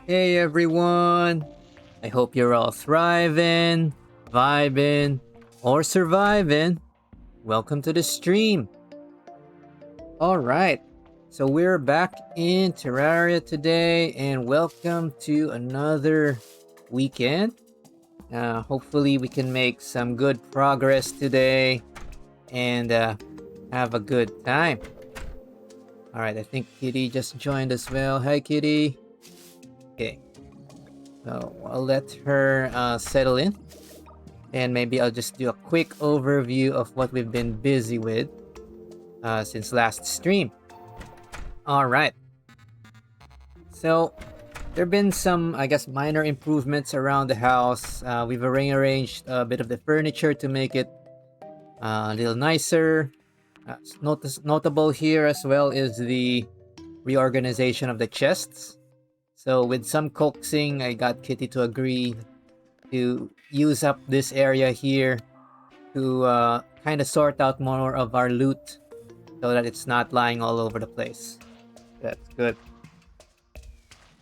Hey everyone! I hope you're all thriving, vibing, or surviving. Welcome to the stream. Alright, so we're back in Terraria today, and welcome to another weekend. Hopefully, we can make some good progress today and have a good time. Alright, I think Kitty just joined as well. Hi, Kitty. Okay. So I'll let her settle in. And maybe I'll just do a quick overview of what we've been busy with since last stream. Alright. So there have been some, I guess, minor improvements around the house. We've rearranged a bit of the furniture to make it a little nicer. Notable here as well is the reorganization of the chests. So with some coaxing, I got Kitty to agree to use up this area here to kind of sort out more of our loot so that it's not lying all over the place. That's good.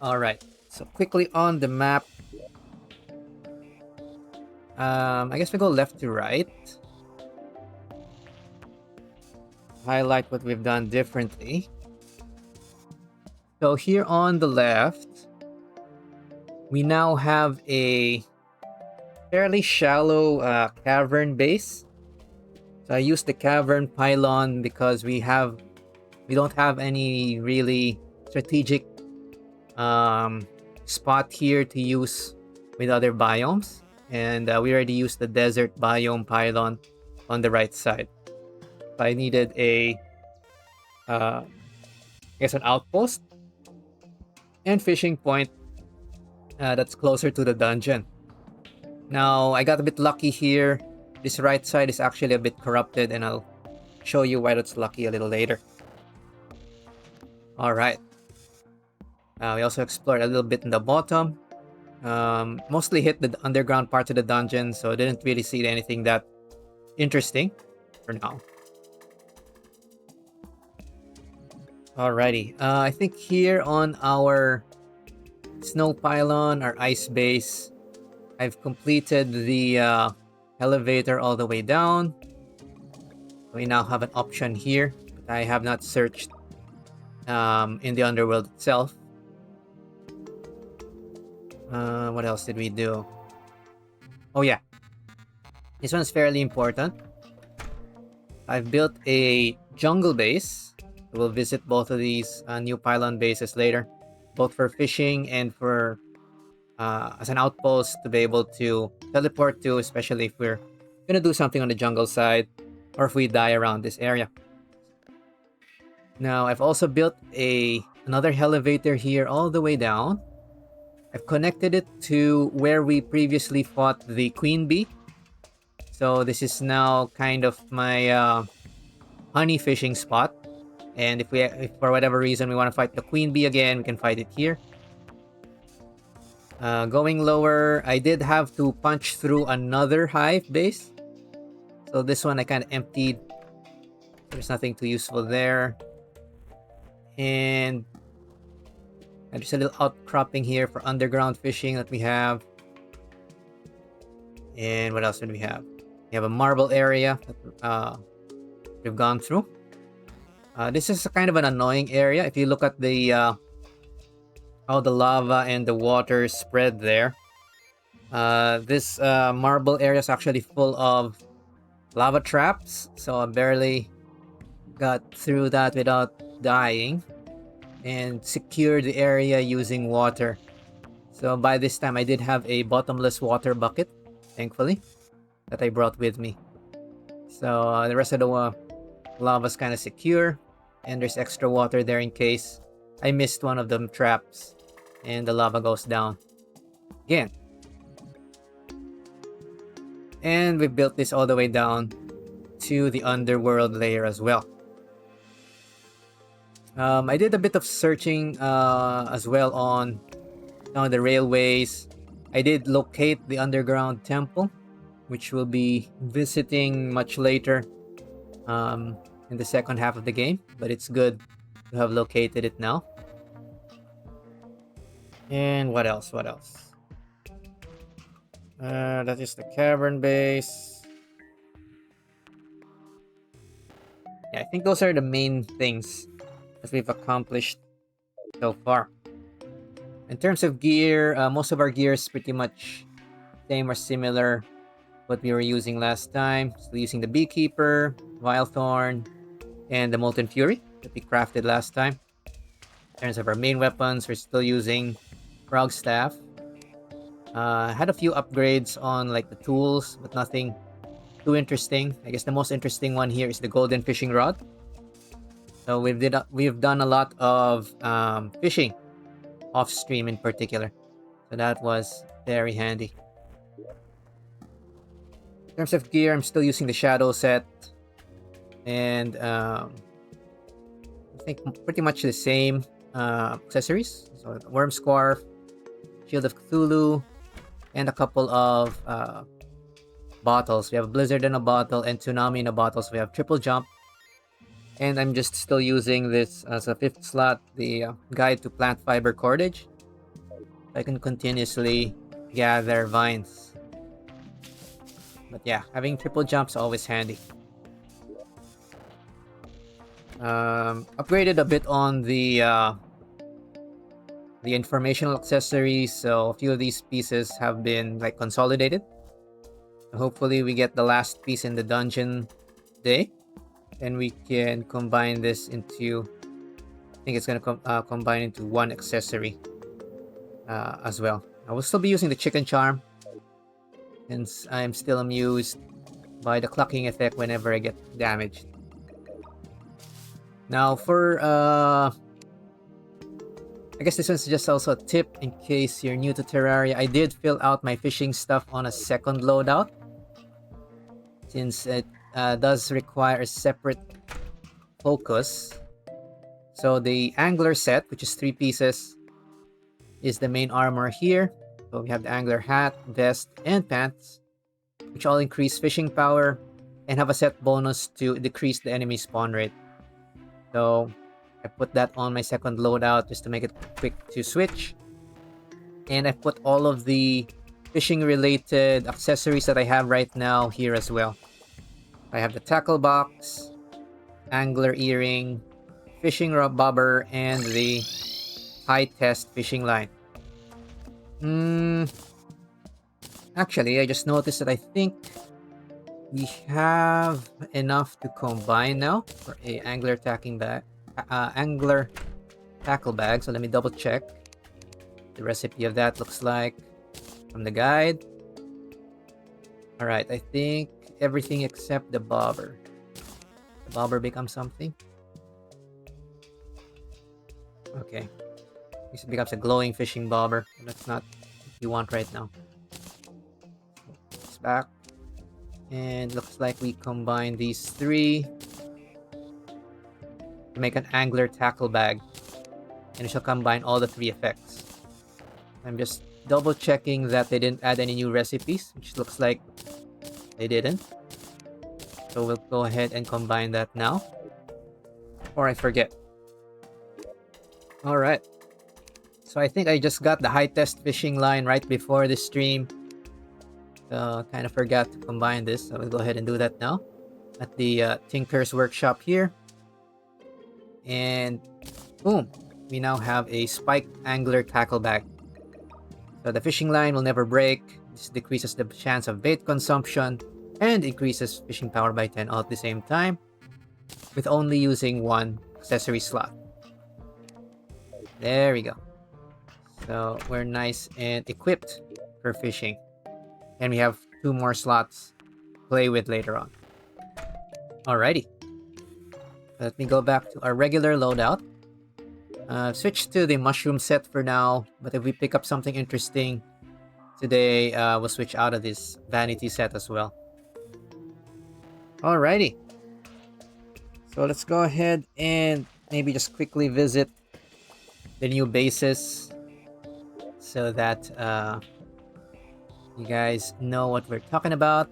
Alright, so quickly on the map. I guess we go left to right. Highlight what we've done differently. So here on the left, we now have a fairly shallow cavern base. So I used the cavern pylon because we don't have any really strategic spot here to use with other biomes, and we already used the desert biome pylon on the right side. So I needed I guess an outpost and fishing point that's closer to the dungeon. Now, I got a bit lucky here. This right side is actually a bit corrupted, and I'll show you why that's lucky a little later. Alright. We also explored a little bit in the bottom. Mostly hit the underground part of the dungeon, so I didn't really see anything that interesting for now. Alrighty. I think here on our snow pylon, our ice base, I've completed the elevator all the way down. We now have an option here, but I have not searched in the underworld itself. What else did we do? Oh yeah, this one's fairly important. I've built a jungle base. We'll visit both of these new pylon bases later, both for fishing and for as an outpost to be able to teleport to, especially if we're gonna do something on the jungle side or if we die around this area. Now I've also built another elevator here all the way down. I've connected it to where we previously fought the queen bee. So this is now kind of my honey fishing spot. And if for whatever reason we want to fight the queen bee again, we can fight it here. Going lower, I did have to punch through another hive base. So this one I kind of emptied. There's nothing too useful there. And there's a little outcropping here for underground fishing that we have. And what else did we have? We have a marble area that we've gone through. This is kind of an annoying area. If you look at the how the lava and the water spread there. This marble area is actually full of lava traps, so I barely got through that without dying and secured the area using water. So by this time I did have a bottomless water bucket, thankfully, that I brought with me. So the rest of the lava is kind of secure, and there's extra water there in case I missed one of them traps and the lava goes down again. And we built this all the way down to the underworld layer as well. I did a bit of searching as well on the railways. I did locate the underground temple, which we'll be visiting much later in the second half of the game, but it's good to have located it now. And what else? What else? That is the cavern base. Yeah, I think those are the main things that we've accomplished so far. In terms of gear, most of our gear is pretty much same or similar what we were using last time. Still using the Beekeeper, Vilethorn, and the Molten Fury that we crafted last time. In terms of our main weapons, we're still using Frog Staff. Had a few upgrades on like the tools, but nothing too interesting. I guess the most interesting one here is the Golden Fishing Rod. So we've done a lot of fishing off stream in particular. So that was very handy. In terms of gear, I'm still using the Shadow set. And I think pretty much the same accessories. So the Worm Scarf, Shield of Cthulhu, and a couple of bottles. We have a Blizzard in a bottle and Tsunami in a bottle. So we have triple jump. And I'm just still using this as a 5th slot, the Guide to Plant Fiber Cordage. I can continuously gather vines. But yeah, having triple jump is always handy. Upgraded a bit on the informational accessories, so a few of these pieces have been like consolidated. Hopefully we get the last piece in the dungeon today, and we can combine this into, I think it's gonna combine into one accessory as well. I will still be using the chicken charm, since I'm still amused by the clucking effect whenever I get damaged. Now for I guess this one's just also a tip in case you're new to Terraria. I did fill out my fishing stuff on a second loadout, since it does require a separate focus. So the angler set, which is 3 pieces, is the main armor here. So we have the angler hat, vest, and pants, which all increase fishing power and have a set bonus to decrease the enemy spawn rate. So I put that on my second loadout just to make it quick to switch. And I put all of the fishing related accessories that I have right now here as well. I have the tackle box, angler earring, fishing rod bobber, and the high test fishing line. Actually, I just noticed that I think we have enough to combine now for a angler tackle bag. So let me double check. The recipe of that looks like from the guide. All right, I think everything except the bobber. The bobber becomes something. Okay, this becomes a glowing fishing bobber. That's not what you want right now. It's back. And looks like we combine these 3 to make an angler tackle bag. And it shall combine all the 3 effects. I'm just double checking that they didn't add any new recipes, which looks like they didn't. So we'll go ahead and combine that now, before I forget. Alright. So I think I just got the high test fishing line right before the stream. Kind of forgot to combine this, so we'll go ahead and do that now at the Tinker's Workshop here. And boom, we now have a spiked angler tackle bag. So the fishing line will never break. This decreases the chance of bait consumption and increases fishing power by 10 all at the same time, with only using 1 accessory slot. There we go. So we're nice and equipped for fishing. And we have 2 more slots to play with later on. Alrighty. Let me go back to our regular loadout. Switch to the mushroom set for now, but if we pick up something interesting today, we'll switch out of this vanity set as well. Alrighty. So let's go ahead and maybe just quickly visit the new bases so that you guys know what we're talking about.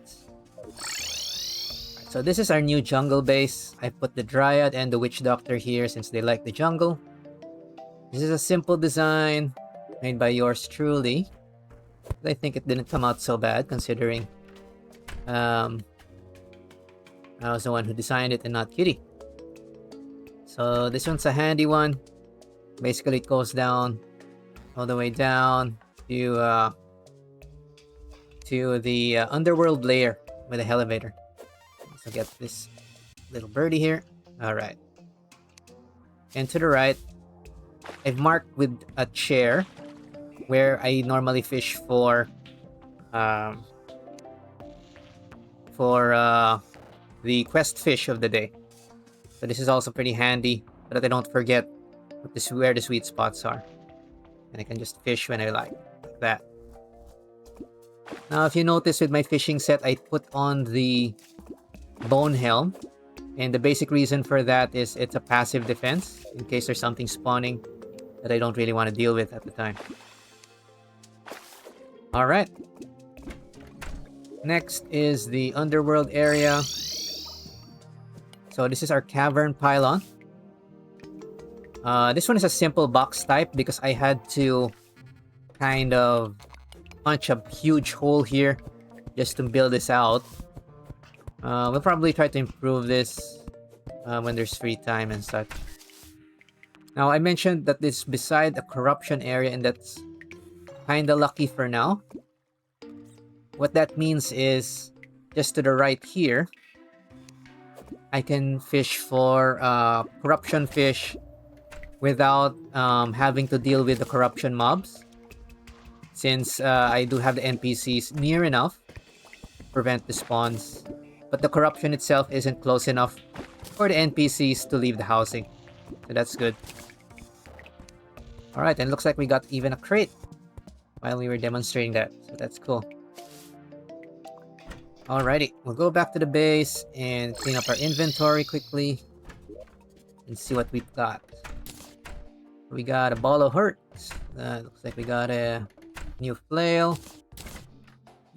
So this is our new jungle base. I put the Dryad and the Witch Doctor here since they like the jungle. This is a simple design. made by yours truly. I think it didn't come out so bad considering I was the one who designed it and not Kitty. So this one's a handy one. Basically, it goes down all the way down to the underworld layer with the elevator. So get this little birdie here. All right. And to the right, I've marked with a chair where I normally fish for the quest fish of the day. So this is also pretty handy so that I don't forget where the sweet spots are. And I can just fish when I like that. Now, if you notice with my fishing set, I put on the bone helm. And the basic reason for that is it's a passive defense in case there's something spawning that I don't really want to deal with at the time. Alright. Next is the underworld area. So this is our cavern pylon. This one is a simple box type because I had to kind of punch a huge hole here just to build this out. We'll probably try to improve this when there's free time and such. Now, I mentioned that this is beside a corruption area, and that's kind of lucky for now. What that means is, just to the right here, I can fish for corruption fish without having to deal with the corruption mobs. Since I do have the NPCs near enough to prevent the spawns. But the corruption itself isn't close enough for the NPCs to leave the housing. So that's good. Alright, and it looks like we got even a crate while we were demonstrating that. So that's cool. Alrighty, we'll go back to the base and clean up our inventory quickly. And see what we've got. We got a ball of hurt. Looks like we got a new flail.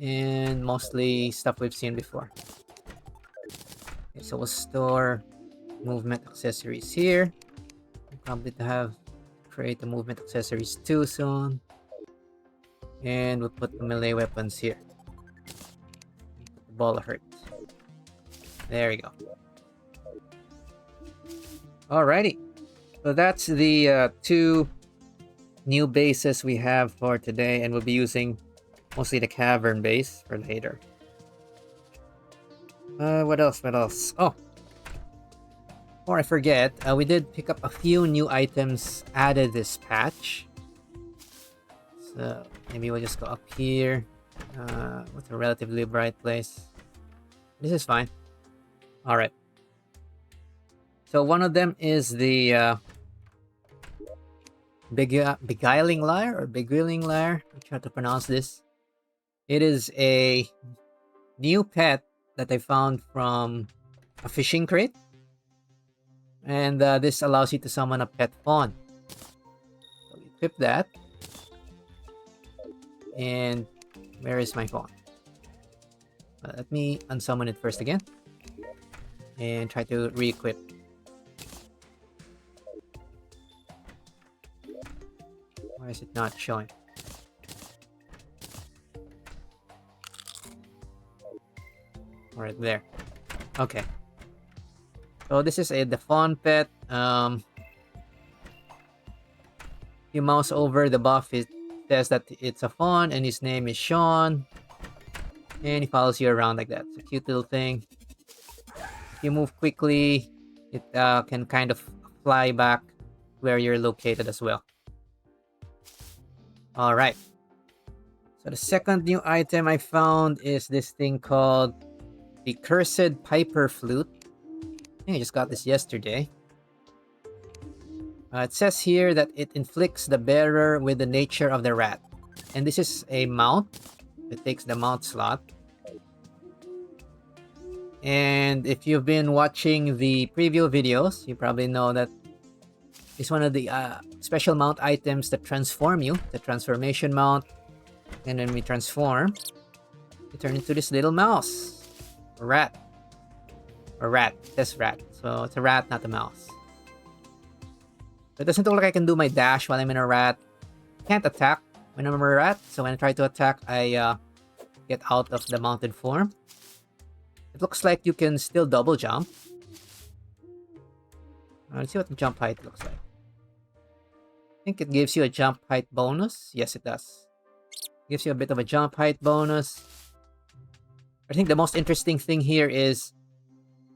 And mostly stuff we've seen before. Okay, so we'll store movement accessories here. Probably to have create the movement accessories too soon. And we'll put the melee weapons here. Put the ball of hurt. There we go. Alrighty. So that's the two new bases we have for today, and we'll be using mostly the cavern base for later. What else? Oh! Before I forget, we did pick up a few new items added this patch. So, maybe we'll just go up here. With a relatively bright place. This is fine. Alright. So, one of them is the Beguiling Lyre, or Beguiling Lyre. I'll try to pronounce this. It is a new pet that I found from a fishing crate. And this allows you to summon a pet fawn. So we equip that. And where is my fawn? Let me unsummon it first again. And try to re-equip. Why is it not showing? Right there. Okay. So this is the fawn pet. You mouse over the buff, it says that it's a fawn and his name is Sean. And he follows you around like that. It's a cute little thing. If you move quickly, it can kind of fly back where you're located as well. Alright. So the second new item I found is this thing called the Cursed Piper Flute. I think I just got this yesterday. It says here that it inflicts the bearer with the nature of the rat. And this is a mount. It takes the mount slot. And if you've been watching the preview videos, you probably know that it's one of the special mount items that transform you. The transformation mount. And when we transform, we turn into this little mouse. Or rat. Or rat. It says rat. So it's a rat, not a mouse. It doesn't look like I can do my dash while I'm in a rat. can't attack when I'm a rat, so when I try to attack, I get out of the mounted form. It looks like you can still double jump. Let's see what the jump height looks like. I think it gives you a jump height bonus. Yes, it does. Gives you a bit of a jump height bonus. I think the most interesting thing here is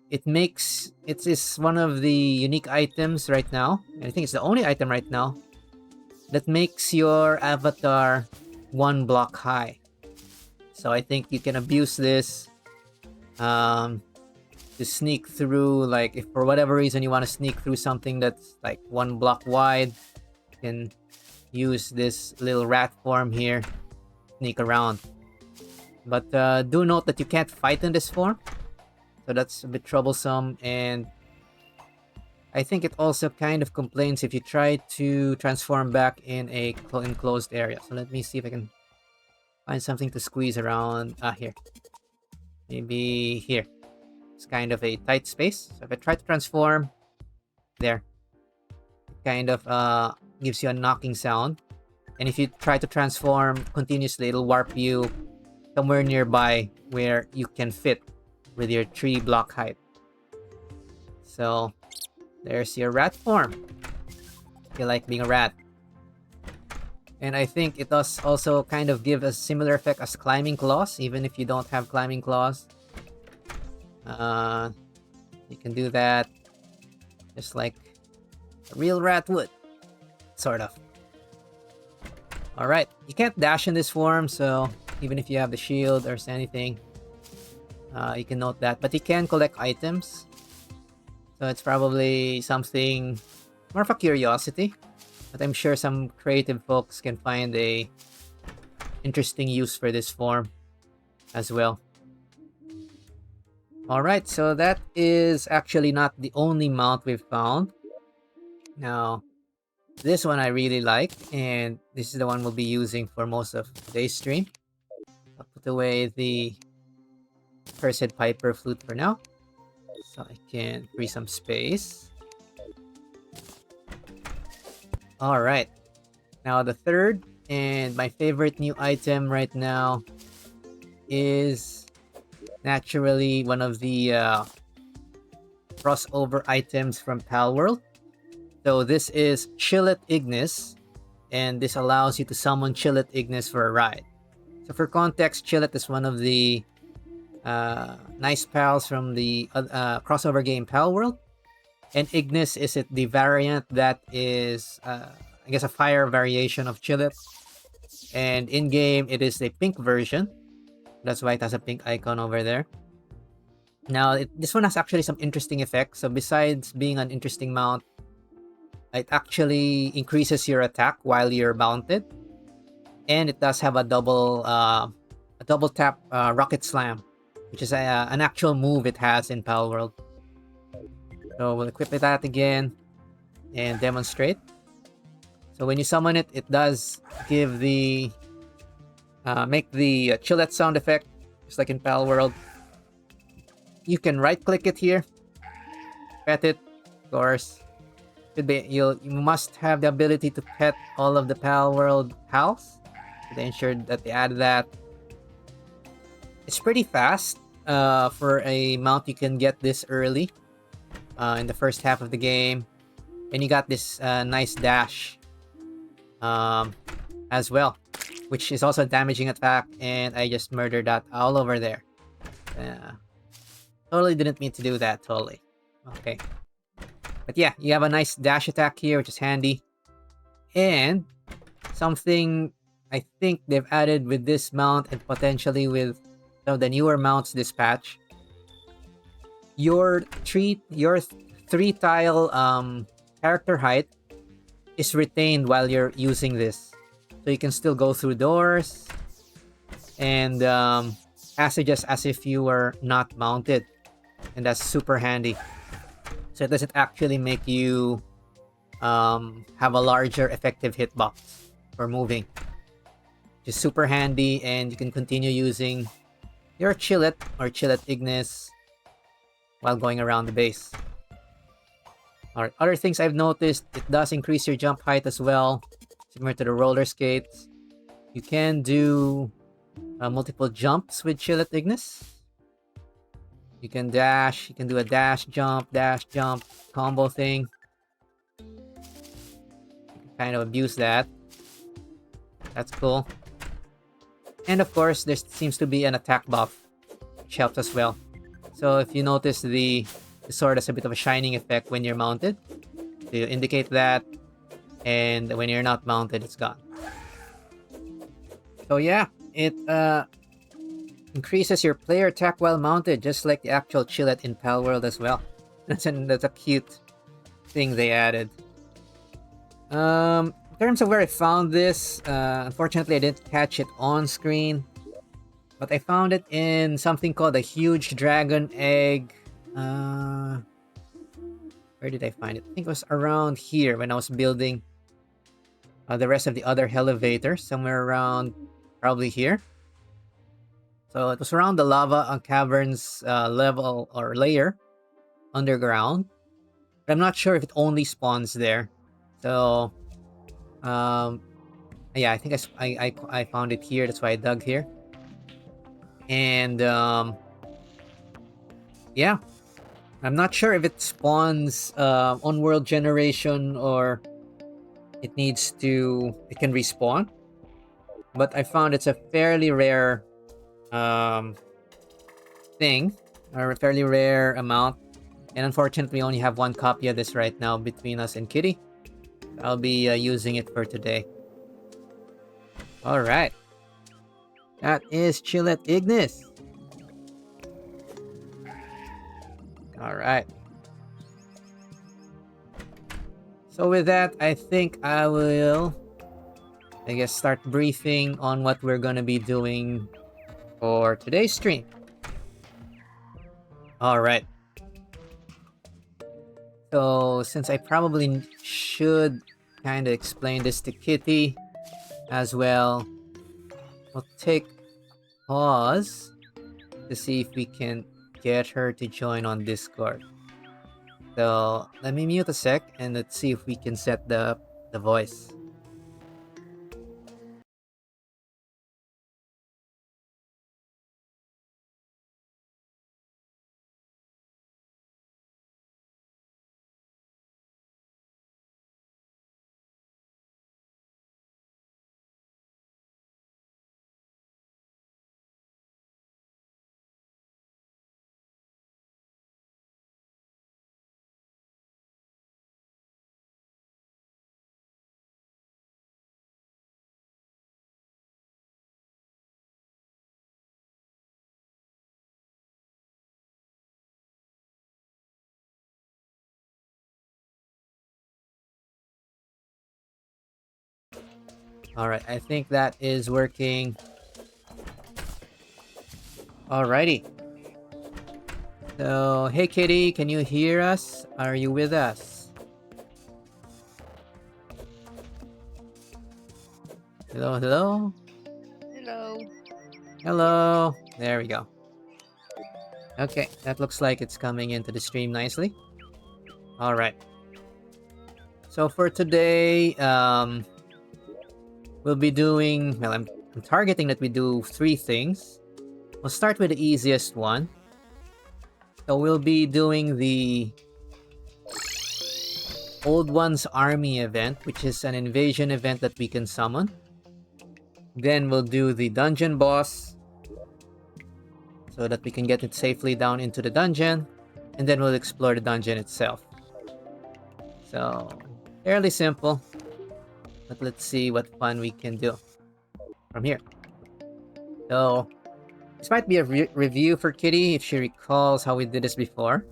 it is one of the unique items right now. And I think it's the only item right now that makes your avatar 1 block high. So I think you can abuse this to sneak through, like if for whatever reason you want to sneak through something that's like 1 block wide, you can use this little rat form here, sneak around. But do note that you can't fight in this form, so that's a bit troublesome, and I think it also kind of complains if you try to transform back in a enclosed area. So let me see if I can find something to squeeze around. Here. Maybe here. It's kind of a tight space. So if I try to transform, there. It kind of gives you a knocking sound. And if you try to transform continuously, it'll warp you somewhere nearby where you can fit with your 3 block height. So there's your rat form. If you like being a rat. And I think it does also kind of give a similar effect as climbing claws, even if you don't have climbing claws. You can do that just like a real rat would, sort of. Alright, you can't dash in this form, so even if you have the shield or anything, you can note that. But you can collect items, so it's probably something more of a curiosity. But I'm sure some creative folks can find a interesting use for this form as well. Alright, so that is actually not the only mount we've found. Now, this one I really like, and this is the one we'll be using for most of today's stream. I'll put away the cursed Piper Flute for now, so I can free some space. Alright, now the third and my favorite new item right now is naturally one of the crossover items from Palworld. So this is Chillet Ignis, and this allows you to summon Chillet Ignis for a ride. So for context, Chillet is one of the nice pals from the crossover game Palworld, and Ignis is the variant that is, I guess, a fire variation of Chillet. And in-game, it is a pink version. That's why it has a pink icon over there. Now, this one has actually some interesting effects. So besides being an interesting mount, it actually increases your attack while you're mounted. And it does have a double tap rocket slam, which is an actual move it has in Palworld. So we'll equip that again and demonstrate. So when you summon it, it does give the make the Chillet sound effect, just like in Palworld. You can right-click it here, pet it, of course. You must have the ability to pet all of the Palworld pals. They ensured that they added that. It's pretty fast for a mount. You can get this early in the first half of the game, and you got this nice dash as well, which is also a damaging attack, and I just murdered that all over there. Totally didn't mean to do that, totally. Okay. But yeah, you have a nice dash attack here, which is handy. And something I think they've added with this mount and potentially with some of the newer mounts this patch, your three tile character height is retained while you're using this. So you can still go through doors and passages as if you were not mounted. And that's super handy. So it doesn't actually make you have a larger effective hitbox for moving. Just super handy, and you can continue using your Chillet or Chillet Ignis while going around the base. Alright, other things I've noticed, it does increase your jump height as well. similar to the roller skates. You can do multiple jumps with Chillet Ignis. You can dash. You can do a dash jump combo thing. Kind of abuse that. That's cool. And of course, there seems to be an attack buff, which helps as well. So if you notice, the sword has a bit of a shining effect when you're mounted. So you indicate that, and when you're not mounted, it's gone. So yeah, it increases your player attack while mounted, just like the actual Chillet in Palworld as well. That's a cute thing they added. In terms of where I found this, unfortunately I didn't catch it on screen, but I found it in something called a huge dragon egg. Where did I find it? I think it was around here when I was building the rest of the other elevator, somewhere around probably here. So it was around the lava caverns level or layer underground, but I'm not sure if it only spawns there. So yeah, I think I found it here. That's why I dug here. And yeah, I'm not sure if it spawns on world generation or it can respawn. But I found it's a fairly rare thing, or a fairly rare amount. And unfortunately, we only have one copy of this right now between us and Kitty. I'll be using it for today. Alright. That is Chillet Ignis. Alright. So with that, I think I will, start briefing on what we're gonna be doing for today's stream. Alright. So, since I probably should kind of explain this to Kitty as well, we'll take pause to see if we can get her to join on Discord. So, let me mute a sec and let's see if we can set the voice. Alright, I think that is working. Alrighty. So, hey Kitty, can you hear us? Are you with us? Hello, hello? Hello. Hello. There we go. Okay, that looks like it's coming into the stream nicely. Alright. So for today, we'll be doing, well, I'm targeting that we do 3 things. We'll start with the easiest one. So we'll be doing the Old One's Army event, which is an invasion event that we can summon. Then we'll do the dungeon boss, so that we can get it safely down into the dungeon. And then we'll explore the dungeon itself. So, fairly simple. But let's see what fun we can do from here. So, this might be a review for Kitty if she recalls how we did this before.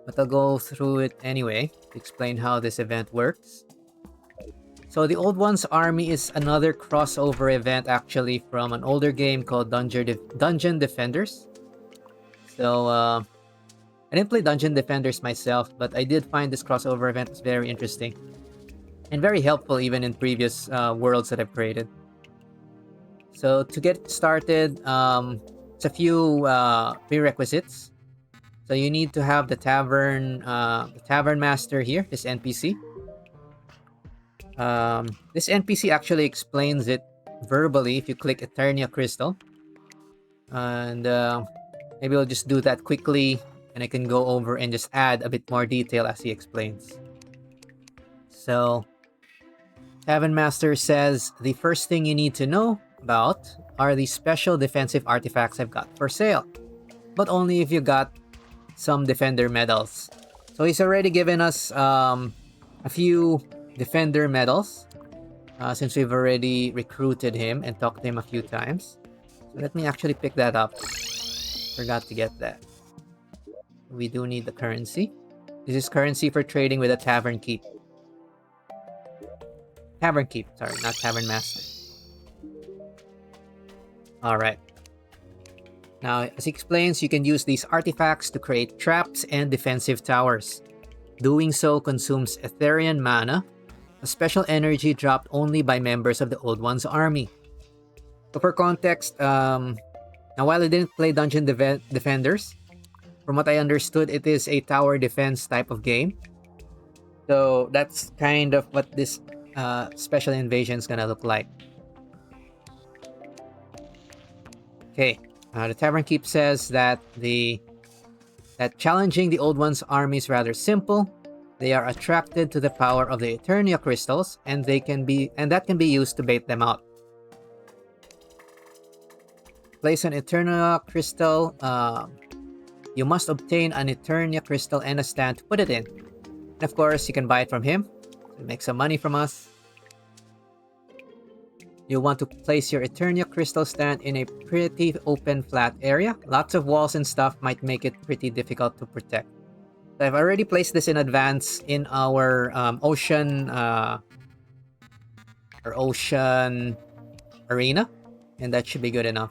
But I'll go through it anyway to explain how this event works. So the Old One's Army is another crossover event actually from an older game called Dungeon Defenders. So I didn't play Dungeon Defenders myself, but I did find this crossover event was very interesting. And very helpful even in previous worlds that I've created. So to get started, it's a few prerequisites. So you need to have the tavern master here, this NPC. This NPC actually explains it verbally if you click Eternia Crystal. And maybe I'll just do that quickly, and I can go over and just add a bit more detail as he explains. So, Tavern Master says the first thing you need to know about are the special defensive artifacts I've got for sale, but only if you got some defender medals. So he's already given us a few defender medals since we've already recruited him and talked to him a few times. So let me actually pick that up. Forgot to get that. We do need the currency. This is currency for trading with a tavern keep. Tavern keep, sorry, not tavern master. Alright. Now, as he explains, you can use these artifacts to create traps and defensive towers. Doing so consumes Etherian mana, a special energy dropped only by members of the Old One's army. So for context, now while I didn't play Dungeon Defenders, from what I understood, it is a tower defense type of game. So that's kind of what this special invasion is gonna look like. Okay, the Tavern Keep says that challenging the Old One's army is rather simple. They are attracted to the power of the Eternia crystals, and that can be used to bait them out. Place an Eternia crystal. You must obtain an Eternia crystal and a stand to put it in. And of course, you can buy it from him to make some money from us. You'll want to place your Eternia crystal stand in a pretty open flat area. Lots of walls and stuff might make it pretty difficult to protect. So I've already placed this in advance in our ocean arena, and that should be good enough.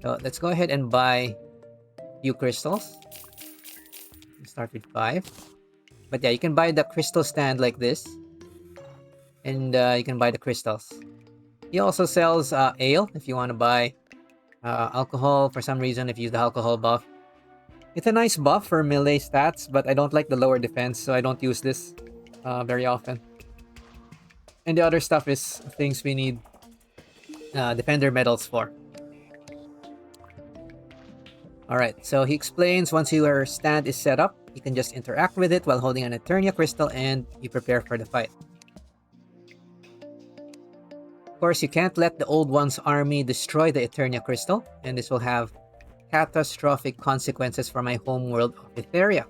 So let's go ahead and buy a few crystals. Start with 5. But yeah, you can buy the crystal stand like this. And you can buy the crystals. He also sells ale if you want to buy alcohol for some reason if you use the alcohol buff. It's a nice buff for melee stats, but I don't like the lower defense, so I don't use this very often. And the other stuff is things we need defender medals for. Alright, so he explains once your stand is set up, you can just interact with it while holding an Eternia crystal and you prepare for the fight. Of course, you can't let the Old One's army destroy the Eternia crystal, and this will have catastrophic consequences for my homeworld of Etheria.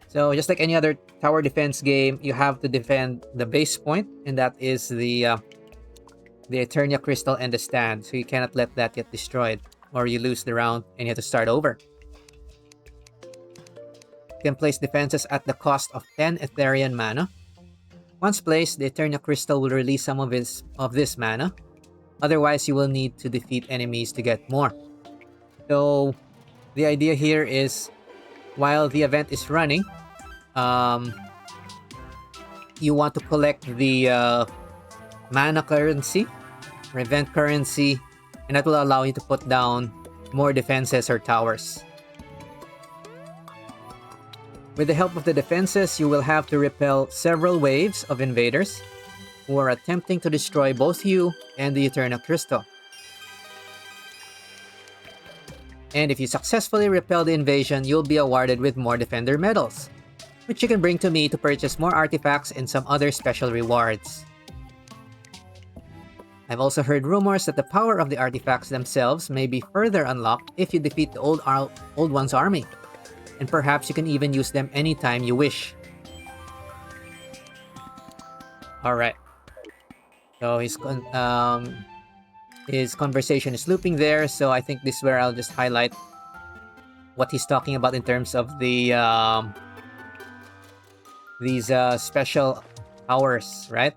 So just like any other tower defense game, you have to defend the base point, and that is the Eternia crystal and the stand, so you cannot let that get destroyed, or you lose the round and you have to start over. You can place defenses at the cost of 10 Etherian mana. Once placed, the Eternia crystal will release some of this mana. Otherwise, you will need to defeat enemies to get more. So, the idea here is, while the event is running, you want to collect the mana currency, or event currency, and that will allow you to put down more defenses or towers. With the help of the defenses, you will have to repel several waves of invaders who are attempting to destroy both you and the Eternia crystal. And if you successfully repel the invasion, you'll be awarded with more defender medals, which you can bring to me to purchase more artifacts and some other special rewards. I've also heard rumors that the power of the artifacts themselves may be further unlocked if you defeat the Old One's army, and perhaps you can even use them anytime you wish. Alright. So his conversation is looping there, so I think this is where I'll just highlight what he's talking about in terms of the these special powers, right?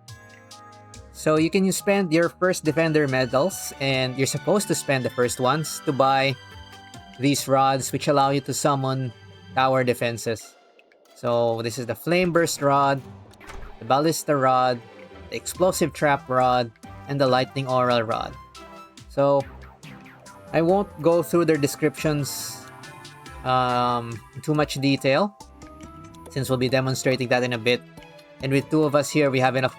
So you can spend your first defender medals, and you're supposed to spend the first ones to buy these rods, which allow you to summon tower defenses. So this is the Flame Burst Rod, the Ballista Rod, the Explosive Trap Rod, and the Lightning Oral Rod. So I won't go through their descriptions in too much detail, since we'll be demonstrating that in a bit. And with two of us here, we have enough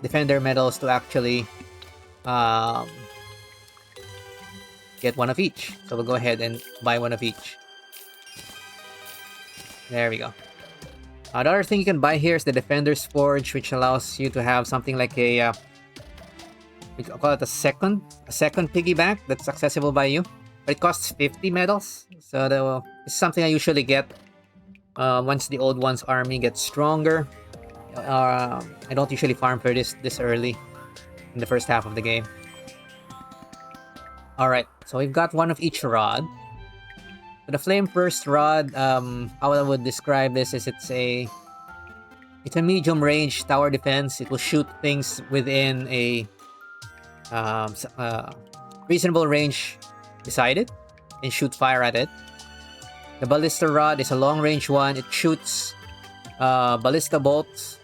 defender medals to actually get one of each. So we'll go ahead and buy one of each. There we go. The other thing you can buy here is the Defender's Forge, which allows you to have something like a we call it a second piggyback that's accessible by you. But it costs 50 medals. So it's something I usually get once the old one's army gets stronger. I don't usually farm for this early in the first half of the game. Alright, so we've got one of each rod. So the Flame Burst rod, how I would describe this is it's a medium range tower defense. It will shoot things within a reasonable range beside it and shoot fire at it. The Ballista rod is a long range one. It shoots ballista bolts,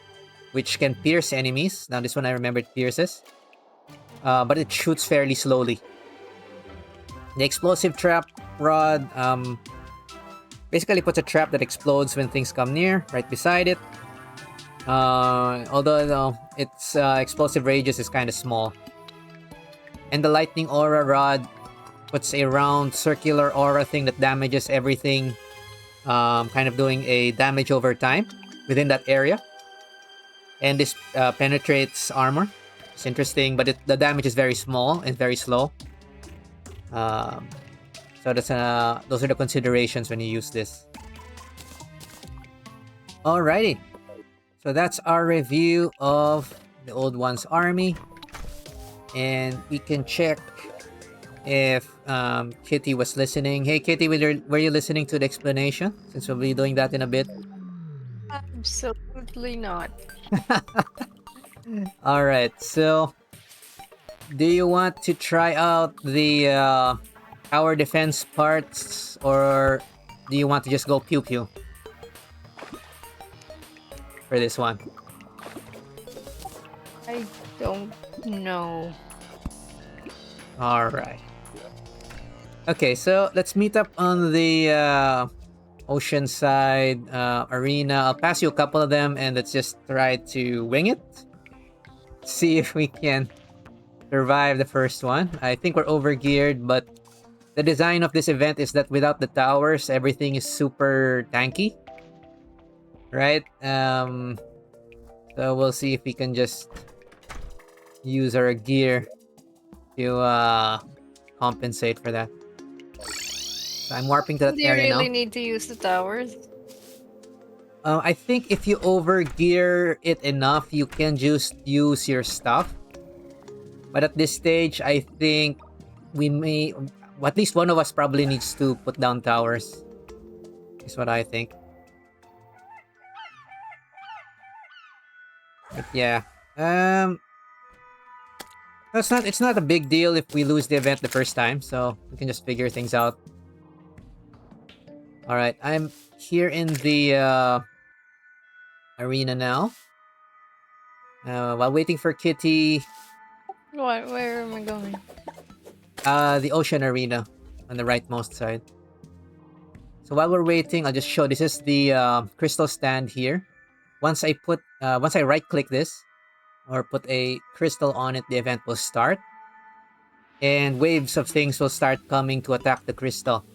which can pierce enemies. Now this one I remember it pierces, but it shoots fairly slowly. The Explosive Trap rod basically puts a trap that explodes when things come near, right beside it. Although its explosive radius is kind of small. And the Lightning Aura rod puts a round circular aura thing that damages everything, kind of doing a damage over time within that area. And this penetrates armor. It's interesting, but the damage is very small and very slow. So those are the considerations when you use this. Alrighty. So that's our review of the Old One's army. And we can check if Kitty was listening. Hey Kitty, were you listening to the explanation? Since we'll be doing that in a bit. Absolutely not. Alright, so do you want to try out the tower defense parts, or do you want to just go pew pew for this one? I don't know. Alright. Okay, so let's meet up on the Oceanside arena. I'll pass you a couple of them and let's just try to wing it. See if we can survive the first one. I think we're overgeared, but the design of this event is that without the towers, everything is super tanky. Right? So we'll see if we can just use our gear to compensate for that. So I'm warping to that Do you area really now. need to use the towers? I think if you overgear it enough, you can just use your stuff. But at this stage, I think we may... At least one of us probably needs to put down towers. Is what I think. But yeah. It's not a big deal if we lose the event the first time, so we can just figure things out. Alright, I'm here in the arena now. While waiting for Kitty. What? Where am I going? The ocean arena on the rightmost side. So while we're waiting, I'll just show. This is the crystal stand here. Once I right click this or put a crystal on it, the event will start. And waves of things will start coming to attack the crystal.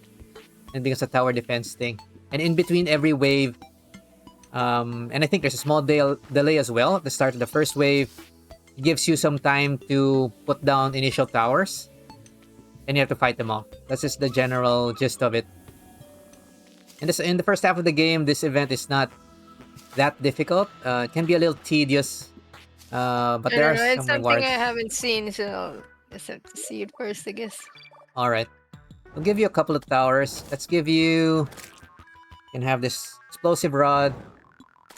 And because of tower defense thing. And in between every wave, and I think there's a small delay as well at the start of the first wave. It gives you some time to put down initial towers. And you have to fight them off. That's just the general gist of it. And in the first half of the game, this event is not that difficult. It can be a little tedious, but there are It's some something rewards. I haven't seen, so I just have to see it first, I guess. Alright. We'll give you a couple of towers. Let's give you... You can have this explosive rod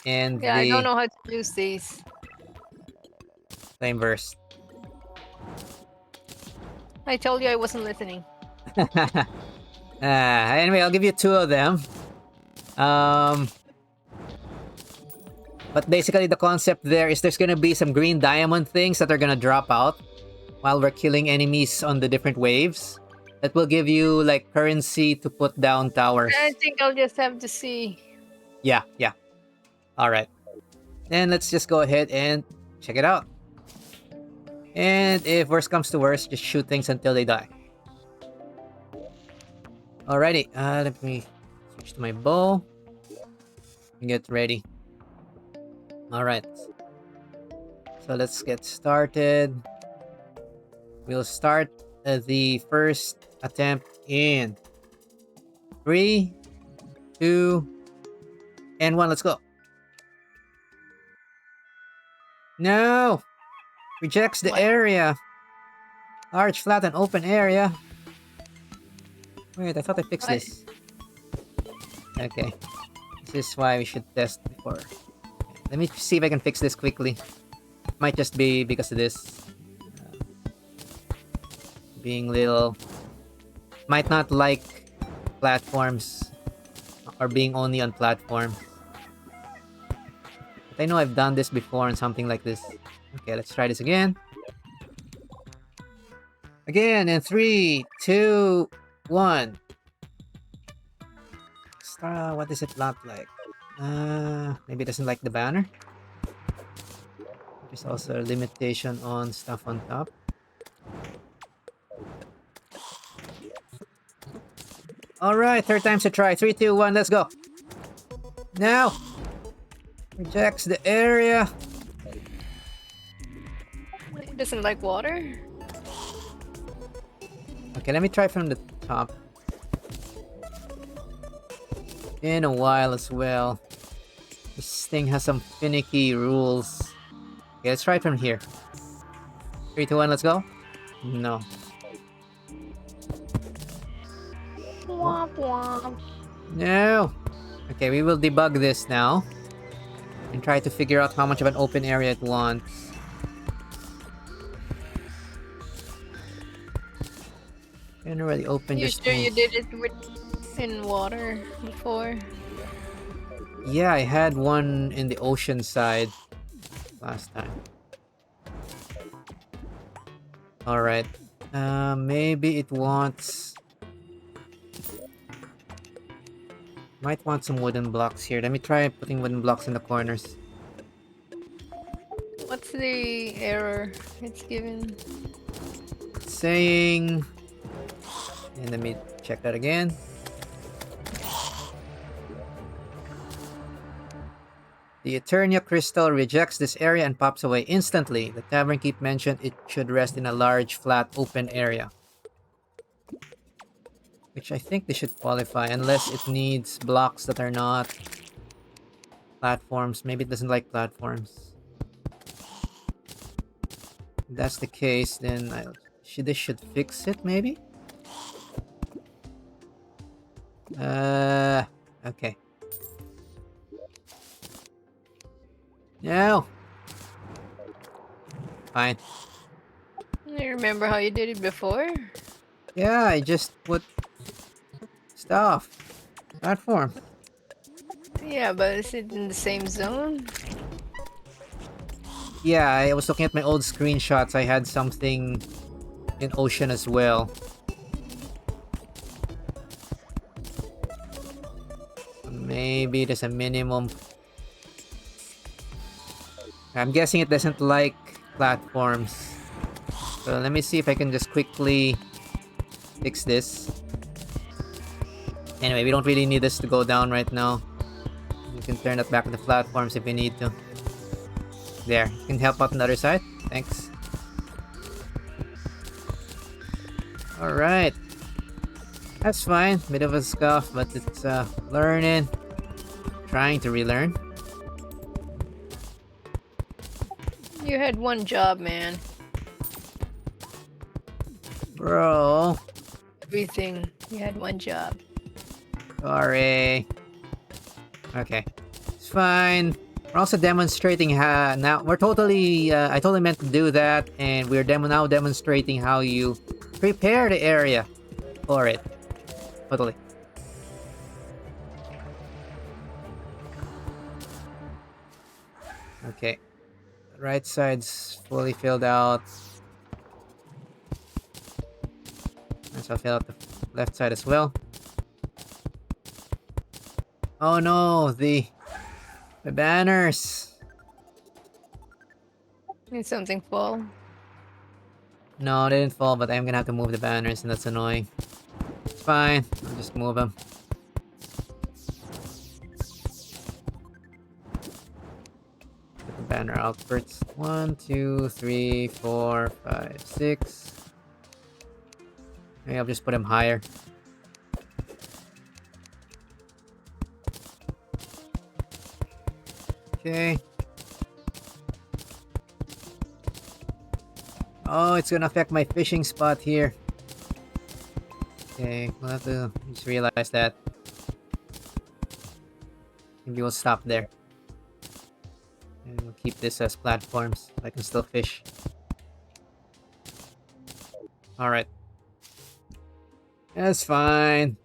and Yeah, I the don't know how to use these. flame burst. I told you I wasn't listening. Anyway, I'll give you two of them. But basically the concept there is there's gonna be some green diamond things that are gonna drop out while we're killing enemies on the different waves. That will give you like currency to put down towers. I think I'll just have to see. Yeah. Alright. then let's just go ahead and check it out. And if worst comes to worst, just shoot things until they die. Alrighty, let me switch to my bow and get ready. Alright, so let's get started. We'll start the first attempt in 3, 2, and 1. Let's go. No! Rejects the What? area. Large, flat, and open area. Wait, I thought I fixed What? this. Okay. This is why we should test before. Let me see if I can fix this quickly. Might just be because of this. Being little... Might not like platforms. Or being only on platform. But I know I've done this before on something like this. Okay, let's try this again. Again, in 3, 2, 1. What does it look like? Maybe it doesn't like the banner. There's also a limitation on stuff on top. Alright, third time's a try. 3, 2, 1, let's go. Now! Rejects the area. It doesn't like water? Okay, let me try from the top. In a while as well. This thing has some finicky rules. Okay, let's try it from here. 3, 2, 1, let's go. No. Womp womp. No! Okay, we will debug this now. And try to figure out how much of an open area it wants. Generally open You just sure you means... did it in water before? Yeah, I had one in the ocean side last time. Alright. Maybe it wants... Might want some wooden blocks here. Let me try putting wooden blocks in the corners. What's the error it's given? It's saying... And let me check that again. The Eternia crystal rejects this area and pops away instantly. The tavern keep mentioned it should rest in a large, flat, open area. Which I think they should qualify, unless it needs blocks that are not platforms. Maybe it doesn't like platforms. If that's the case, then this should fix it, maybe? Okay. No! Fine. You remember how you did it before? Yeah, I just put stuff. Platform. Yeah, but is it in the same zone? Yeah, I was looking at my old screenshots. I had something in ocean as well. Maybe there's a minimum. I'm guessing it doesn't like platforms. So let me see if I can just quickly fix this. Anyway, we don't really need this to go down right now. You can turn that back to the platforms if we need to. There, you can help out on the other side. Thanks. Alright. That's fine. Bit of a scuff, but it's learning. Trying to relearn. You had one job, man. Bro. Everything. You had one job. Sorry. Okay. It's fine. We're also demonstrating how now we're totally I totally meant to do that, and we're now demonstrating how you prepare the area for it. Totally. Okay. The right side's fully filled out. So I'll fill out the left side as well. Oh no, the banners. Did something fall? No, they didn't fall, but I'm gonna have to move the banners, and that's annoying. It's fine. I'll just move them. Put the banner outwards. 1, 2, 3, 4, 5, 6. Maybe I'll just put them higher. Okay. Oh, it's gonna affect my fishing spot here. Okay, we'll have to just realize that. Maybe we'll stop there. And we'll keep this as platforms. I can still fish. Alright. That's fine.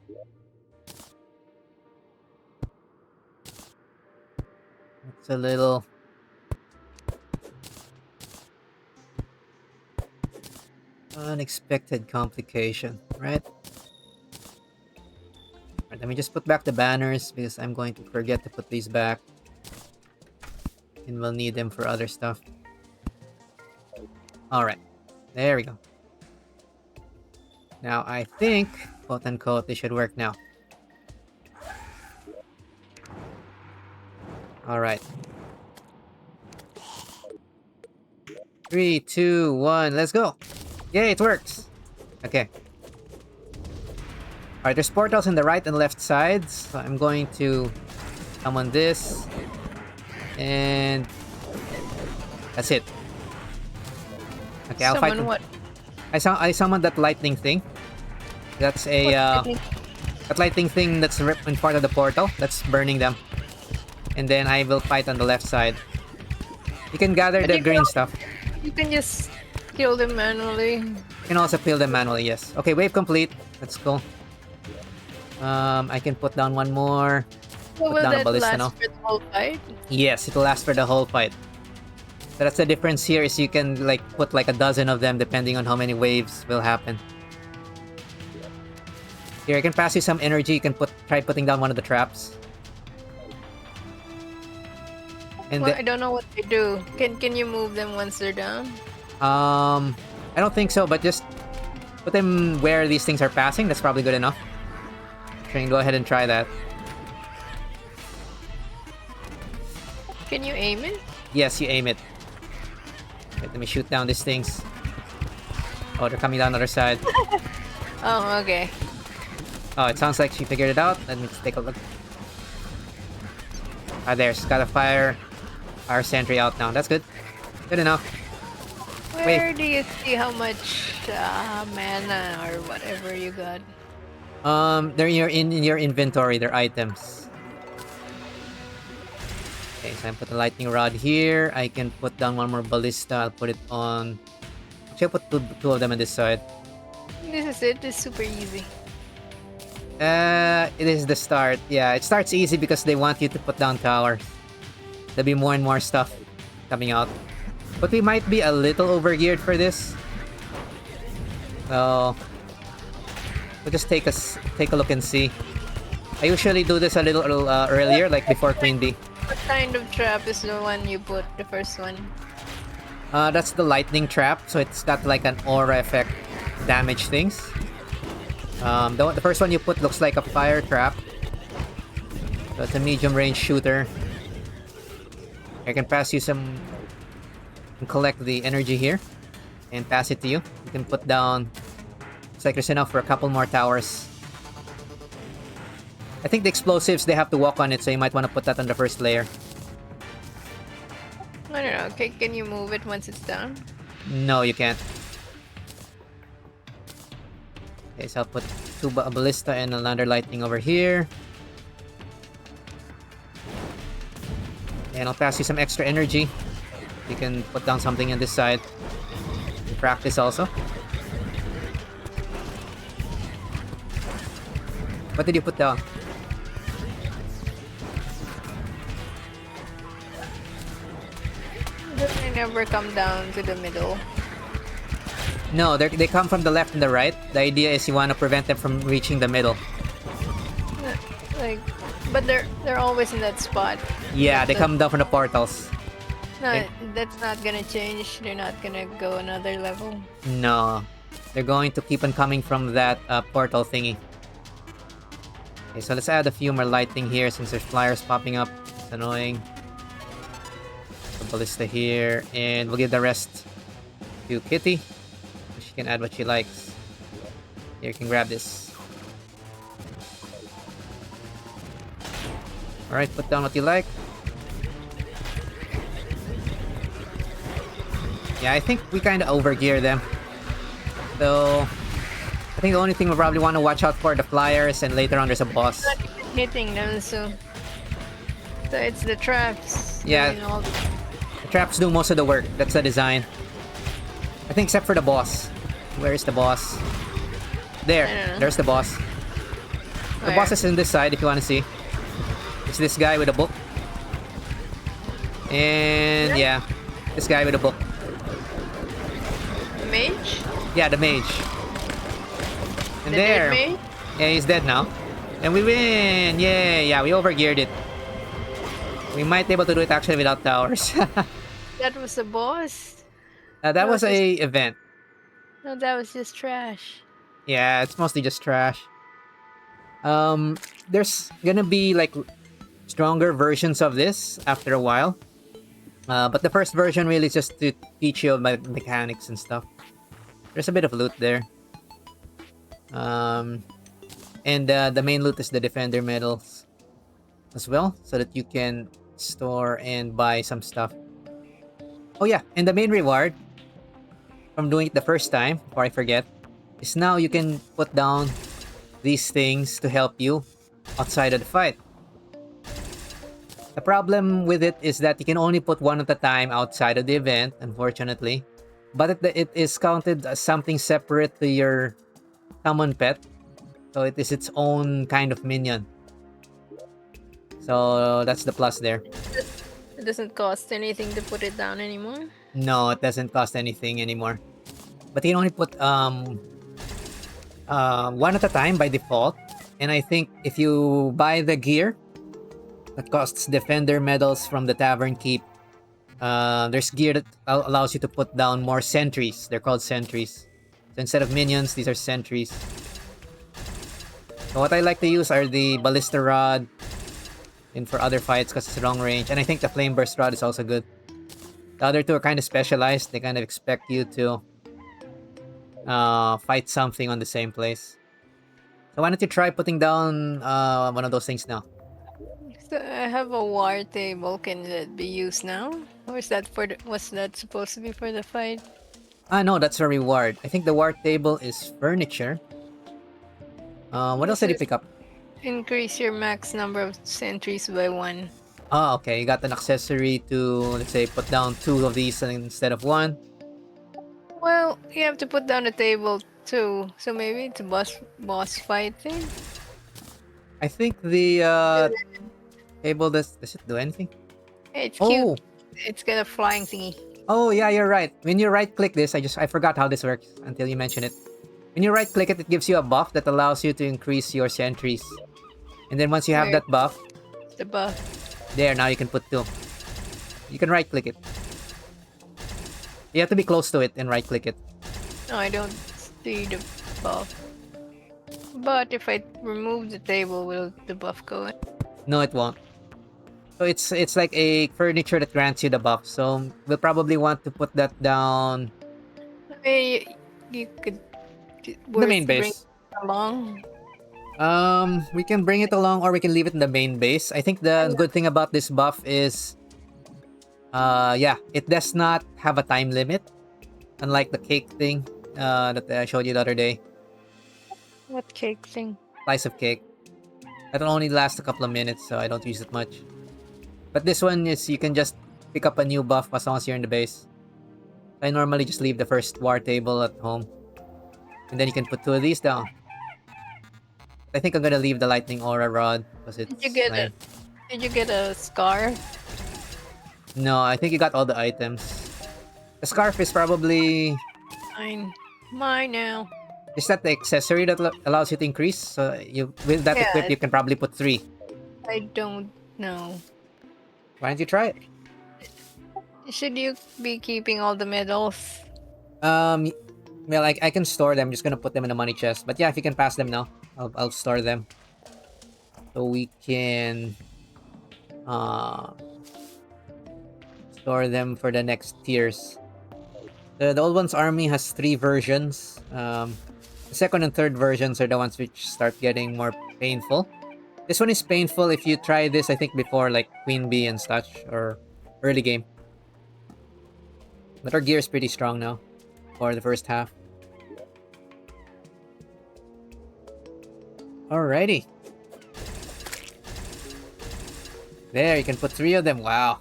It's a little... unexpected complication, right? Alright, let me just put back the banners because I'm going to forget to put these back. And we'll need them for other stuff. Alright, there we go. Now I think, quote unquote, they should work now. Alright. 3, 2, 1, let's go! Yay, it works! Okay. Alright, there's portals on the right and left sides. So I'm going to summon this. And that's it. Okay, I'll fight them. What? I summoned that lightning thing. That's a that lightning thing that's in part of the portal. That's burning them. And then I will fight on the left side. You can gather But the you green can- stuff. You can just kill them manually. You can also kill them manually, yes. Okay, wave complete. Let's go. I can put down one more. So Put will down a that ballista last now. for the whole fight? Yes, it'll last for the whole fight. So that's the difference here is you can like put like a dozen of them depending on how many waves will happen. Here, I can pass you some energy. You can try putting down one of the traps. And Well, I don't know what they do. Can you move them once they're down? I don't think so, but just put them where these things are passing. That's probably good enough. You can go ahead and try that. Can you aim it? Yes, you aim it. Wait, let me shoot down these things. Oh, they're coming down the other side. Oh, okay. Oh, it sounds like she figured it out. Let me just take a look. Ah, there. She's got a fire sentry out now. That's good. Good enough. Where do you see how much mana or whatever you got? They're in your inventory. They're items. Okay, so I put the lightning rod here. I can put down one more ballista. I'll put it on. Actually, I'll put two of them on this side. This is it. It's super easy. It is the start. Yeah, it starts easy because they want you to put down towers. There'll be more and more stuff coming out. But we might be a little overgeared for this. So we'll just take a look and see. I usually do this a little earlier, like before Queen Bee. What kind of trap is the one you put, the first one? That's the lightning trap, so it's got like an aura effect, damage things. The first one you put looks like a fire trap. So it's a medium range shooter. I can pass you some and collect the energy here and pass it to you. You can put down. It's like there's enough for a couple more towers. I think the explosives they have to walk on it, so you might want to put that on the first layer. I don't know. Can you move it once it's down? No, you can't. Okay, so I'll put two ballista and another lightning over here. And I'll pass you some extra energy. You can put down something on this side. You practice also. What did you put down? They never come down to the middle. No, they come from the left and the right. The idea is you want to prevent them from reaching the middle. Like, but they're always in that spot. Yeah, they come down from the portals. No, that's not gonna change. They're not gonna go another level. No. They're going to keep on coming from that portal thingy. Okay, so let's add a few more lighting here since there's flyers popping up. It's annoying. A ballista here, and we'll give the rest to Kitty. She can add what she likes. Here, you can grab this. Alright, put down what you like. Yeah, I think we kind of overgear them. So, I think the only thing we'll probably want to watch out for the flyers, and later on there's a boss. Not even hitting them, so it's the traps. Yeah. Doing all the... The traps do most of the work. That's the design. I think except for the boss. Where is the boss? There. There's the boss. The boss is in this side if you want to see. It's this guy with a book. And yeah, this guy with a book. The mage? Yeah, the mage. And The there. dead mage? Yeah, he's dead now. And we win! Yay! Yeah, we overgeared it. We might be able to do it actually without towers. That was the boss? That was a event. No, that was just trash. Yeah, it's mostly just trash. There's gonna be like stronger versions of this after a while. But the first version really is just to teach you about mechanics and stuff. There's a bit of loot there. And the main loot is the defender medals as well, so that you can store and buy some stuff. Oh yeah, and the main reward from doing it the first time, before I forget, is now you can put down these things to help you outside of the fight. The problem with it is that you can only put one at a time outside of the event, unfortunately. But it is counted as something separate to your common pet. So it is its own kind of minion. So that's the plus there. It doesn't cost anything to put it down anymore. No, it doesn't cost anything anymore. But you can only put one at a time by default. And I think if you buy the gear that costs defender medals from the tavern keep, there's gear that allows you to put down more sentries. They're called sentries. So instead of minions, these are sentries. So what I like to use are the ballista rod, and for other fights because it's long range. And I think the flame burst rod is also good. The other two are kind of specialized. They kind of expect you to fight something on the same place. So why don't you try putting down one of those things now? So I have a war table. Can that be used now? Or is that for the, was that supposed to be for the fight? No, that's a reward. I think the war table is furniture. What else did you pick up? Increase your max number of sentries by 1. Oh, okay. You got an accessory to, let's say, put down 2 of these instead of 1. Well, you have to put down the table too. So maybe it's a boss fight thing. I think the table does it do anything? Hey, it's Oh. cute. It's got a flying thingy. Oh yeah, you're right. When you right click this, I forgot how this works until you mention it. When you right click it, it gives you a buff that allows you to increase your sentries. And then once you have Where? that buff, The buff. there, now you can put 2. You can right click it. You have to be close to it and right click it. No, I don't see the buff. But if I remove the table, will the buff go in? No, it won't. So it's like a furniture that grants you the buff. So we'll probably want to put that down I mean, you could... the main base. Along. We can bring it along or we can leave it in the main base. I think the good thing about this buff is yeah, it does not have a time limit, unlike the cake thing that I showed you the other day. What cake thing? Slice of cake. That'll only last a couple of minutes, so I don't use it much. But this one is you can just pick up a new buff as long as you're in the base. I normally just leave the first war table at home. And then you can put 2 of these down. I think I'm gonna leave the lightning aura rod because it's Did you get lame. Did you get a scarf? No, I think you got all the items. The scarf is probably... Mine now. Is that the accessory that allows you to increase? So you with that Yeah, equipped, you can probably put 3. I don't know. Why don't you try it? Should you be keeping all the medals? Um, well, I can store them. I'm just gonna put them in a money chest. But yeah, if you can pass them now, I'll store them. So we can uh store them for the next tiers. The old one's army has 3 versions. The second and third versions are the ones which start getting more painful. This one is painful if you try this, I think, before, like Queen Bee and such, or early game. But our gear is pretty strong now for the first half. Alrighty. There, you can put 3 of them. Wow.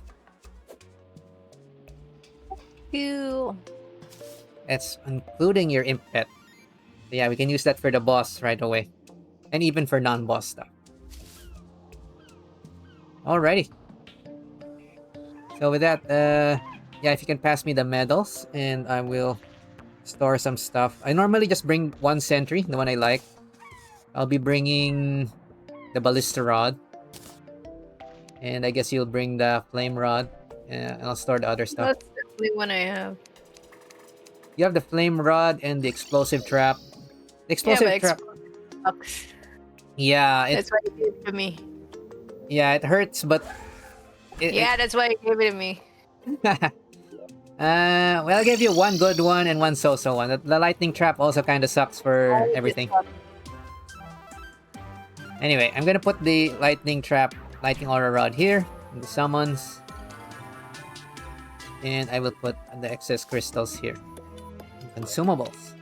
Ew. That's including your imp pet. So yeah, we can use that for the boss right away. And even for non-boss stuff. Alrighty. So with that, yeah, if you can pass me the medals, and I will store some stuff. I normally just bring 1 sentry, the one I like. I'll be bringing the ballista rod. And I guess you'll bring the flame rod. And I'll store the other stuff. That's the only one I have. You have the flame rod and the explosive trap. The explosive trap. Sucks. Yeah, That's why you gave it to me. Yeah, it hurts, but That's why you gave it to me. Well, I'll give you 1 good one and 1 so-so one. The lightning trap also kind of sucks for everything. Anyway, I'm gonna put the lightning aura rod here in the summons, and I will put the excess crystals here. Consumables.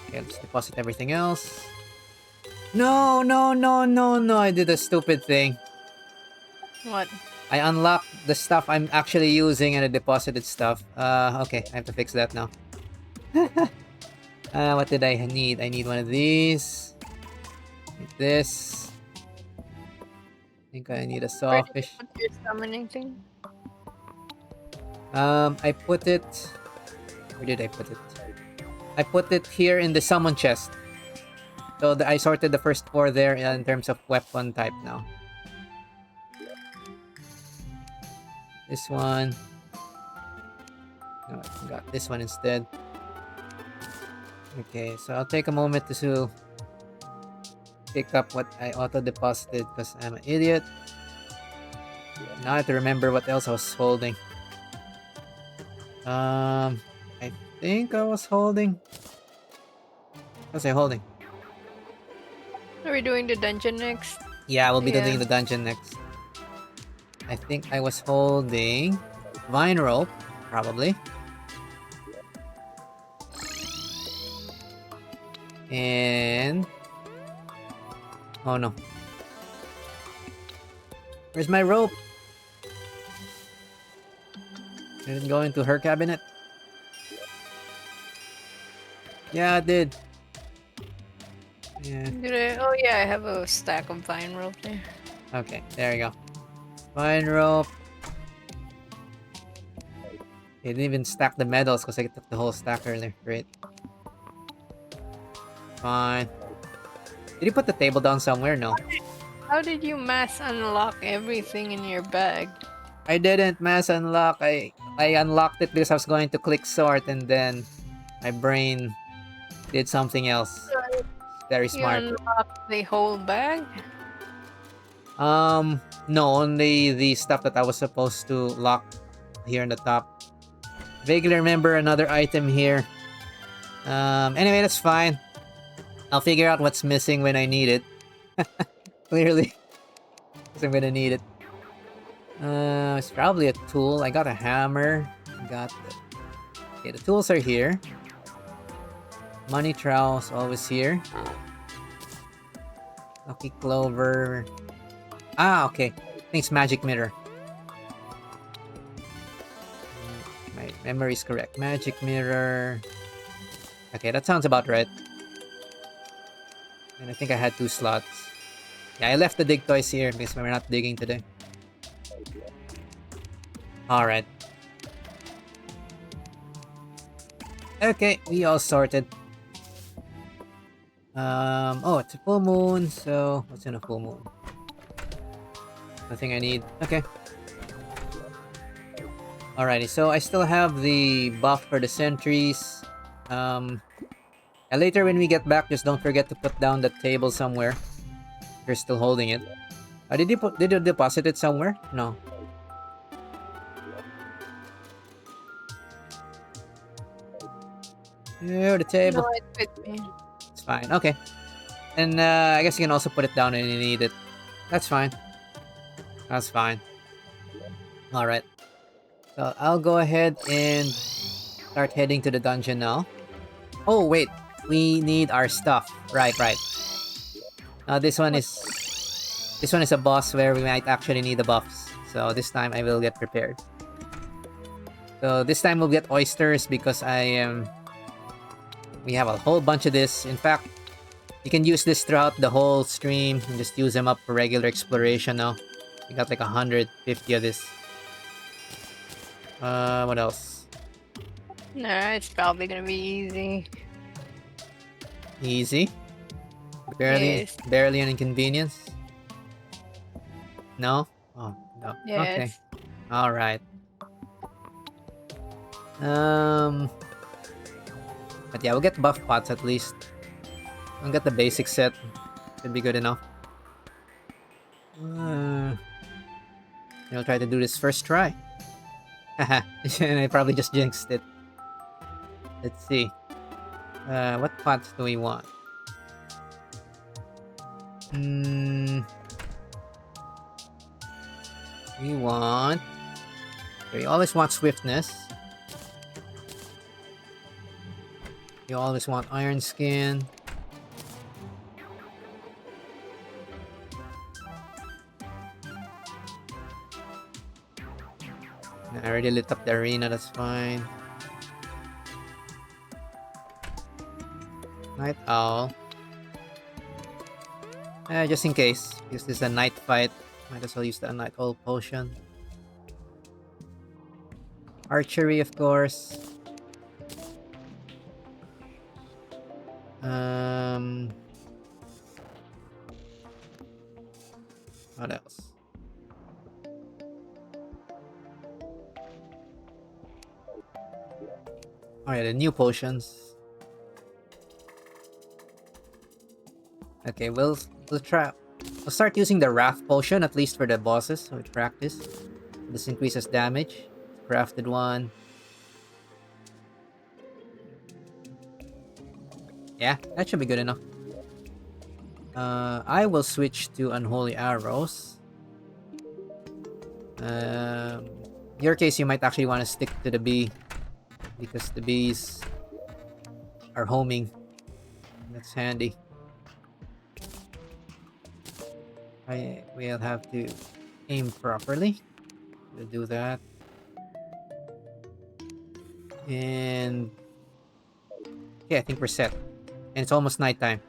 Okay, let's deposit everything else. No, I did a stupid thing. What? I unlocked the stuff I'm actually using and I deposited stuff. Okay, I have to fix that now. What did I need? I need one of these. Need this. I think I need a sawfish. Where did you put your summoning thing? I put it... Where did I put it? I put it here in the summon chest. So I sorted the first 4 there in terms of weapon type now. This one. No, I got this one instead. Okay, so I'll take a moment to pick up what I auto-deposited because I'm an idiot. Now I have to remember what else I was holding. I think I was holding... What was I holding? Are we doing the dungeon next? Yeah, we'll be doing the dungeon next. I think I was holding vine rope, probably. And... Oh no. Where's my rope? Did it go into her cabinet? Yeah, it did. Yeah. Did I? Oh yeah, I have a stack of vine rope there. Okay, there you go. Vine rope. It didn't even stack the medals because I took the whole stack earlier. Great. Fine. Did you put the table down somewhere? No. How did you mass unlock everything in your bag? I didn't mass unlock. I unlocked it because I was going to click sort and then my brain did something else. Very smart. You unlocked the whole bag? No, only the stuff that I was supposed to lock here on the top. Vaguely remember another item here. Anyway, that's fine. I'll figure out what's missing when I need it. Clearly. Because I'm gonna need it. It's probably a tool. I got a hammer. Okay, the tools are here. Money trowel's always here. Lucky clover. Ah, okay. I think it's magic mirror. My memory is correct. Magic mirror. Okay, that sounds about right. And I think I had 2 slots. Yeah, I left the dig toys here because we're not digging today. Alright. Okay, we all sorted. Oh, it's a full moon, so what's in a full moon? Nothing I need. Okay. Alrighty, so I still have the buff for the sentries. And later when we get back, just don't forget to put down the table somewhere. If you're still holding it. Did you deposit it somewhere? No. Yeah, the No, table. it's with me. It's fine. Okay. And I guess you can also put it down when you need it. That's fine. That's fine. Alright. So I'll go ahead and start heading to the dungeon now. Oh, wait. We need our stuff. Right, right. This one What? is... This one is a boss where we might actually need the buffs. So this time I will get prepared. So this time we'll get oysters because we have a whole bunch of this. In fact, you can use this throughout the whole stream and just use them up for regular exploration now. We got like 150 of this. What else? Nah, it's probably gonna be easy. Easy. Yes. Barely an inconvenience. No? Oh, no. Okay. Yes. Alright. But yeah, we'll get buff pots at least. We'll get the basic set. Should be good enough. I'll try to do this first try. Haha, and I probably just jinxed it. Let's see. What pots do we want? We want... We always want swiftness. You always want iron skin. I already lit up the arena, that's fine. Night Owl. Just in case, because this is a night fight, might as well use the Night Owl potion. Archery, of course. What else? Oh yeah, the new potions. Okay, we'll try. We'll start using the Wrath potion at least for the bosses, so we practice. This increases damage. Crafted one. Yeah, that should be good enough. I will switch to Unholy Arrows. In your case, you might actually want to stick to the bee, because the bees are homing. That's handy. We'll have to aim properly. We'll do that. And yeah, I think we're set. And it's almost nighttime.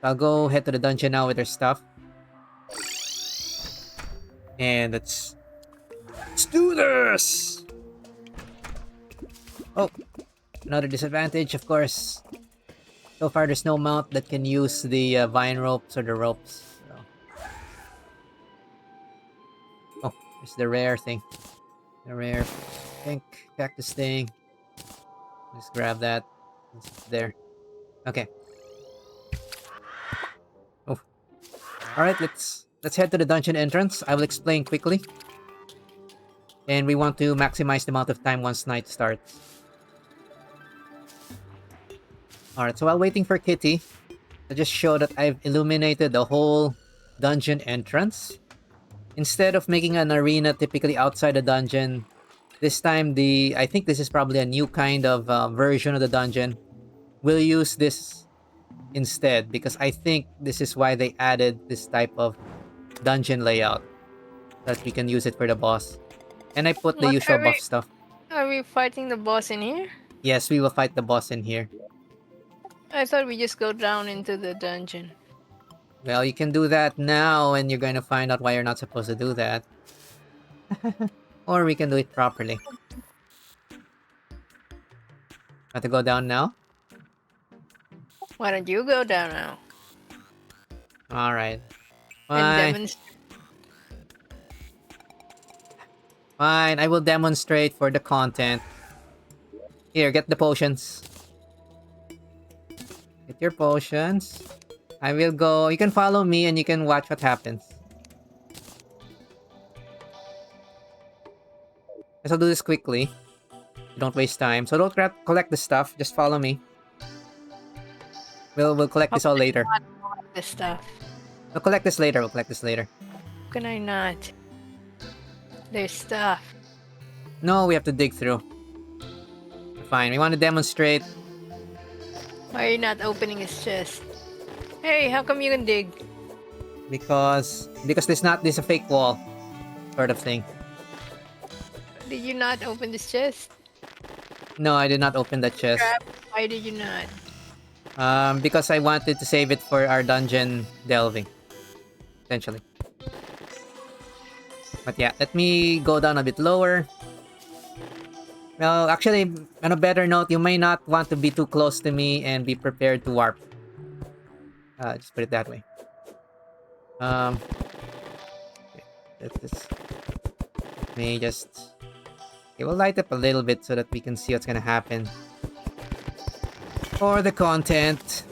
I'll go head to the dungeon now with our stuff. And let's do this! Oh, another disadvantage, of course. So far, there's no mount that can use the vine ropes or the ropes. So. Oh, there's the rare thing. The rare pink cactus thing. Let's grab that. It's there. Okay. Oh. Alright, let's head to the dungeon entrance. I will explain quickly. And we want to maximize the amount of time once night starts. Alright, so while waiting for Kitty, I'll just show that I've illuminated the whole dungeon entrance. Instead of making an arena typically outside the dungeon, this time I think this is probably a new kind of version of the dungeon. We'll use this instead, because I think this is why they added this type of dungeon layout. That we can use it for the boss. And I put the What usual buff stuff. Are we fighting the boss in here? Yes, we will fight the boss in here. I thought we just go down into the dungeon. Well, you can do that now, and you're going to find out why you're not supposed to do that. Or we can do it properly. Have to go down now? Why don't you go down now? Alright. And Why? demonstrate. Fine, I will demonstrate for the content. Here, get the potions. Get your potions. I will go. You can follow me and you can watch what happens. Guess I'll do this quickly. Don't waste time. So don't collect the stuff. Just follow me. We'll collect How this all can I later. not collect this stuff? We'll collect this later. We'll collect this later. How can I not? There's stuff. No, we have to dig through. Fine. We want to demonstrate. Why are you not opening his chest? Hey, how come you can dig? Because this is a fake wall. Sort of thing. Did you not open this chest? No, I did not open that chest. Crap. Why did you not? Because I wanted to save it for our dungeon delving. Essentially. But yeah, let me go down a bit lower. Well, actually, on a better note, you may not want to be too close to me and be prepared to warp. Just put it that way. Okay, let me just... Okay, we'll light up a little bit so that we can see what's gonna happen. For the content.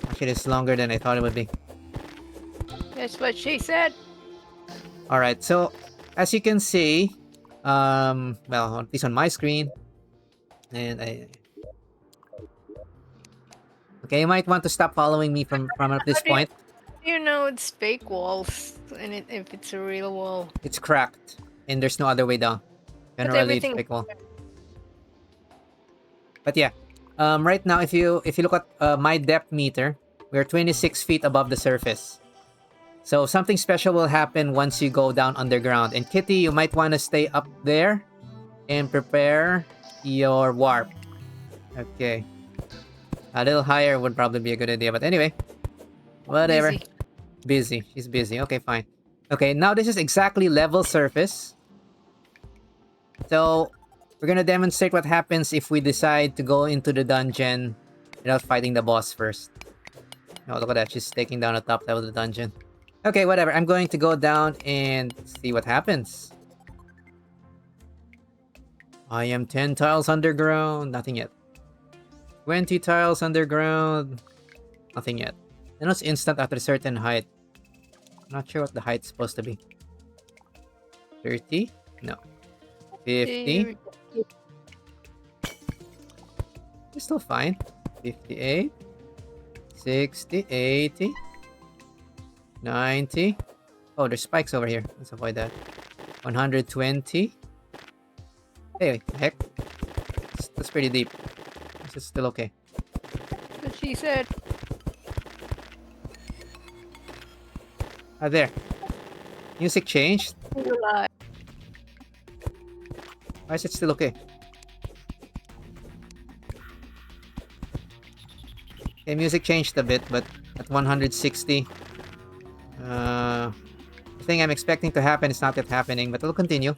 Actually, it's longer than I thought it would be. That's what she said. Alright, so as you can see, well, at least on my screen, and okay, you might want to stop following me from at this point. You know it's fake walls, and if it's a real wall. It's cracked, and there's no other way down. Generally, it's fake wall. But yeah, right now, if you look at my depth meter, we're 26 feet above the surface. So something special will happen once you go down underground. And Kitty, you might want to stay up there and prepare your warp. Okay. A little higher would probably be a good idea. But anyway, whatever. Busy. She's busy. Okay, fine. Okay, now this is exactly level surface. So we're going to demonstrate what happens if we decide to go into the dungeon without fighting the boss first. Oh, look at that. She's taking down the top level of the dungeon. Okay, whatever. I'm going to go down and see what happens. I am 10 tiles underground. Nothing yet. 20 tiles underground. Nothing yet. Then it's instant after a certain height. Not sure what the height's supposed to be. 30? No. 50? It's still fine. 58? 60? 80? 90. Oh, there's spikes over here. Let's avoid that. 120. Hey, what the heck? That's pretty deep. This is still okay. What she said. Ah, there. Music changed. Why is it still okay? Okay, music changed a bit, but at 160. The thing I'm expecting to happen is not yet happening, but it'll continue.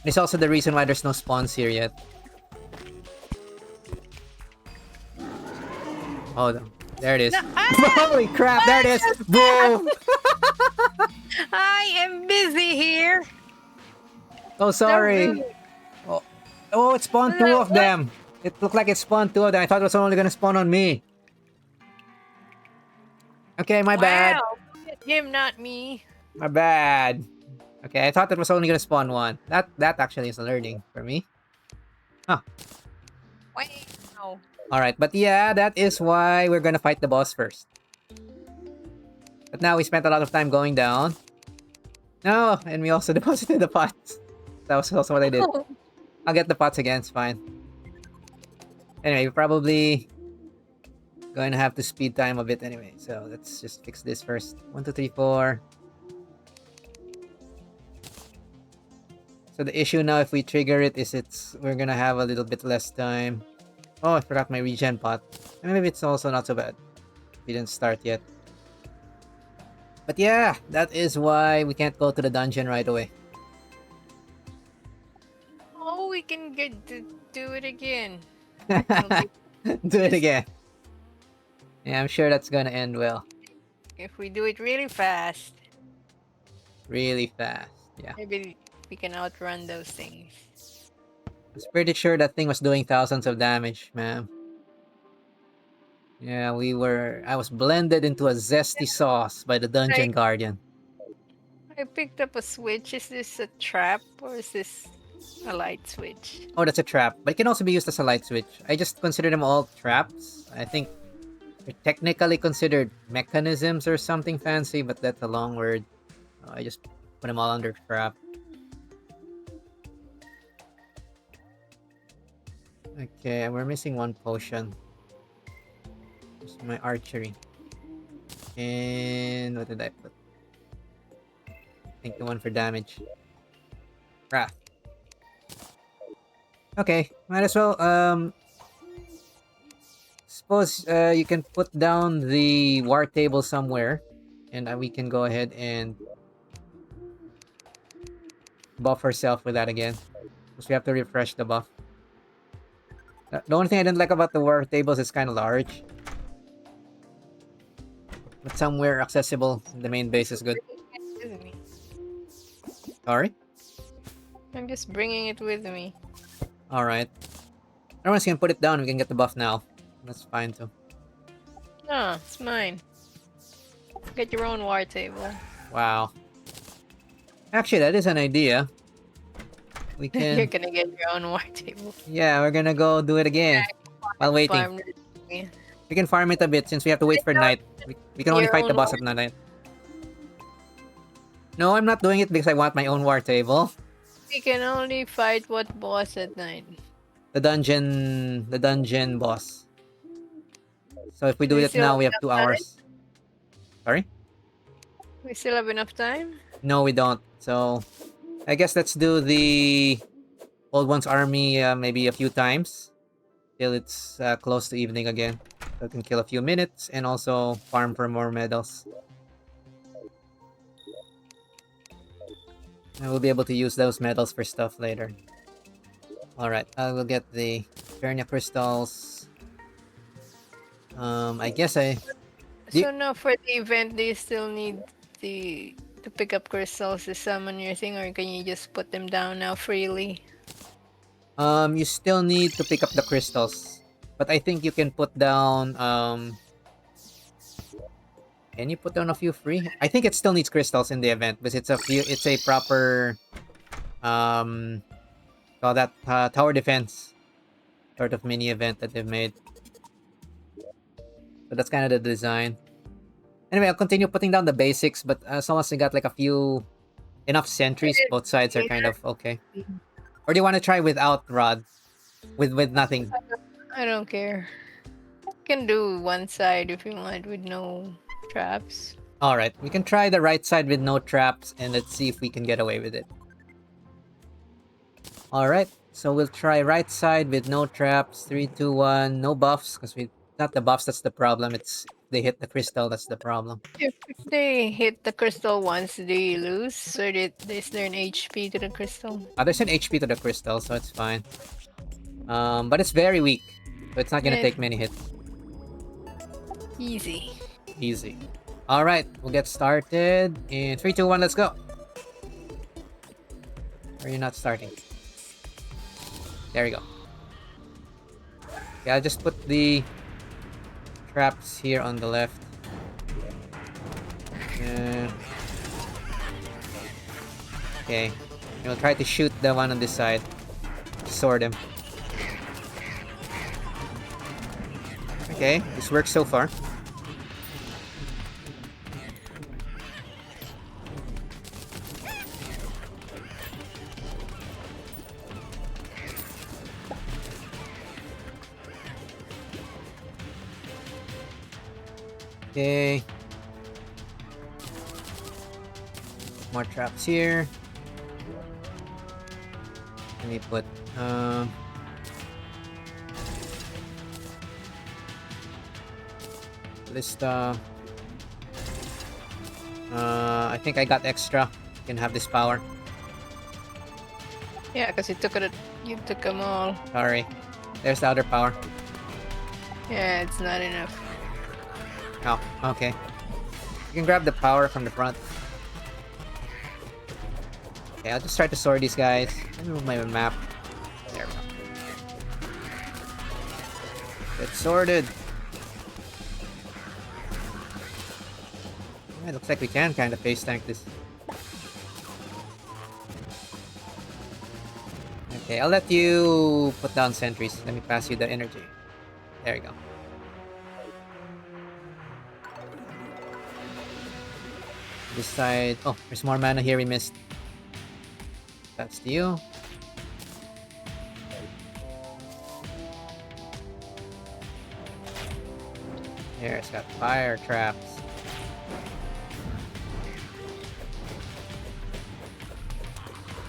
It's also the reason why there's no spawns here yet. Oh, there it is. No, holy crap, there it is! Boom! I am busy here. Oh, sorry. Oh, it spawned two of them. It looked like it spawned two of them. I thought it was only gonna spawn on me. Okay, my bad. Him, not me. My bad. Okay, I thought it was only gonna spawn one. That actually is a learning for me. Huh. Wow. Alright, but yeah, that is why we're gonna fight the boss first. But now we spent a lot of time going down. No, and we also deposited the pots. That was also what I did. I'll get the pots again, it's fine. Anyway, we're probably going to have to speed time a bit anyway. So let's just fix this first. 1, 2, 3, 4. So the issue now, if we trigger it, is we're gonna have a little bit less time. Oh, I forgot my regen pot. And maybe it's also not so bad. We didn't start yet. But yeah, that is why we can't go to the dungeon right away. Oh, we can get to do it again. Do it again. Yeah, I'm sure that's gonna end well. If we do it really fast, Really fast. Yeah. maybe we can outrun those things. I was pretty sure that thing was doing thousands of damage, man. Yeah, I was blended into a zesty sauce by the Dungeon Guardian. I picked up a switch. Is this a trap or is this a light switch? Oh, that's a trap. But it can also be used as a light switch. I just consider them all traps. I think they're technically considered mechanisms or something fancy, but that's a long word. I just put them all under trap. Okay, we're missing one potion. Just my archery. And what did I put? I think the one for damage. Wrath. Okay, might as well suppose you can put down the war table somewhere, and we can go ahead and buff ourselves with that again, because we have to refresh the buff. The only thing I didn't like about the war tables is kind of large, but somewhere accessible in the main base is good. With me. Sorry? I'm just bringing it with me. Alright. Everyone's gonna put it down, we can get the buff now. That's fine too. No, it's mine. Get your own war table. Wow. Actually, that is an idea. We can... You're gonna get your own war table. Yeah, we're gonna go do it again. While waiting. Farm it. We can farm it a bit since we have to wait for night. We can only Your fight the own boss at night. No, I'm not doing it because I want my own war table. We can only fight what boss at night? The dungeon boss. So if we do We it still now, have we have enough 2 time? hours. Sorry? We still have enough time? No, we don't. So I guess let's do the Old One's army maybe a few times till it's close to evening again. So we can kill a few minutes and also farm for more medals. And we'll be able to use those medals for stuff later. Alright, I will get the Terraria crystals. I guess I... So now for the event, do you still need to pick up crystals to summon your thing, or can you just put them down now freely? You still need to pick up the crystals. But I think you can put down, can you put down a few free? I think it still needs crystals in the event, because it's a proper, call that, tower defense sort of mini event that they've made. So that's kind of the design. Anyway, I'll continue putting down the basics, but as long as we got like enough sentries, both sides are kind of okay. Or do you want to try without rod? With nothing? I don't care. You can do one side if you want with no traps. Alright, we can try the right side with no traps, and let's see if we can get away with it. Alright, so we'll try right side with no traps. 3, 2, 1, no buffs, because not the buffs that's the problem, it's they hit the crystal that's the problem. If they hit the crystal once, do you lose? Or is there an HP to the crystal? There's an HP to the crystal, so it's fine. But it's very weak, so it's not gonna take many hits. Easy. Easy. Alright, we'll get started in 3, 2, 1, let's go. Or you're not starting. There we go. Okay, I'll just put the traps here on the left. Okay. And we'll try to shoot the one on this side. Sword him. Okay, this works so far. Okay. More traps here. Let me put Ballista. I think I got extra. You can have this power. Yeah, because you took them all. Sorry. There's the other power. Yeah, it's not enough. Oh, okay. You can grab the power from the front. Okay, I'll just try to sort these guys. Let me move my map. There we go. Get sorted. Yeah, looks like we can kind of face tank this. Okay, I'll let you put down sentries. Let me pass you the energy. There you go. This side. Oh, there's more mana here we missed. That's you. Here, it's got fire traps.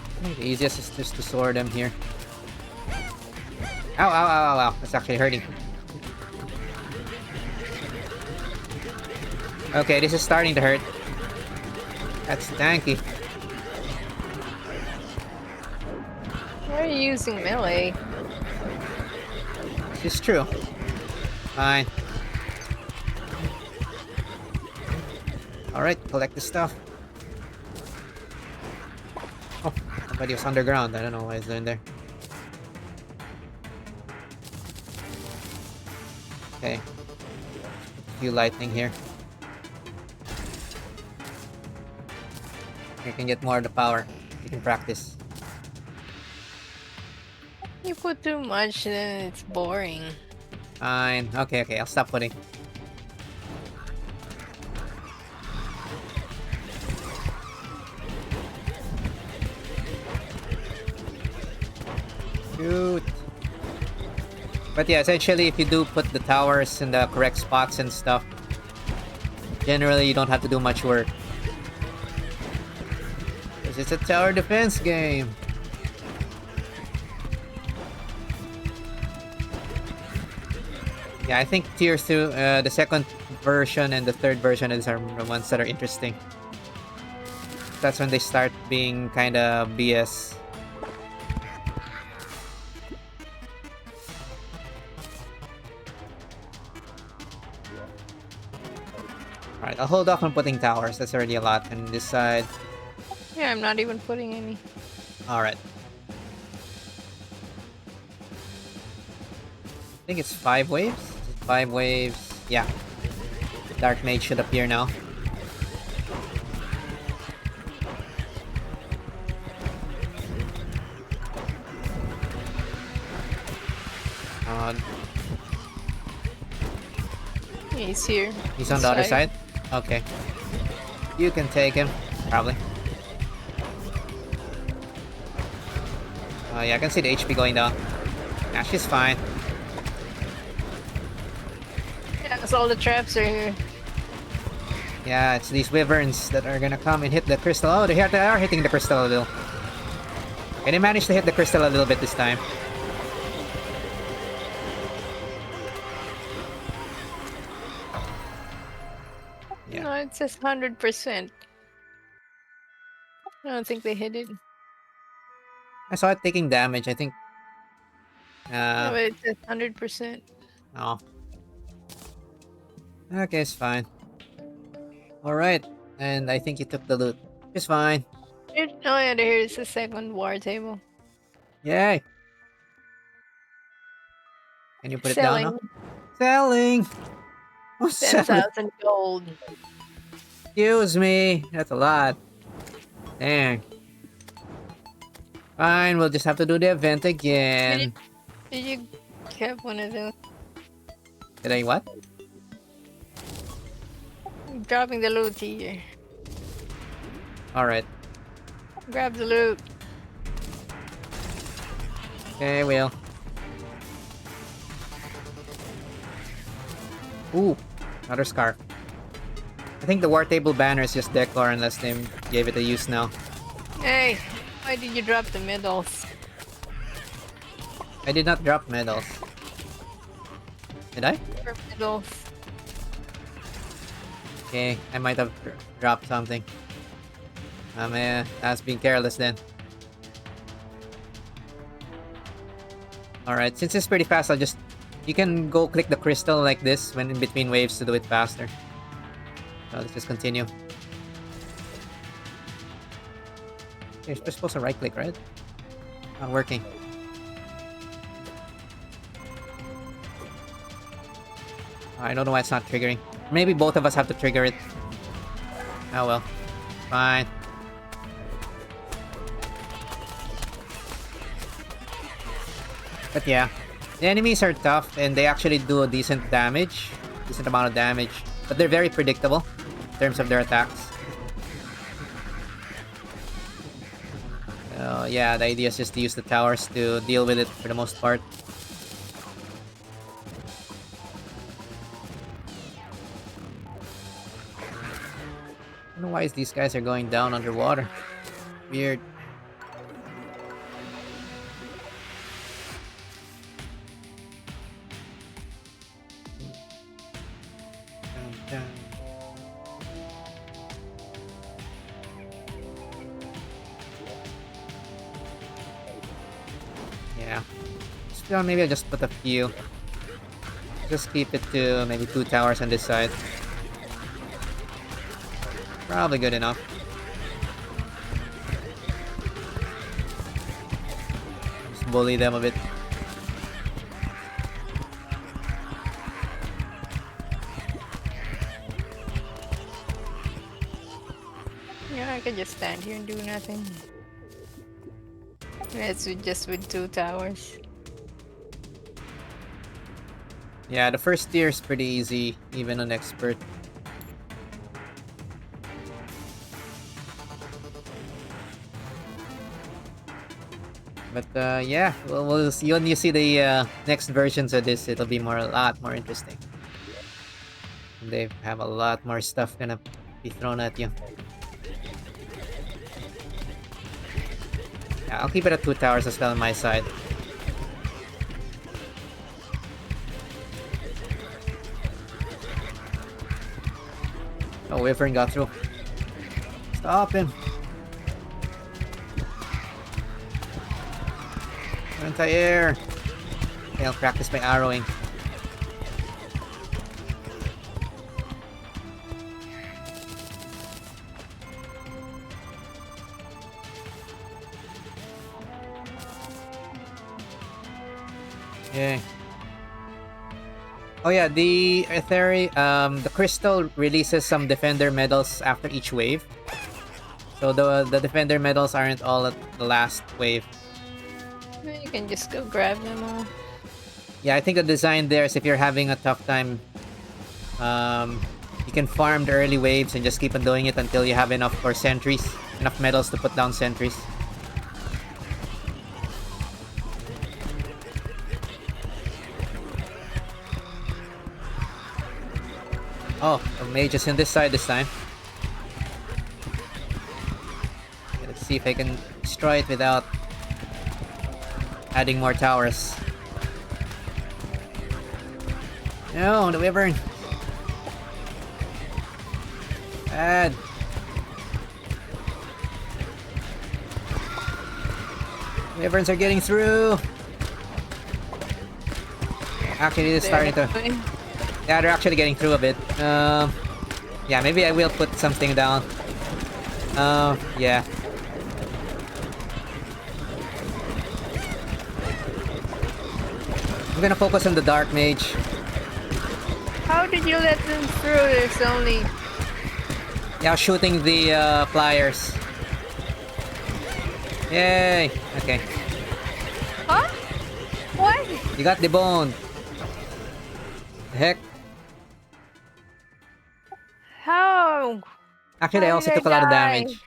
I think the easiest is just to sword them here. Ow, ow, ow, ow, ow. That's actually hurting. Okay, this is starting to hurt. That's tanky. Why are you using melee? This is true. Fine. Alright, collect the stuff. Oh, somebody was underground. I don't know why he's in there. Okay. A few lightning here. You can get more of the power. You can practice. You put too much, then it's boring. Fine. Okay, okay. I'll stop putting. Shoot. But yeah, essentially, if you do put the towers in the correct spots and stuff, generally you don't have to do much work. Because it's a tower defense game. Yeah, I think tier 2, the second version and the third version are the ones that are interesting. That's when they start being kinda BS. Alright, I'll hold off on putting towers. That's already a lot. And this side. Yeah, I'm not even putting any. Alright. I think it's 5 waves? 5 waves. Yeah. Dark Mage should appear now. He's here. He's on the other side? Okay. You can take him. Probably. Oh yeah, I can see the HP going down. Yeah, she's fine. Yeah, because all the traps are here. Yeah, it's these wyverns that are gonna come and hit the crystal. Oh, they are hitting the crystal a little. Okay, they managed to hit the crystal a little bit this time. Yeah. No, it says 100%. I don't think they hit it. I saw it taking damage, I think. No, but it says 100%. Oh. Okay, it's fine. Alright, and I think you took the loot. It's fine. Oh yeah, here's the second war table. Yay! Can you put it down Selling now? Selling! Who's selling? 10,000 gold. Excuse me, that's a lot. Dang. Fine, we'll just have to do the event again. Did you get one of those? Did I what? I'm dropping the loot here. Alright. Grab the loot. Okay, Will. Ooh, another scarf. I think the war table banner is just decor unless they gave it a use now. Hey, why did you drop the medals? I did not drop medals. Did I? For medals. Okay, I might have dropped something. Man, I was being careless then. Alright, since it's pretty fast, I'll just You can go click the crystal like this when in between waves to do it faster. So let's just continue. You're supposed to right click, right? Not working. I don't know why it's not triggering. Maybe both of us have to trigger it. Oh well. Fine. But yeah. The enemies are tough and they actually do a decent damage. Decent amount of damage. But they're very predictable in terms of their attacks. Yeah, the idea is just to use the towers to deal with it for the most part. I don't know why these guys are going down underwater. Weird. Yeah. Still, maybe I'll just put a few. Just keep it to maybe 2 towers on this side. Probably good enough. Just bully them a bit. Yeah, I could just stand here and do nothing. It's just with 2 towers. Yeah, the first tier is pretty easy, even on expert. But yeah, we'll see when you see the next versions of this. It'll be a lot more interesting. They have a lot more stuff gonna be thrown at you. Yeah, I'll keep it at 2 towers as well on my side. Oh, Wyvern got through. Stop him. Anti-air. Okay, I'll practice my arrowing. Okay. Oh yeah, the the crystal releases some defender medals after each wave. So the defender medals aren't all at the last wave. You can just go grab them all. Yeah, I think the design there is if you're having a tough time, you can farm the early waves and just keep on doing it until you have enough for sentries, enough medals to put down sentries. Oh, a mage is in this side this time. Okay, let's see if I can destroy it without adding more towers. No, the Wyvern. Bad. Wyverns are getting through. Actually, it's starting to... Yeah, they're actually getting through a bit. Yeah, maybe I will put something down. Yeah. I'm gonna focus on the Dark Mage. How did you let them through? There's only... Yeah, shooting the flyers. Yay! Okay. Huh? What? You got the bone. The heck? How? Actually, I How also did took a lot of die? damage.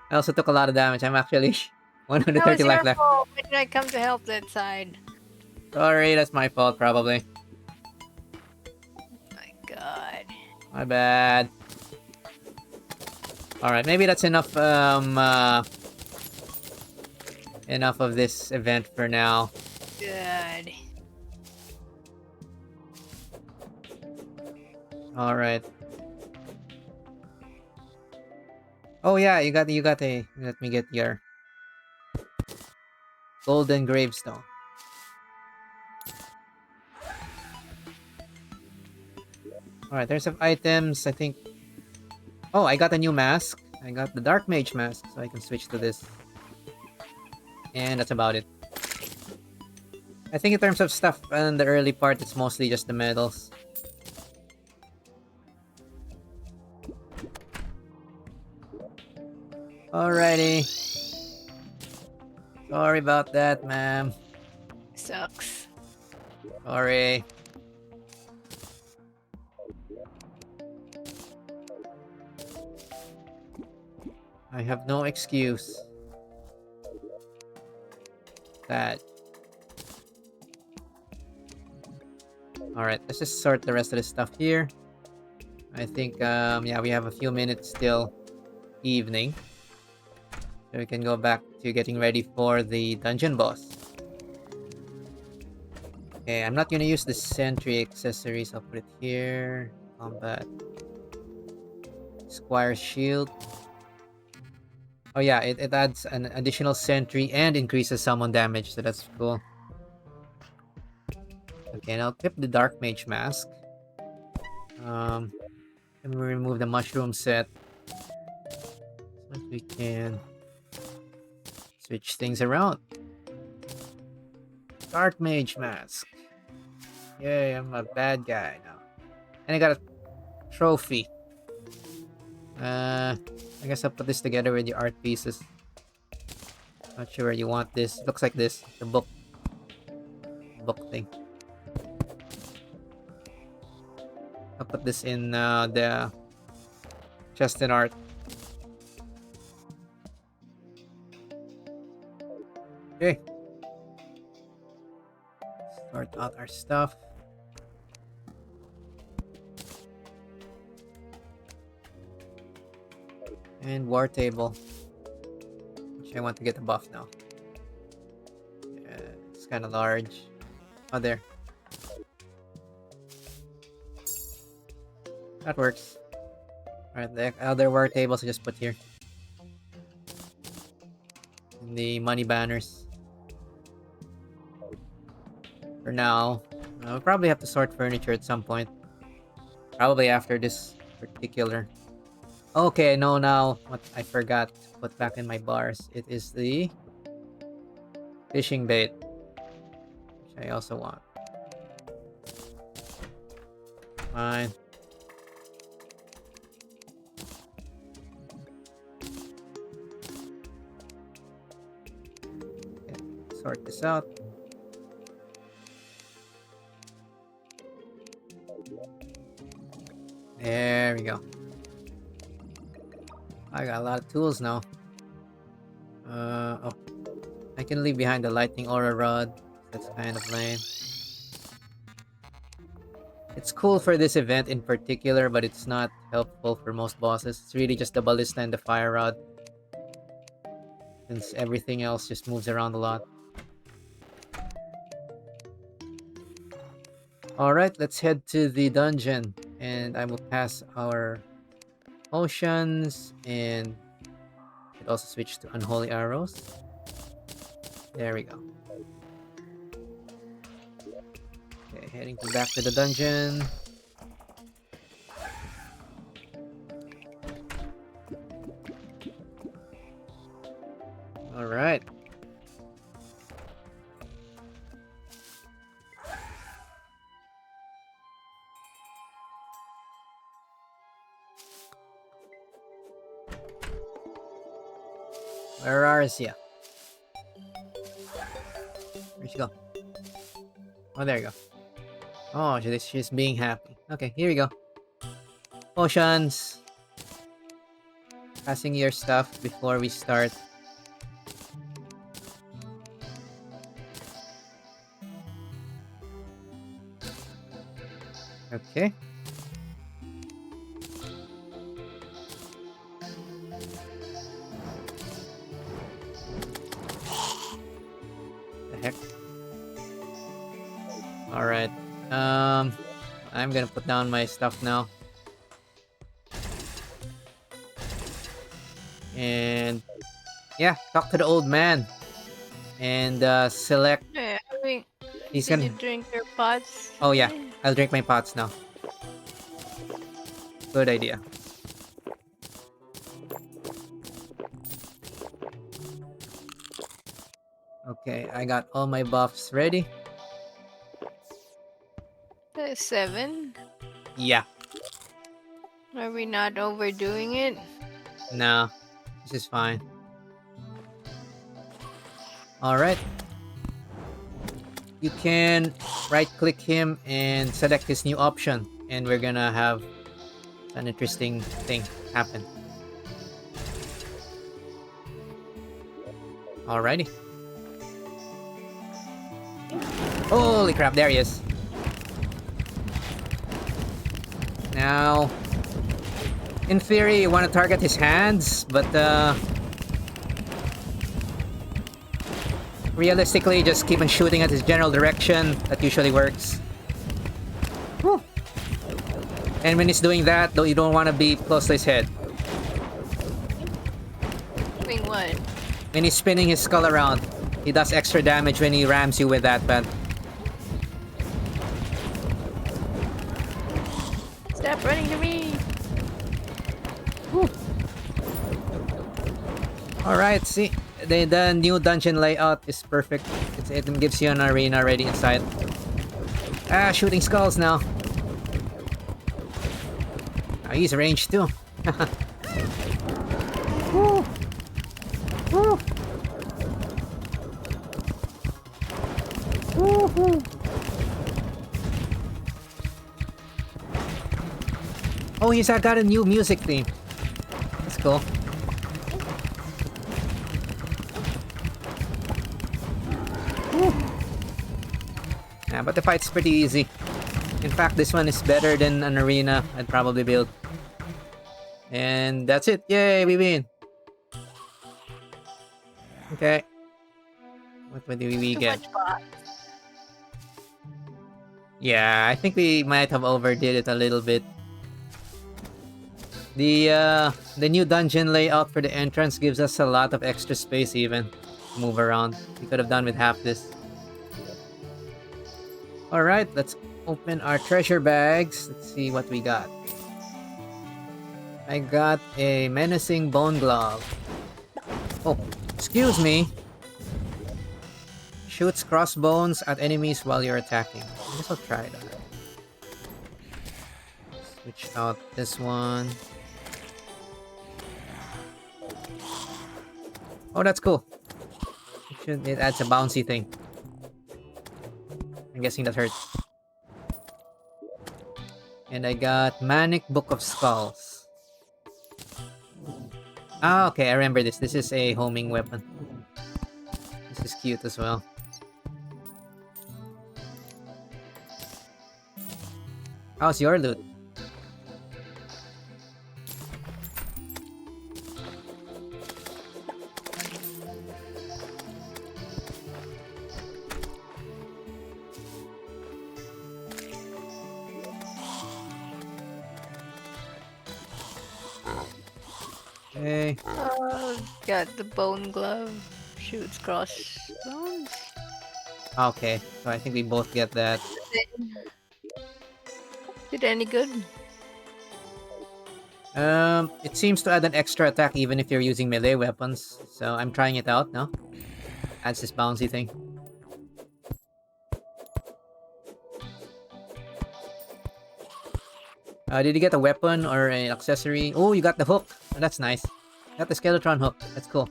I also took a lot of damage. I'm actually That 130 was life your left. fault. Why did I come to help that side? Sorry, that's my fault, probably. My god. My bad. Alright, maybe that's enough, enough of this event for now. Good. Alright. Oh yeah, you got a... Let me get your... Golden Gravestone. Alright, there's some items, I think. Oh, I got a new mask. I got the Dark Mage mask, so I can switch to this. And that's about it. I think in terms of stuff in the early part, it's mostly just the medals. Alrighty. Sorry about that, ma'am. Sucks. Sorry. I have no excuse. That. Alright, let's just sort the rest of the stuff here. I think, yeah, we have a few minutes still. Evening. So we can go back to getting ready for the dungeon boss. Okay, I'm not gonna use the sentry accessories. I'll put it here. Combat. Squire shield. Oh yeah, it adds an additional sentry and increases summon damage, so that's cool. Okay, and I'll equip the Dark Mage mask. And we remove the mushroom set. So that we can switch things around. Dark Mage mask. Yay, I'm a bad guy now. And I got a trophy. I guess I'll put this together with the art pieces. Not sure where you want this. It looks like this. The book thing. I'll put this in the chest and art. Okay. Sort out our stuff. And war table. Which I want to get a buff now. Yeah, it's kind of large. Oh, there. That works. Alright, the other war tables I just put here. And the money banners. For now. We'll probably have to sort furniture at some point. Probably after this particular. Okay, no, now what I forgot to put back in my bars. It is the fishing bait, which I also want. Fine. Okay, sort this out. There we go. I got a lot of tools now. Oh. I can leave behind the lightning aura rod. That's kind of lame. It's cool for this event in particular, but it's not helpful for most bosses. It's really just the ballista and the fire rod. Since everything else just moves around a lot. Alright, let's head to the dungeon. And I will pass our potions, and it also switched to unholy arrows. There we go. Okay, heading back to the dungeon. Alright. Where are you? Where'd she go? Oh, there you go. Oh, she's being happy. Okay, here we go. Potions. Passing your stuff before we start. Okay. The heck? Alright. I'm gonna put down my stuff now. And yeah, talk to the old man. And select. Yeah, I mean, He's did gonna. you drink your pots? Oh yeah, I'll drink my pots now. Good idea. Okay, I got all my buffs ready. That's 7. Yeah. Are we not overdoing it? No. This is fine. Alright. You can right-click him and select his new option. And we're gonna have an interesting thing happen. Alrighty. Holy crap, there he is. Now, in theory, you want to target his hands, but realistically, just keep on shooting at his general direction. That usually works. Whew. And when he's doing that, though, you don't want to be close to his head. Doing what? When he's spinning his skull around, he does extra damage when he rams you with that, but Stop running to me! alright, see, the new dungeon layout is perfect. It gives you an arena already inside. Ah, shooting skulls now. Ah, he's ranged too. Woo. Woo. Woo-hoo. Oh, he's got a new music theme. That's cool. Woo. Yeah, but the fight's pretty easy. In fact, this one is better than an arena I'd probably build. And that's it. Yay, we win. Okay. What do we Too get? much pot. Yeah, I think we might have overdid it a little bit. The new dungeon layout for the entrance gives us a lot of extra space even to move around. We could have done with half this. Alright, let's open our treasure bags. Let's see what we got. I got a menacing bone glove. Oh, excuse me. Shoots crossbones at enemies while you're attacking. I guess I'll try that. Switch out this one. Oh, that's cool. It adds a bouncy thing. I'm guessing that hurts. And I got Manic Book of Skulls. Ah, okay, I remember this. This is a homing weapon. This is cute as well. How's your loot? Okay. Got the bone glove. Shoots crossbones. Okay, so I think we both get that. Did any good? It seems to add an extra attack even if you're using melee weapons. So I'm trying it out now. Adds this bouncy thing. Did you get a weapon or an accessory? Oh, you got the hook. Oh, that's nice. Got the Skeletron hook. That's cool.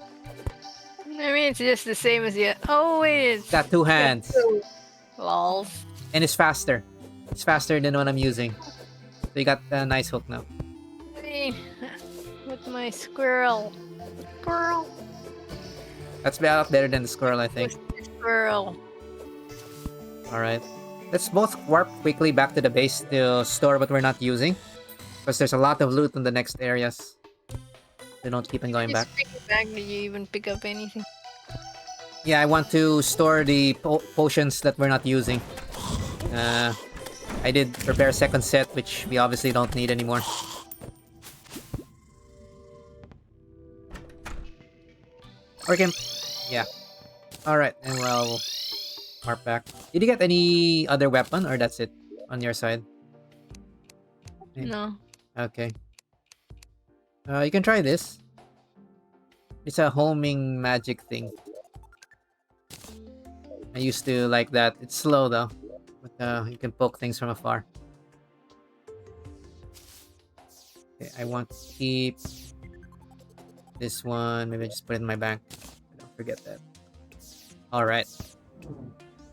I mean, it's just the same as the. Oh wait, it's Got two hands. Lols. And it's faster. It's faster than what I'm using. So you got a nice hook now. I mean, with my squirrel. Squirrel. That's a lot better than the squirrel, I think. With the squirrel. Alright. Let's both warp quickly back to the base to store what we're not using. Because there's a lot of loot in the next areas. So don't keep on going back. Just pick it back. Did you even pick up anything? Yeah, I want to store the potions that we're not using. I did prepare a second set, which we obviously don't need anymore. Or can... Yeah. Alright, and we'll warp back. Did you get any other weapon, or that's it on your side? No. Okay. You can try this. It's a homing magic thing. I used to like that. It's slow though, but you can poke things from afar. Okay, I want to keep this one. Maybe I just put it in my bank. Don't forget that. All right.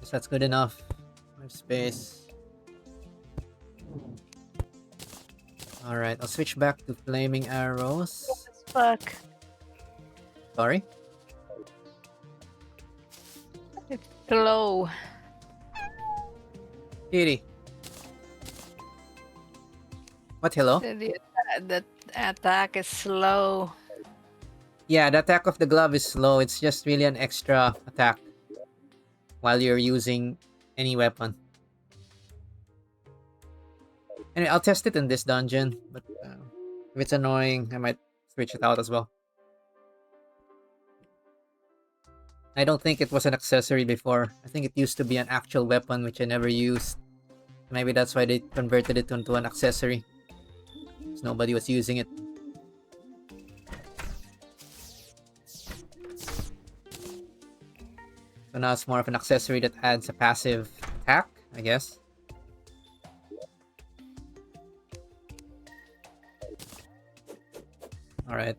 Guess that's good enough. I have space. All right. I'll switch back to flaming arrows. Fuck. Sorry. It's slow. Kitty. What? Hello? The attack is slow. Yeah, the attack of the glove is slow. It's just really an extra attack while you're using any weapon. Anyway, I'll test it in this dungeon, but if it's annoying, I might switch it out as well. I don't think it was an accessory before. I think it used to be an actual weapon, which I never used. Maybe that's why they converted it into an accessory. Because nobody was using it. So now it's more of an accessory that adds a passive attack, I guess. Alright.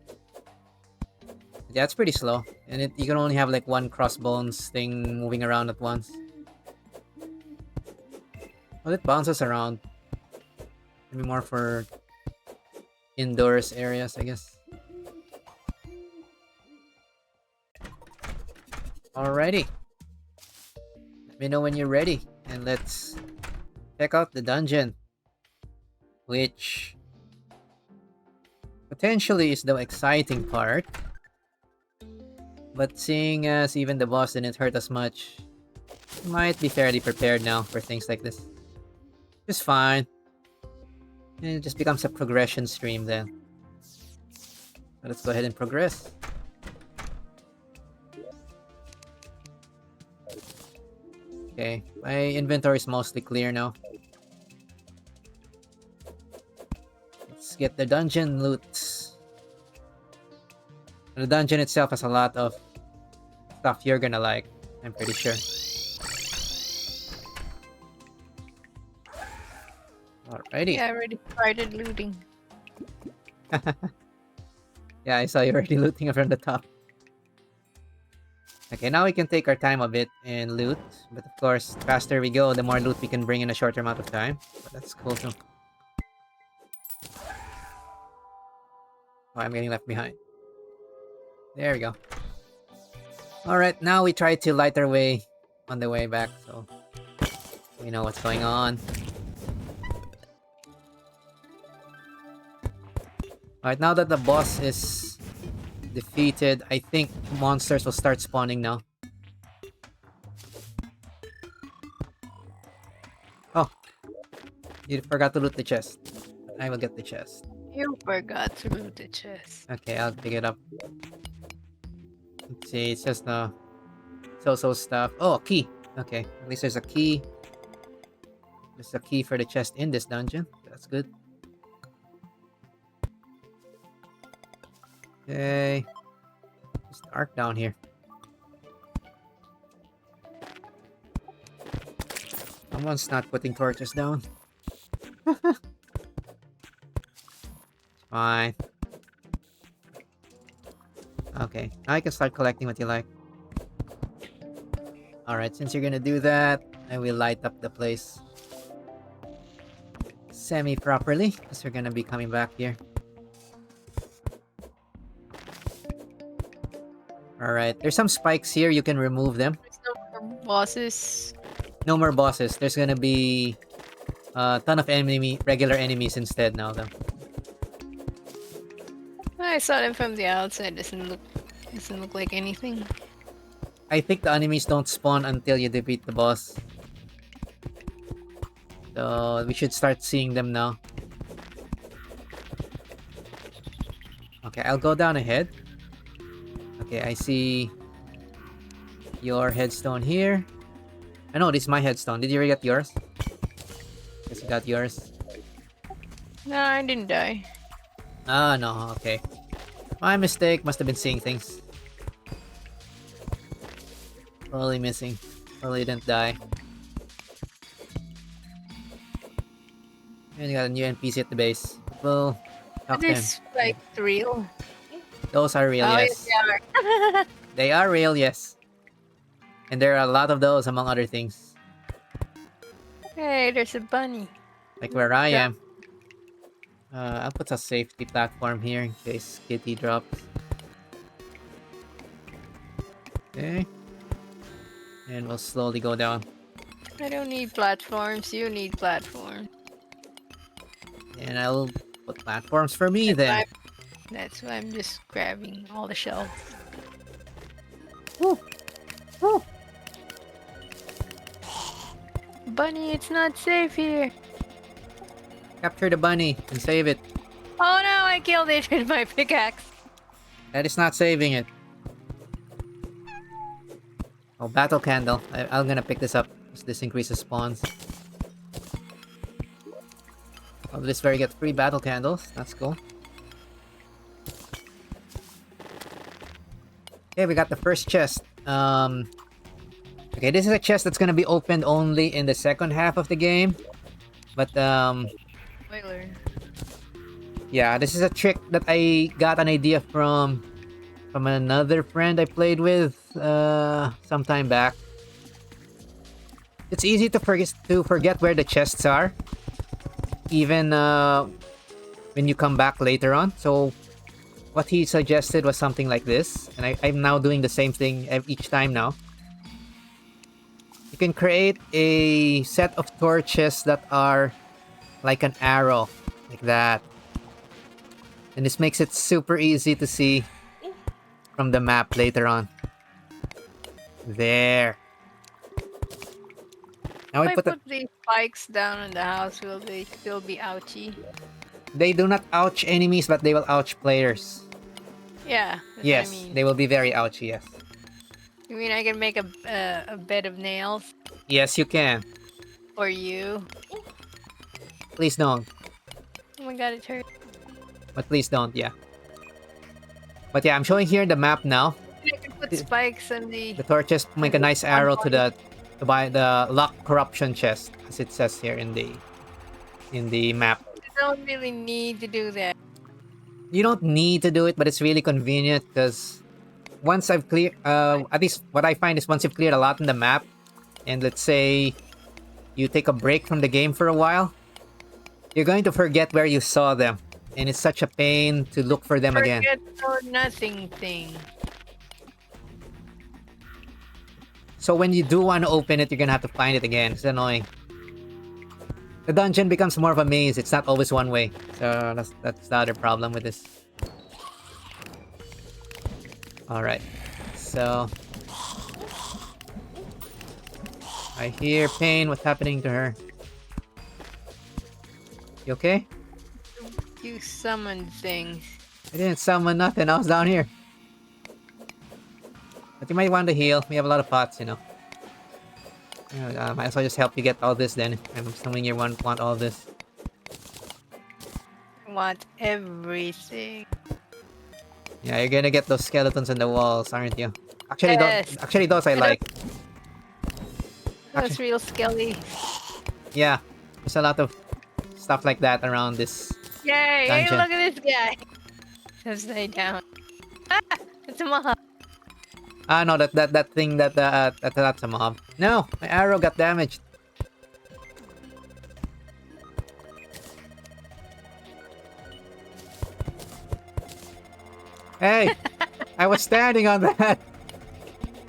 Yeah, it's pretty slow. And you can only have like one crossbones thing moving around at once. Well, it bounces around. Maybe more for indoors areas, I guess. Alrighty. Let me know when you're ready. And let's check out the dungeon. Which potentially is the exciting part. But seeing as even the boss didn't hurt us much, might be fairly prepared now for things like this. Just fine. And it just becomes a progression stream then. So let's go ahead and progress. Okay, my inventory is mostly clear now. Let's get the dungeon loot. And the dungeon itself has a lot of stuff you're gonna like, I'm pretty sure. Alrighty. Yeah, I already started looting. Yeah, I saw you already looting from the top. Okay, now we can take our time a bit and loot. But of course, the faster we go, the more loot we can bring in a shorter amount of time. But that's cool too. Oh, I'm getting left behind. There we go. Alright, now we try to light our way on the way back, so we know what's going on. Alright, now that the boss is defeated, I think monsters will start spawning now. Oh, you forgot to loot the chest. I will get the chest. You forgot to loot the chest. Okay, I'll pick it up. Let's see, it says the so-so stuff. Oh, a key. Okay, at least there's a key. There's a key for the chest in this dungeon. That's good. Okay. It's dark down here. Someone's not putting torches down. Fine. Okay, now I can start collecting what you like. Alright, since you're gonna do that, I will light up the place semi-properly, because we're gonna be coming back here. Alright, there's some spikes here, you can remove them. There's no more bosses. No more bosses, there's gonna be a ton of regular enemies instead now though. I saw them from the outside. Doesn't look like anything. I think the enemies don't spawn until you defeat the boss. So we should start seeing them now. Okay, I'll go down ahead. Okay, I see your headstone here. I know this is my headstone. Did you already get yours? Guess you got yours. No, I didn't die. Ah, no, okay. My mistake, must have been seeing things. Totally missing. Totally didn't die. And you got a new NPC at the base. Well, Are talk to him. these like real? Those are real, Oh, yes, yes. they are. They are real, yes. And there are a lot of those, among other things. Hey, there's a bunny. Like where I Drop. am. I'll put a safety platform here in case Kitty drops. Okay. And we'll slowly go down. I don't need platforms. You need platforms. And I'll put platforms for me That's then. why, that's why I'm just grabbing all the shells. Woo! Woo! Bunny, it's not safe here. Capture the bunny and save it. Oh no, I killed it with my pickaxe. That is not saving it. Oh, battle candle. I'm gonna pick this up because this increases spawns. Oh, this where you get free battle candles. That's cool. Okay, we got the first chest. Okay, this is a chest that's gonna be opened only in the second half of the game. But Spoiler. yeah, this is a trick that I got an idea from another friend I played with some time back. It's easy to forget where the chests are, even when you come back later on. So what he suggested was something like this, and I'm now doing the same thing each time now. You can create a set of torches that are like an arrow, like that. And this makes it super easy to see from the map later on. There. Now If we I put put these spikes down in the house, will they still be ouchy? They do not ouch enemies, but they will ouch players. Yeah, that's what I Yes, mean. they will be very ouchy, yes. You mean I can make a bed of nails Yes, you can. for you? Please don't. Oh my god, it hurt. But please don't, yeah. But yeah, I'm showing here the map now. I can put The, spikes on the torches make a nice arrow to the lock corruption chest, as it says here in the map. You don't really need to do that. You don't need to do it, but it's really convenient because once I've cleared, at least what I find is once you've cleared a lot in the map, and let's say you take a break from the game for a while, you're going to forget where you saw them, and it's such a pain to look for them again. Forget or nothing thing. So when you do want to open it, you're gonna have to find it again. It's annoying. The dungeon becomes more of a maze. It's not always one way. So that's the other problem with this. Alright. So I hear Pain. What's happening to her? You okay? You summoned things. I didn't summon nothing. I was down here. But you might want to heal. We have a lot of pots, you know. Might as well just help you get all this then. I'm assuming you want all this. I want everything. Yeah, you're gonna get those skeletons on the walls, aren't you? Actually, Yes. those I like. That's real skelly. Yeah, there's a lot of stuff like that around this Yay! Hey, dungeon. look at this guy. Upside down. Ah! It's a mob. Ah, no, that thing that's a mob. No, my arrow got damaged. Hey, I was standing on that,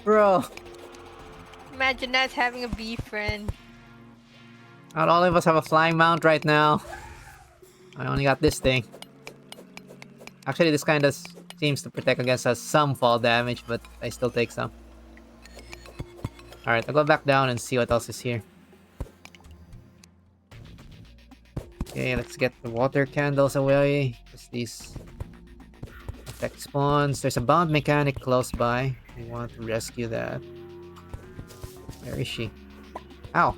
bro. Imagine us having a bee friend. Not all of us have a flying mount right now. I only got this thing. Actually, this kind of seems to protect against some fall damage, but I still take some. Alright, I'll go back down and see what else is here. Okay, let's get the water candles away. Because these affect spawns. There's a bound mechanic close by. We want to rescue that. Where is she? Ow!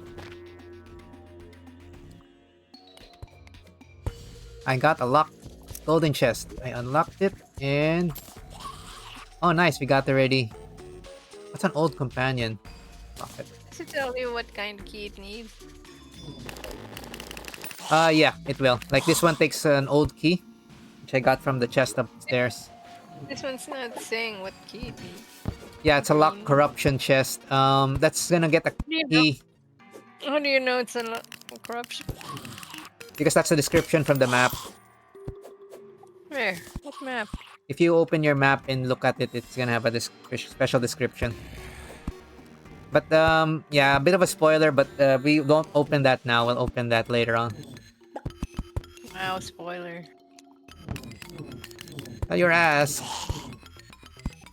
I got a locked golden chest. I unlocked it and... Oh, nice. We got already. What's an old companion locket? Does it tell you what kind of key it needs? Yeah, it will. Like this one takes an old key, which I got from the chest upstairs. This one's not saying what key it needs. Yeah, it's a locked Green. corruption chest. That's gonna get a How do you know? key How do you know it's a corruption? because that's the description from the map. Where? What map? If you open your map and look at it, it's gonna have a special description. But yeah, a bit of a spoiler, but we won't open that now. We'll open that later on. Wow, spoiler. Tell your ass.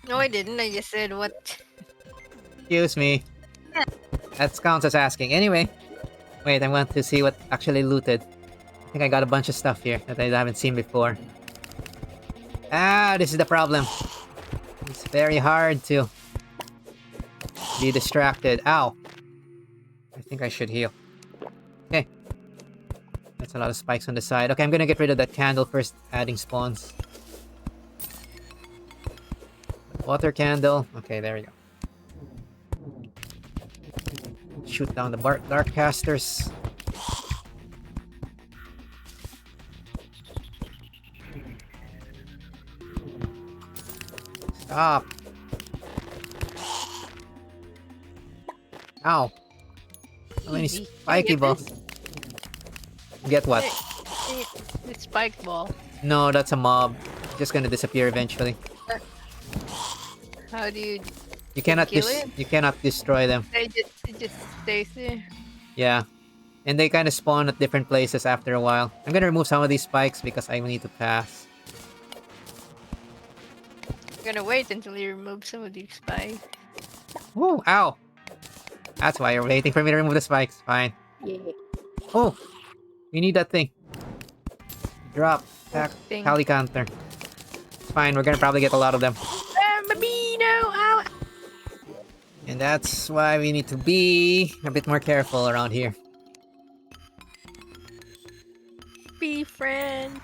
No, I didn't. I just said what. Excuse me. That counts as asking. Anyway, wait, I want to see what actually looted. I think I got a bunch of stuff here that I haven't seen before. Ah, this is the problem. It's very hard to be distracted. Ow. I think I should heal. Okay. That's a lot of spikes on the side. Okay, I'm gonna get rid of that candle first, adding spawns. Water candle. Okay, there we go. Shoot down the dark casters. Stop. Ow. How many Easy. spiky Get balls? Get what? The spike ball. No, that's a mob. Just gonna disappear eventually. How do you? You cannot kill it? you cannot destroy them. It just stays there. Yeah. And they kind of spawn at different places after a while. I'm gonna remove some of these spikes because I need to pass. I'm gonna wait until you remove some of these spikes. Woo! Ow! That's why you're waiting for me to remove the spikes. Fine. Yeah. Oh! We need that thing. Drop. Attack. Thing. Tally counter. It's fine. We're gonna probably get a lot of them. Babino! Ow! And that's why we need to be a bit more careful around here. Be friend.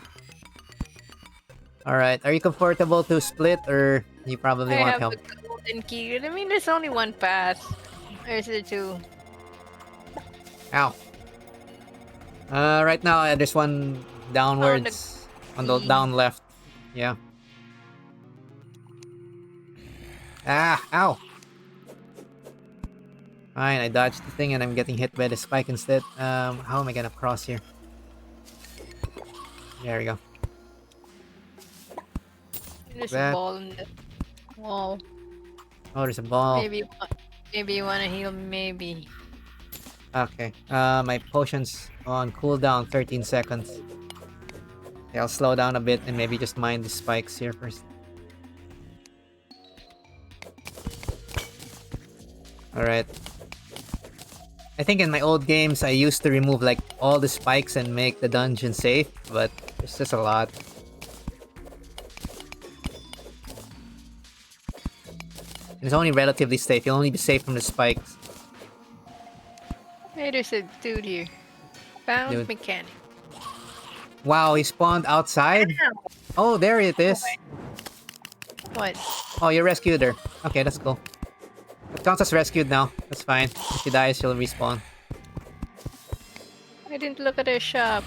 Alright, are you comfortable to split or you probably I want have help? the golden key. I mean, there's only one path. Or is there two? Ow. Right now there's one downwards on the key. down left. Yeah. Ah, ow. Fine, I dodged the thing and I'm getting hit by the spike instead. How am I gonna cross here? There we go. There's That- a ball in the wall. Oh, there's a ball. Maybe you wanna heal. Maybe. Okay. My potion's on cooldown 13 seconds. Okay, I'll slow down a bit and maybe just mine the spikes here first. Alright. I think in my old games I used to remove like all the spikes and make the dungeon safe, but it's just a lot. It's only relatively safe. You'll only be safe from the spikes. Hey, there's a dude here. Found Dude. mechanic. Wow, he spawned outside? Oh, there it is. What? Oh, you rescued her. Okay, that's cool. It counts as rescued now. That's fine. If she dies, she'll respawn. I didn't look at her shop.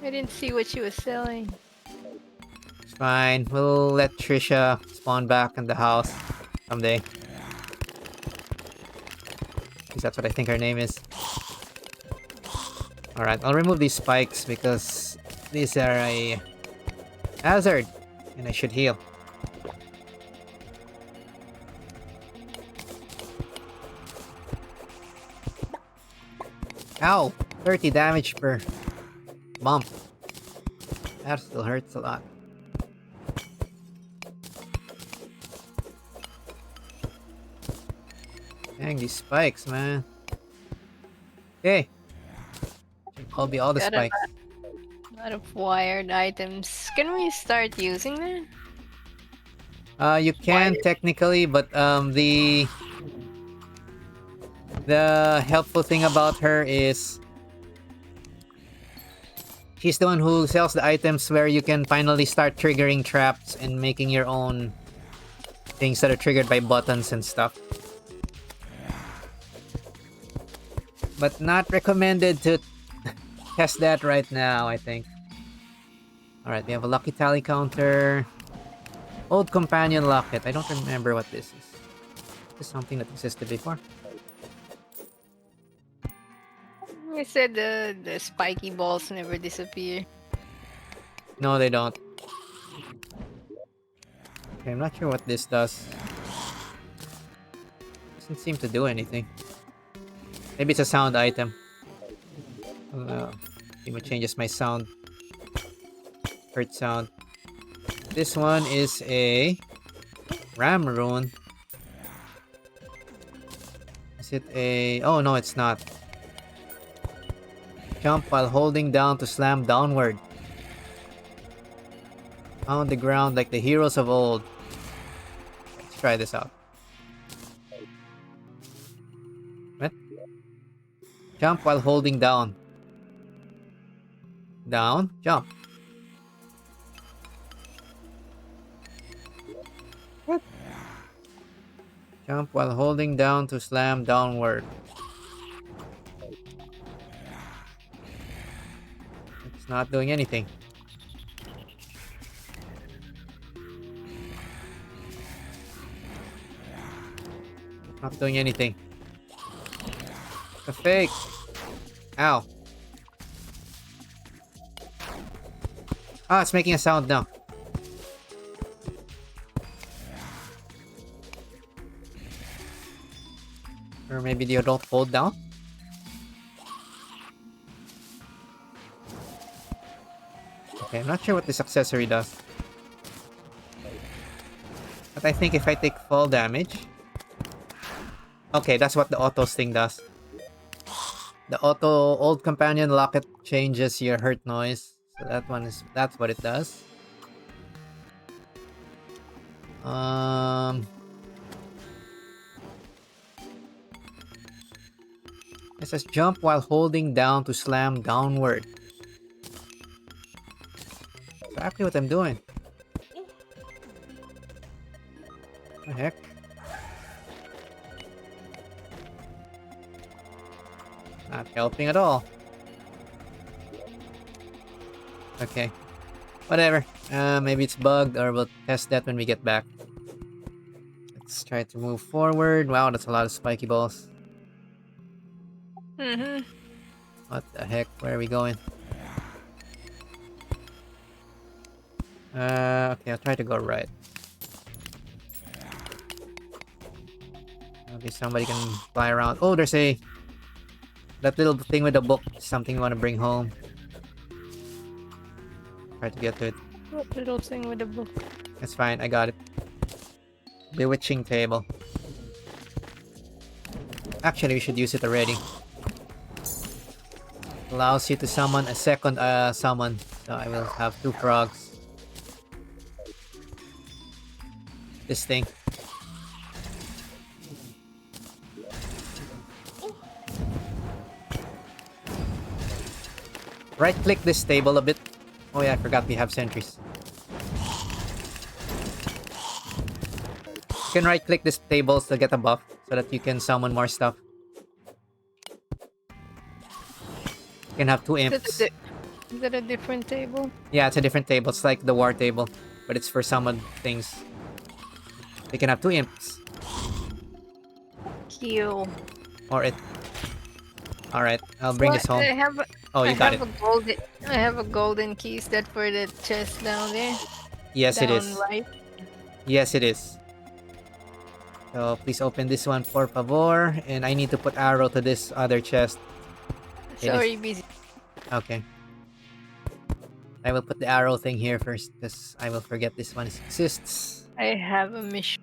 I didn't see what she was selling. It's fine. We'll let Trisha spawn back in the house someday. At least that's what I think her name is. Alright, I'll remove these spikes because these are a hazard. And I should heal. Ow! 30 damage per bump. That still hurts a lot. Dang, these spikes, man. Okay. I'll be all the Got a spikes. lot of wired items. Can we start using that? You can technically, but the helpful thing about her is She's the one who sells the items where you can finally start triggering traps and making your own things that are triggered by buttons and stuff. But not recommended to test that right now, I think. Alright, we have a lucky tally counter. Old Companion Locket. I don't remember what this is. This is something that existed before. You said the spiky balls never disappear. No, they don't. Okay, I'm not sure what this does. Doesn't seem to do anything. Maybe it's a sound item. It changes my sound. Hurt sound. This one is a Ram Rune. Is it a... Oh, no, it's not. Jump while holding down to slam downward. Pound the ground like the heroes of old. Let's try this out. What? Jump while holding down. Down, jump. What? Jump while holding down to slam downward. It's not doing anything. Not doing anything. It's a fake. Ow. Ah, it's making a sound now. Or maybe you don't hold down? Okay, I'm not sure what this accessory does. But I think if I take fall damage... Okay, that's what the autos thing does. The auto Old Companion Locket changes your hurt noise. So that's what it does. It says jump while holding down to slam downward. Exactly what I'm doing. What the heck? Not helping at all. Okay. Whatever. Maybe it's bugged, or we'll test that when we get back. Let's try to move forward. Wow, that's a lot of spiky balls. What the heck? Where are we going? Okay, I'll try to go right. Maybe somebody can fly around. Oh, there's a... That little thing with the book. Something you want to bring home. Try to get to it. What little thing with the book? That's fine, I got it. Bewitching table. Actually, we should use it already. Allows you to summon a second summon. So I will have 2 frogs. This thing. Right click this table a bit. Oh yeah, I forgot we have sentries. You can right click this table to get a buff so that you can summon more stuff. You can have 2 imps. Is that a different table? Yeah, it's a different table. It's like the war table, but it's for summon things. You can have 2 imps. Cute. Or it. Alright, I'll bring this home. Oh, you got it. I have a golden key. Is that for the chest down there? Yes, it is. Right? Yes, it is. So please open this one, por favor. And I need to put arrow to this other chest. Sorry, busy. Okay. I will put the arrow thing here first, because I will forget this one exists. I have a mission.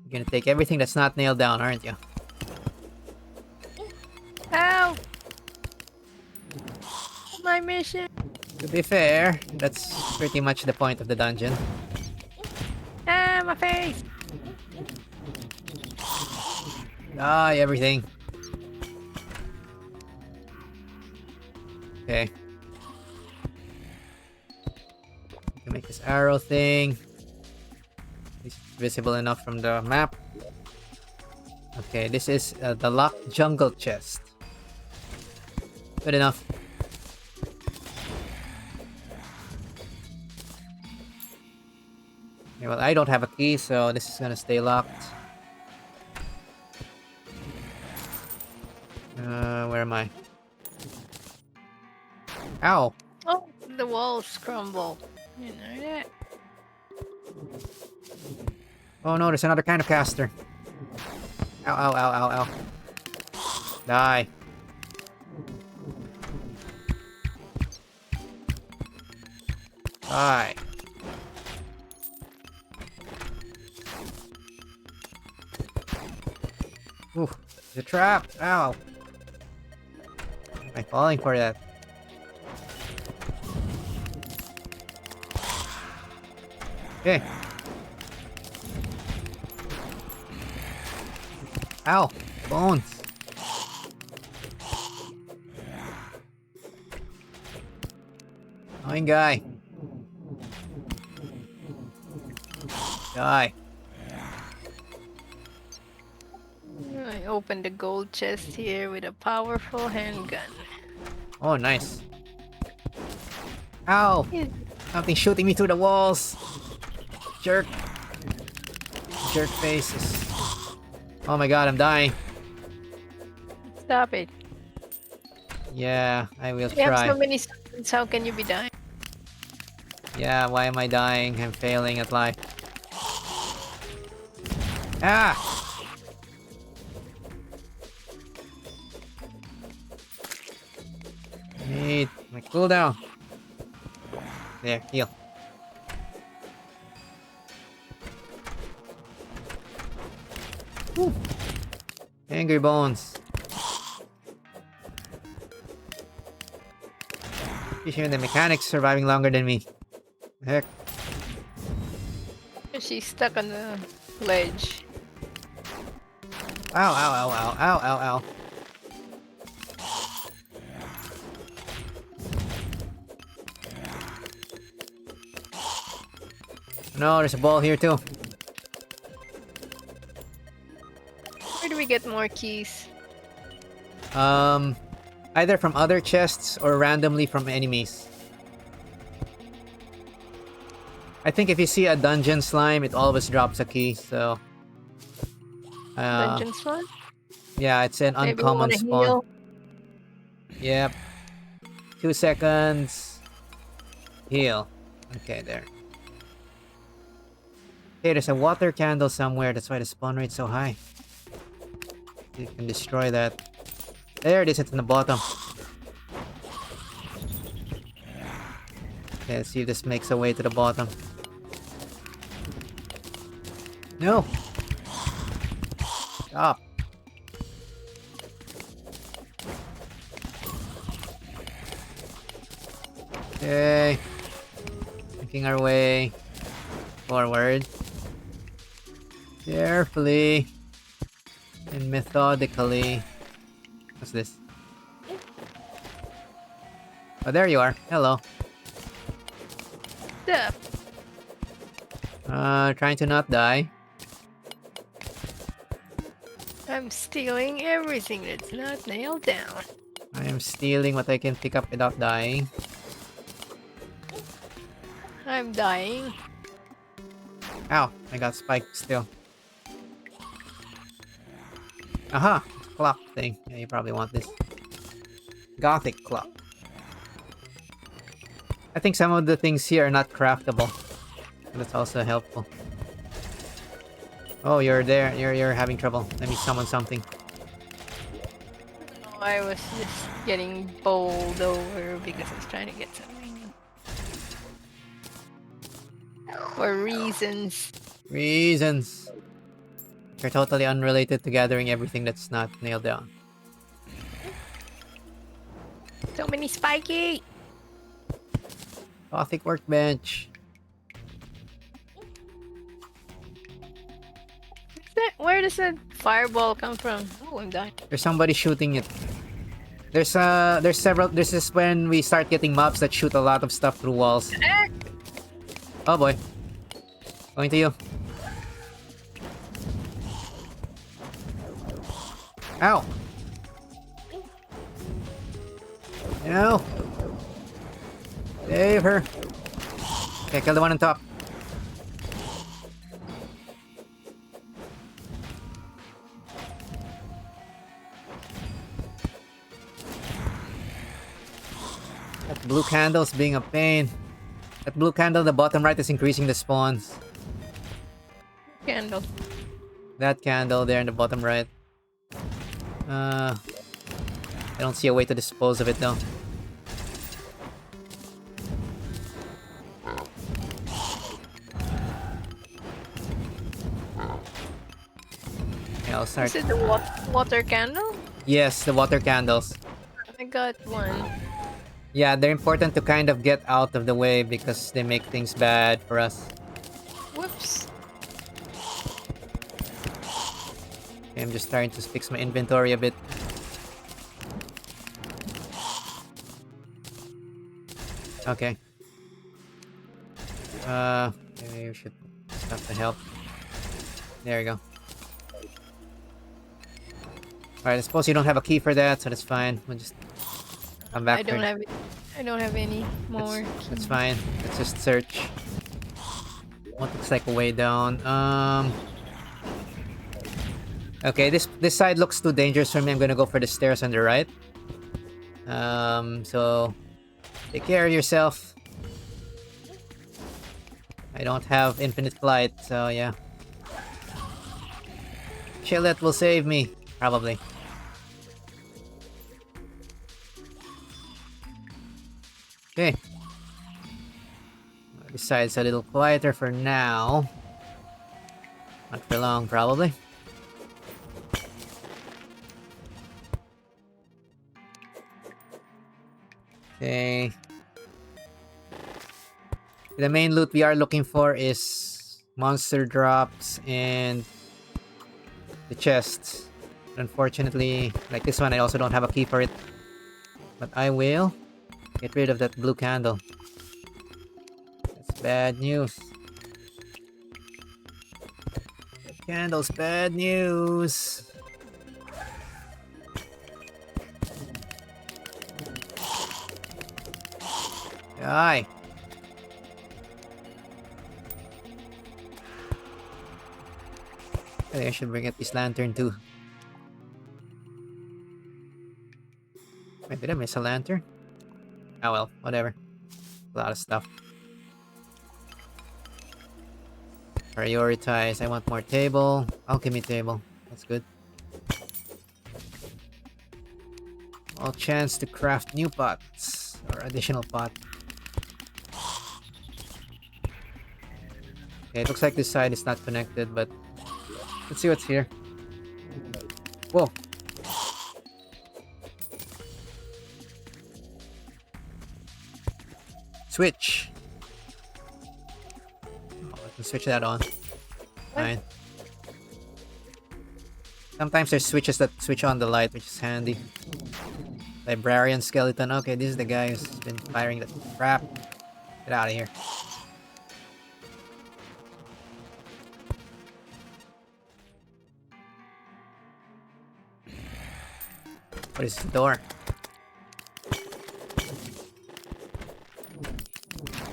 You're gonna take everything that's not nailed down, aren't you? Help! My mission. To be fair, that's pretty much the point of the dungeon. Ah, my face! Die, everything. Okay. Make this arrow thing. At least it's visible enough from the map. Okay, this is the locked jungle chest. Good enough. Okay, well, I don't have a key, so this is gonna stay locked. Where am I? Ow! Oh, the walls crumble. You know that? Oh no, there's another kind of caster. Ow, ow, ow, ow, ow. Die. Die. Ooh, it's a trap. Ow. Am I falling for that? Okay. Ow. Bones. Annoying guy. Die. I opened the gold chest here with a powerful handgun. Oh, nice. Ow! Something shooting me through the walls. Jerk. Jerk faces. Oh my god, I'm dying. Stop it. Yeah, I will You have try. so many summons, how can you be dying? Yeah, why am I dying? I'm failing at life. Ah! Need my cooldown. There, heal. Whew. Angry bones. Appreciate the mechanics surviving longer than me. Heck. She's stuck on the ledge. Ow, ow, ow, ow, ow, ow, ow. No, there's a ball here too. Where do we get more keys? Either from other chests or randomly from enemies. I think if you see a dungeon slime, it always drops a key, so... Dungeon slime? Yeah, it's an Maybe we uncommon wanna spawn. heal. Yep. 2 seconds. Heal. Okay, there. Okay, there's a water candle somewhere. That's why the spawn rate's so high. You can destroy that. There it is. It's in the bottom. Okay, let's see if this makes a way to the bottom. No! Stop. Okay. Making our way forward. Carefully. And methodically. What's this? Oh, there you are. Hello. Stop. Trying to not die. I'm stealing everything that's not nailed down. I am stealing what I can pick up without dying. I'm dying. Ow, I got spiked still. Aha! Clock thing. Yeah, you probably want this. Gothic clock. I think some of the things here are not craftable. That's also helpful. Oh, you're there. You're having trouble. Let me summon something. No, I was just getting bowled over because I was trying to get something. For reasons. Reasons. You're totally unrelated to gathering everything that's not nailed down. So many spiky! Gothic workbench. Where does that fireball come from? Oh, I'm dying. There's somebody shooting it. There's several. This is when we start getting mobs that shoot a lot of stuff through walls. Oh boy. Going to you. Ow! No! Save her! Okay, kill the one on top. That blue candle's being a pain. That blue candle, the bottom right, is increasing the spawns. Candle. That candle there in the bottom right. I don't see a way to dispose of it though. Okay, I'll start. Is it the water candle? Yes, the water candles. I got one. Yeah, they're important to kind of get out of the way because they make things bad for us. Whoops. Okay, I'm just trying to fix my inventory a bit. Okay. Maybe we should stuff to help. There you go. Alright, I suppose you don't have a key for that, so that's fine. We'll just come back. I don't have any more. That's fine. Let's just search. What looks like a way down? Okay, this side looks too dangerous for me. I'm gonna go for the stairs on the right. So take care of yourself. I don't have infinite flight, so yeah. Chillet will save me, probably. Okay. This side's a little quieter for now. Not for long, probably. Okay. The main loot we are looking for is monster drops and the chests. Unfortunately, like this one, I also don't have a key for it. But I will get rid of that blue candle. That's bad news. That candle's bad news. Die. I think I should bring up this lantern too. Wait, did I miss a lantern? Oh well, whatever. A lot of stuff. Prioritize. I want more table. Alchemy table. That's good. All chance to craft new pots. Or additional pot. Okay, it looks like this side is not connected, but let's see what's here. Whoa. Switch. Oh, I can switch that on. Fine. Sometimes there's switches that switch on the light, which is handy. Librarian skeleton. Okay, this is the guy who's been firing the crap. Get out of here. What is the door?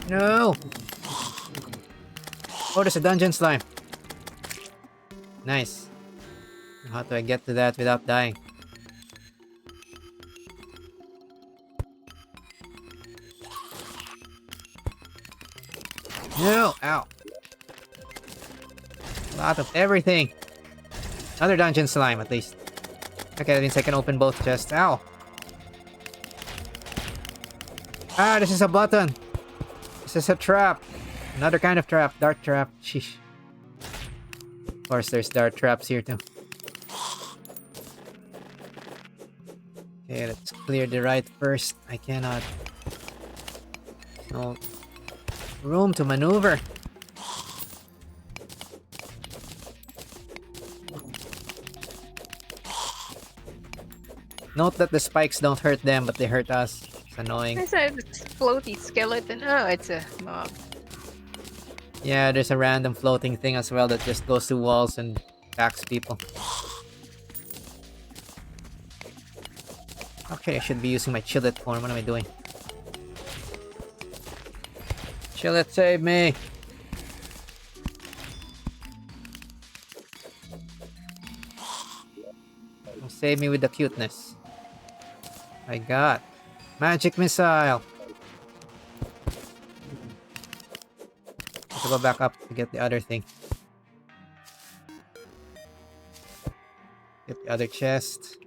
No! Oh, there's a dungeon slime. Nice. How do I get to that without dying? No! Ow! A lot of everything. Another dungeon slime, at least. Okay, that means I can open both chests. Ow! Ah, this is a button! This is a trap! Another kind of trap. Dart trap. Sheesh. Of course, there's dart traps here too. Okay, let's clear the right first. I cannot... No room to maneuver. Note that the spikes don't hurt them, but they hurt us. It's annoying. It's a floaty skeleton. Oh, it's a mob. Yeah, there's a random floating thing as well that just goes through walls and attacks people. Okay, I should be using my Chillet form. What am I doing? Chillet, save me! Don't save me with the cuteness. I got magic missile. Have to go back up to get the other thing. Get the other chest.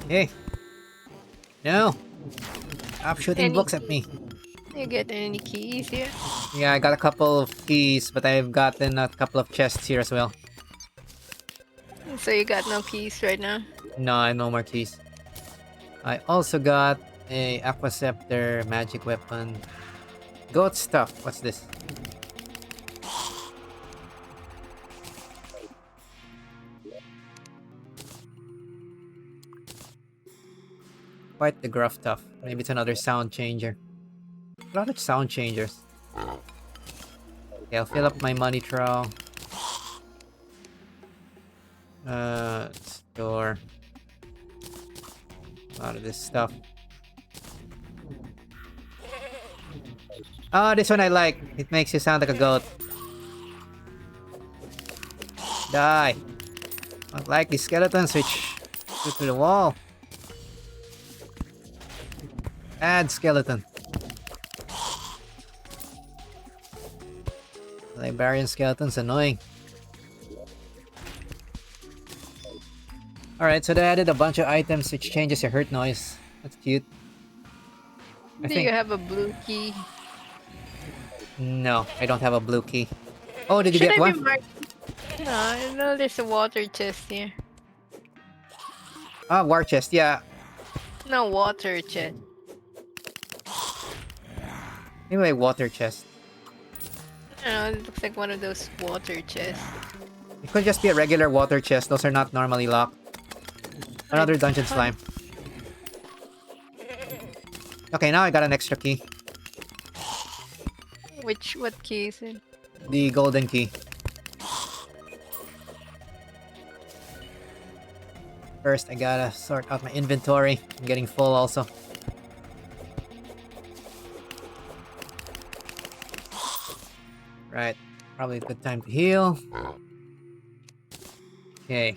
Hey! No! Stop shooting Any books at me. You get any keys here? Yeah, I got a couple of keys, but I've gotten a couple of chests here as well. So you got no keys right now? No, I have no more keys. I also got a Aqua Scepter magic weapon. Goat stuff. What's this? Quite the gruff tough. Maybe it's another sound changer. A lot of sound changers. Okay, I'll fill up my money trough. Store. A lot of this stuff. Oh, this one I like. It makes you sound like a goat. Die. Not like these skeletons which go to the wall. Add skeleton. Librarian skeleton's annoying. Alright, so they added a bunch of items which changes your hurt noise. That's cute. Do you have a blue key? No, I don't have a blue key. Oh, did you Should get I one? be marked? No, I know there's a water chest here. Ah, war chest, yeah. No water chest. Anyway, water chest. I don't know, it looks like one of those water chests. It could just be a regular water chest. Those are not normally locked. Another dungeon slime. Okay, now I got an extra key. What key is it? The golden key. First, I gotta sort out my inventory. I'm getting full also. Right. Probably a good time to heal. Okay.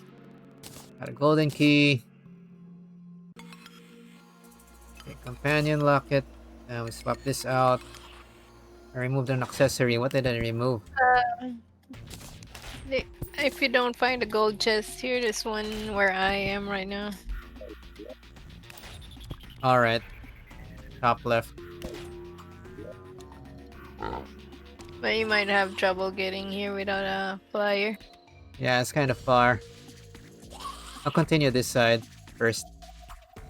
Got a golden key. Okay, Companion Locket. Now we swap this out. I removed an accessory. What did I remove? If you don't find a gold chest here, there's one where I am right now. Alright. Top left. But you might have trouble getting here without a flyer. Yeah, it's kind of far. I'll continue this side first.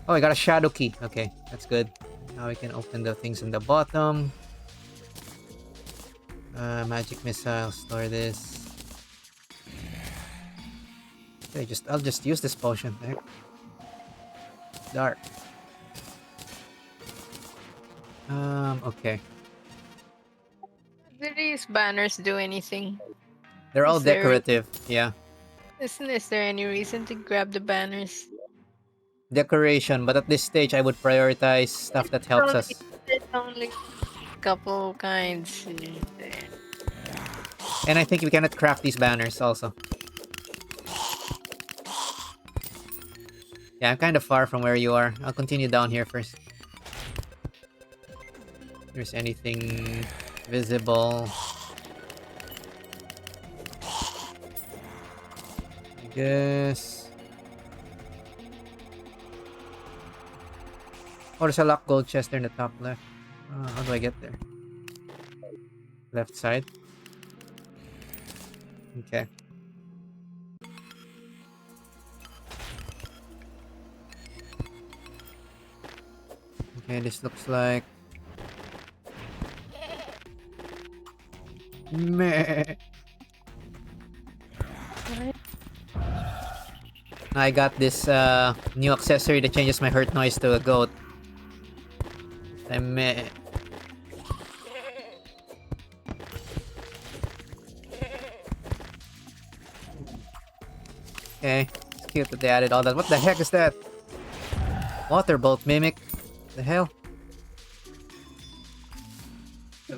Oh, I got a shadow key. Okay, that's good. Now we can open the things in the bottom. Magic missile. Store this. Okay, I'll just use this potion. Heck. Dark. Okay. Do these banners do anything? They're all Is there- decorative. Yeah. Is there any reason to grab the banners? Decoration, but at this stage I would prioritize stuff that helps us. There's only a couple kinds. And I think we cannot craft these banners also. Yeah, I'm kind of far from where you are. I'll continue down here first. If there's anything visible. I guess. Oh, there's a locked gold chest there in the top left. How do I get there? Left side. Okay. Okay, this looks like... Meh. I got this new accessory that changes my hurt noise to a goat. I may... Okay, it's cute that they added all that. What the heck is that? Water bolt mimic? The hell?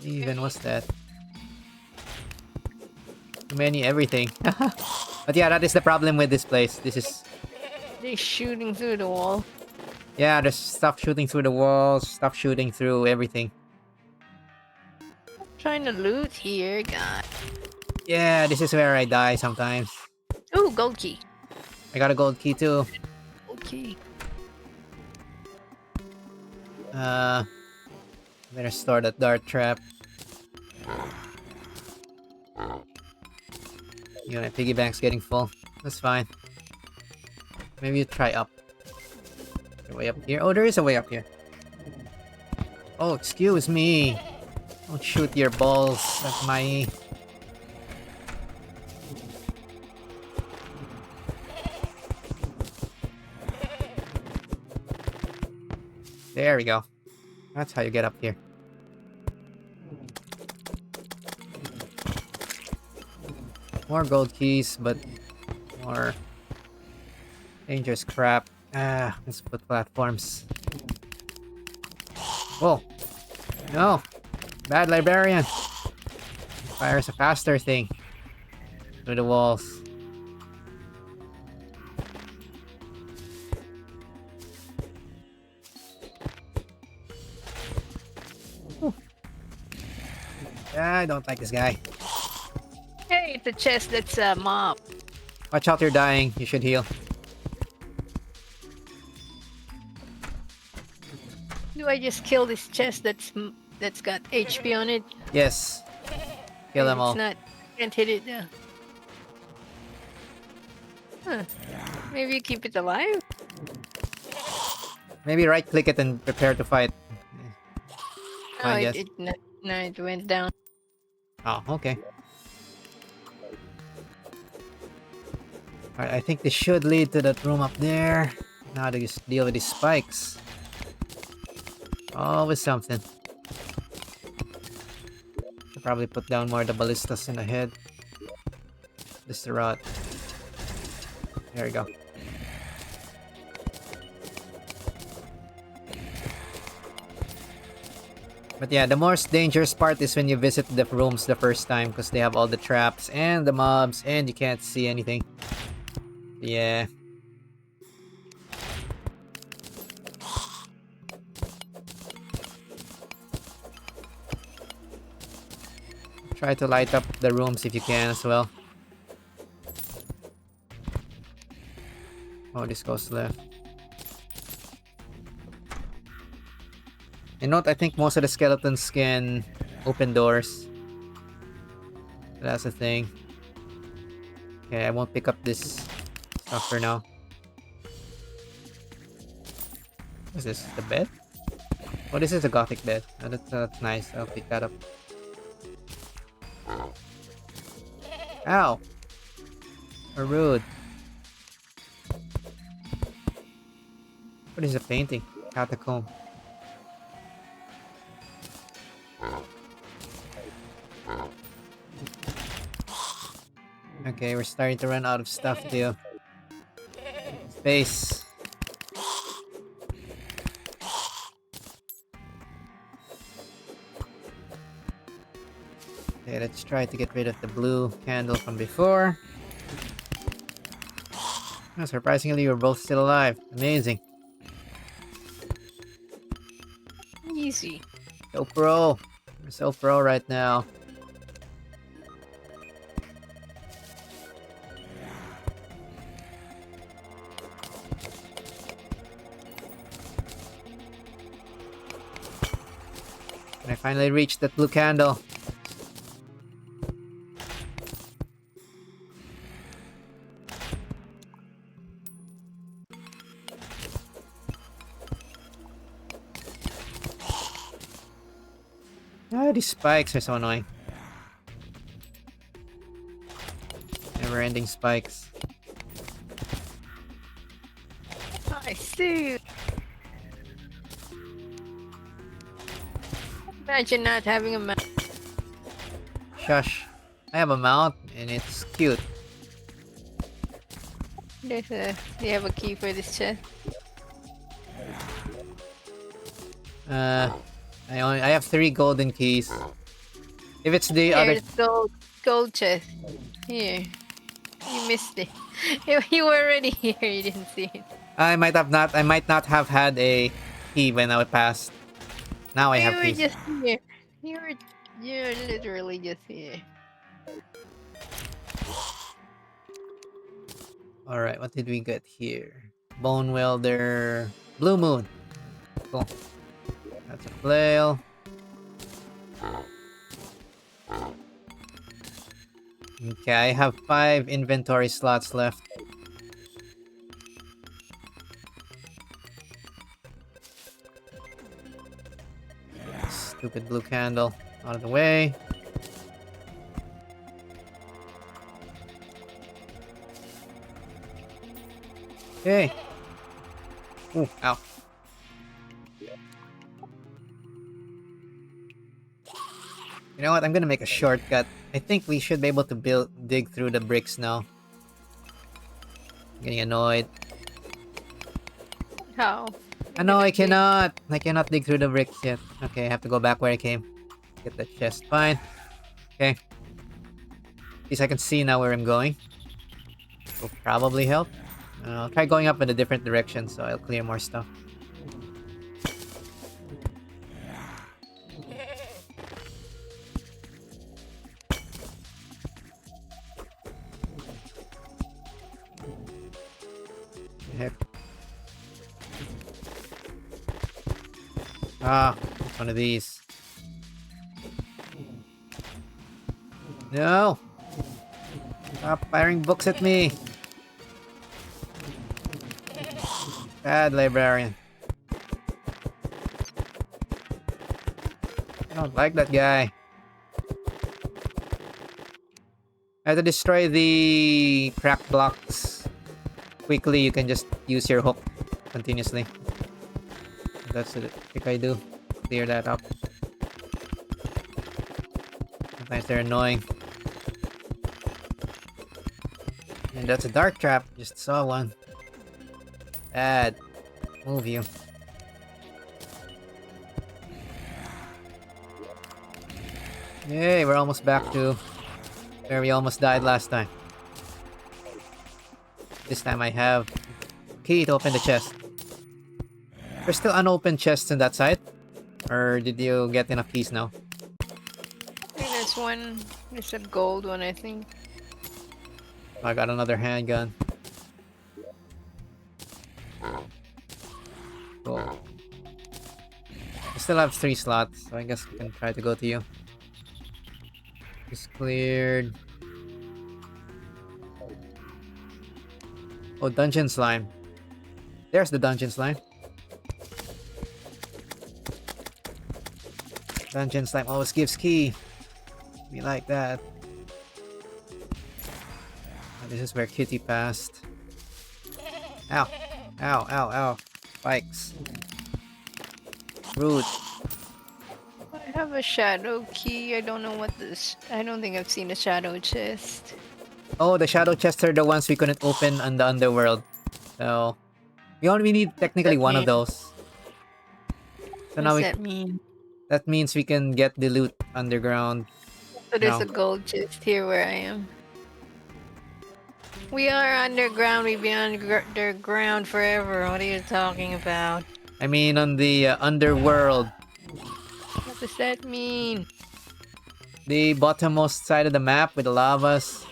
Even what's that? Too many everything. But yeah, that is the problem with this place. This is... They're shooting through the wall. Yeah, there's stuff shooting through the walls, stuff shooting through everything. Trying to loot here, God. Yeah, this is where I die sometimes. Ooh, gold key. I got a gold key too. Gold key. Better store that dart trap. You know, my piggy bank's getting full. That's fine. Maybe you try up. Is there a way up here? Oh, there is a way up here. Oh, excuse me. Don't shoot your balls at my... There we go. That's how you get up here. More gold keys, but more dangerous crap. Let's put platforms. Whoa. No. Bad librarian. Fires a faster thing through the walls. I don't like this guy. Hey, it's a chest that's a mob. Watch out, you're dying. You should heal. Do I just kill this chest that's got HP on it? Yes. Kill them all. It's not. Can't hit it. Huh. Maybe you keep it alive? Maybe right click it and prepare to fight. Oh, I guess. it went down. Oh, okay. Alright, I think this should lead to that room up there. Now to just deal with these spikes. Always something. Should probably put down more of the ballistas in the head. This the rod. There we go. But yeah, the most dangerous part is when you visit the rooms the first time because they have all the traps and the mobs and you can't see anything. Yeah. Try to light up the rooms if you can as well. Oh, this goes left. And note, I think most of the skeletons can open doors. That's the thing. Okay, I won't pick up this stuff for now. What is this? The bed? Oh, this is a gothic bed. Oh, that's nice. I'll pick that up. Ow! Or rude. What is a painting? Catacomb. Okay, we're starting to run out of stuff too. Space. Okay, let's try to get rid of the blue candle from before. Oh, surprisingly, we're both still alive. Amazing. Easy. So pro. We're so pro right now. And I finally reached that blue candle. Ah, these spikes are so annoying. Never-ending spikes. I see. Imagine not having a mount. Shush. I have a mount and it's cute. Do you have a key for this chest? I have 3 golden keys. If it's the other, Here's gold chest. Here. You missed it. You were already here, you didn't see it. I might not have had a key when I passed. Now I You have were keys. just here. You're literally just here. Alright, what did we get here? Bone welder. Blue moon. Cool. That's a flail. Okay, I have 5 inventory slots left. Stupid blue candle. Out of the way. Okay. Ooh, ow. You know what? I'm gonna make a shortcut. I think we should be able to dig through the bricks now. I'm getting annoyed. How? No, I cannot. I cannot dig through the bricks yet. Okay, I have to go back where I came. Get the chest. Fine. Okay. At least I can see now where I'm going. Will probably help. I'll try going up in a different direction so I'll clear more stuff. Heck. Ah, it's one of these. No! Stop firing books at me! Bad librarian. I don't like that guy. I have to destroy the crack blocks. Quickly, you can just use your hook continuously. That's the trick I do. Clear that up. Sometimes they're annoying. And that's a dark trap. Just saw one. Bad. Move you. Yay, we're almost back to where we almost died last time. This time I have key to open the chest. There's still unopened chests in that side? Or did you get enough keys now? I think there's one. There's a gold one, I think. I got another handgun. Cool. I still have 3 slots, so I guess we can try to go to you. Just cleared. Oh, dungeon slime. There's the dungeon slime. Dungeon slime always gives key. We like that. Oh, this is where Kitty passed. Ow. Ow, ow, ow. Spikes. Rude. I have a shadow key. I don't know what this. I don't think I've seen a shadow chest. Oh, the shadow chests are the ones we couldn't open on the underworld. So, we only need technically one of those. So What now does that mean? that means we can get the loot underground. So there's No. a gold chest here where I am. We are underground. We've been underground forever. What are you talking about? I mean on the underworld. What does that mean? The bottommost side of the map with the lavas.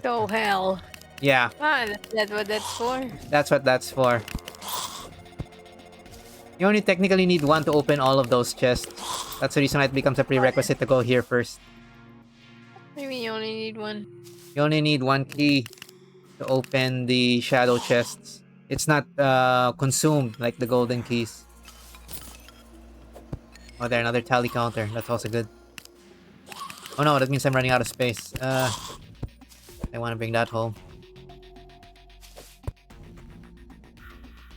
So hell. Yeah, Ah, that's what that's for. that's what that's for. You only technically need one to open all of those chests. That's the reason why it becomes a prerequisite to go here first. Maybe you only need one. You only need 1 key to open the shadow chests. It's not consumed like the golden keys. Oh, there, another tally counter. That's also good. Oh no, that means I'm running out of space. I want to bring that home.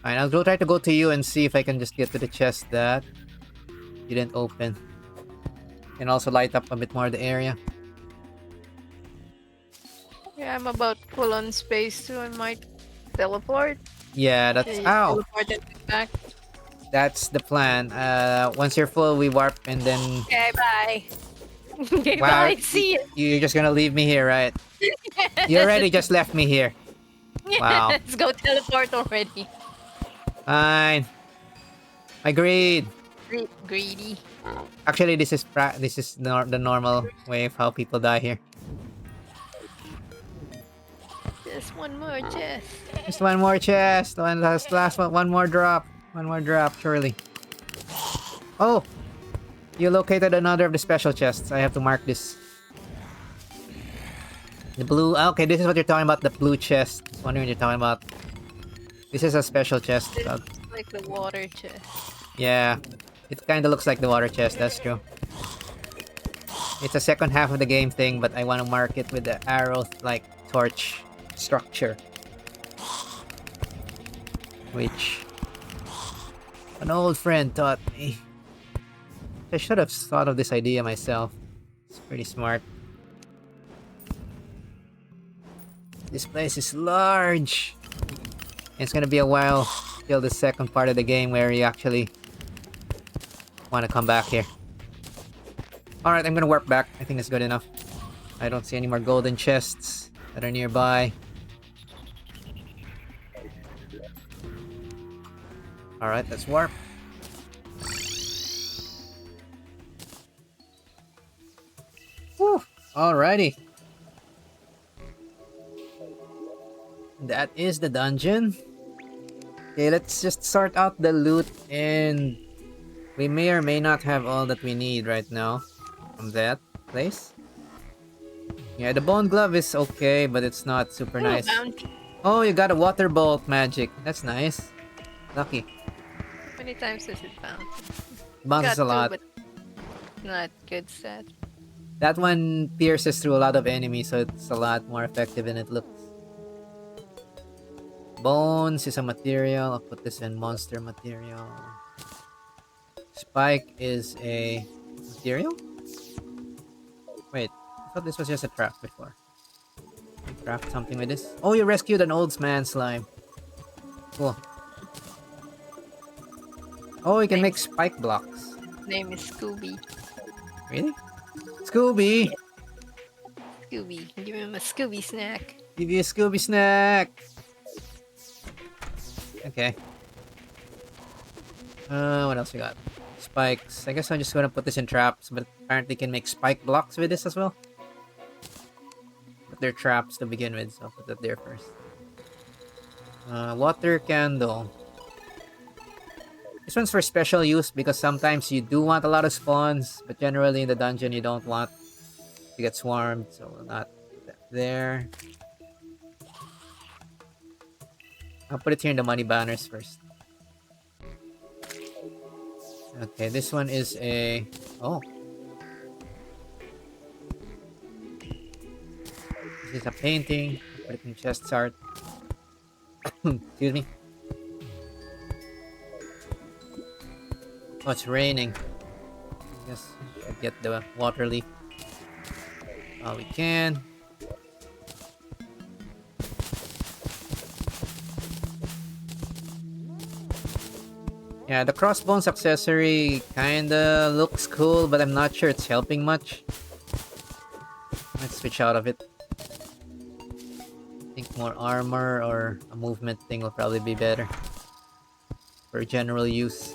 Fine, I'll go try to go to you and see if I can just get to the chest that didn't open. And also light up a bit more of the area. Yeah, I'm about full on space too. I might teleport. Yeah, Can that's... you just Ow! teleport and get back? That's the plan. Once you're full, we warp and then... Okay, bye. Okay, Wow, bye. See you. you're just gonna leave me here, right? You already just left me here. Wow. Let's go teleport already. Fine. Agreed. Greedy. Actually, this is the normal way of how people die here. Just one more chest. Just one more chest. Last one. One more drop. One more drop, surely. Oh! You located another of the special chests. I have to mark this. The blue... Okay, this is what you're talking about. The blue chest. I was wondering what you're talking about. This is a special chest. This is like the water chest. Yeah. It kind of looks like the water chest. That's true. It's a second half of the game thing, but I want to mark it with the arrow-like torch structure. Which an old friend taught me. I should have thought of this idea myself. It's pretty smart. This place is large. And it's gonna be a while till the second part of the game where you actually want to come back here. Alright, I'm gonna warp back. I think that's good enough. I don't see any more golden chests that are nearby. Alright, let's warp. Whew. Alrighty. That is the dungeon. Okay, let's just sort out the loot, and we may or may not have all that we need right now from that place. Yeah, the bone glove is okay, but it's not super nice. Bounty. Oh, you got a water bolt magic. That's nice. Lucky. How many times does it bounce? Bounces a lot. But not good set. That one pierces through a lot of enemies, so it's a lot more effective than it looks. Bones is a material. I'll put this in monster material. Spike is a material? Wait, I thought this was just a trap before. Craft something with this. Oh, you rescued an old man slime. Cool. Oh, you can make spike blocks. Name is Scooby. Really? Scooby! Scooby. Give him a Scooby snack. Give you a Scooby snack! Okay. What else we got? Spikes. I guess I'm just gonna put this in traps, but apparently you can make spike blocks with this as well. But they're traps to begin with, so I'll put that there first. Water candle. This one's for special use because sometimes you do want a lot of spawns, but generally in the dungeon you don't want to get swarmed, so we'll not put that there. I'll put it here in the money banners first. Okay, this one is a... Oh. This is a painting. Put it in chest art. Excuse me. Oh, it's raining. Yes, should get the water leaf. Oh, we can. Yeah, the crossbones accessory kinda looks cool, but I'm not sure it's helping much. Let's switch out of it. I think more armor or a movement thing will probably be better for general use.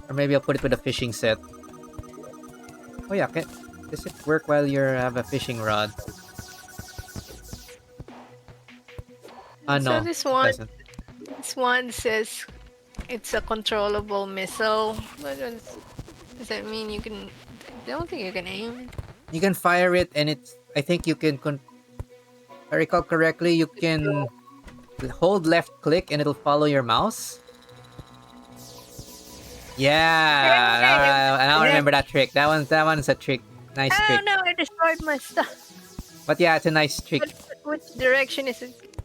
Or maybe I'll put it with a fishing set. Oh yeah, does it work while you have a fishing rod? No, So this one says it's a controllable missile. What does that mean? You can... I don't think you can aim it. You can fire it, and it's... I think you can... If I recall correctly, you can hold left click and it'll follow your mouse. Yeah, I don't remember that trick. That one's a trick. Nice trick. Oh no, I destroyed my stuff. But yeah, it's a nice trick. Which direction is it?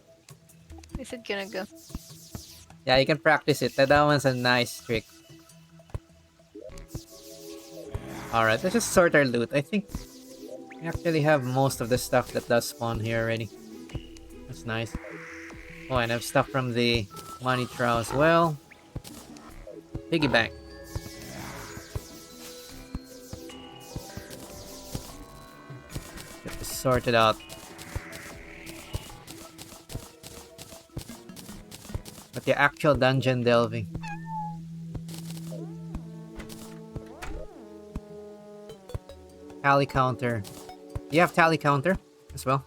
Is it gonna go? Yeah, you can practice it. That one's a nice trick. Alright, let's just sort our loot. I think we actually have most of the stuff that does spawn here already. That's nice. Oh, and I have stuff from the money trough as well. Piggy bank. Get this sorted out. But the actual dungeon delving. Tally counter. Do you have tally counter as well?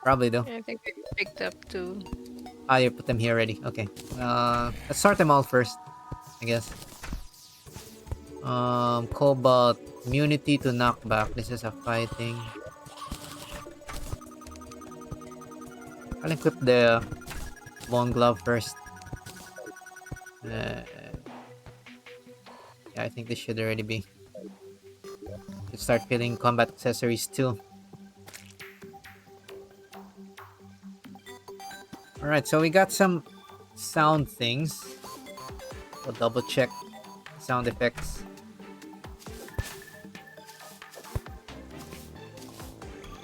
Probably do. I think I picked up two. Ah, you put them here already. Okay. Let's sort them all first, I guess. Cobalt. Immunity to knockback. This is a fighting. I'll equip the bone glove first. Yeah, I think this should already be. Should start filling combat accessories too. Alright, so we got some sound things. We'll double check sound effects.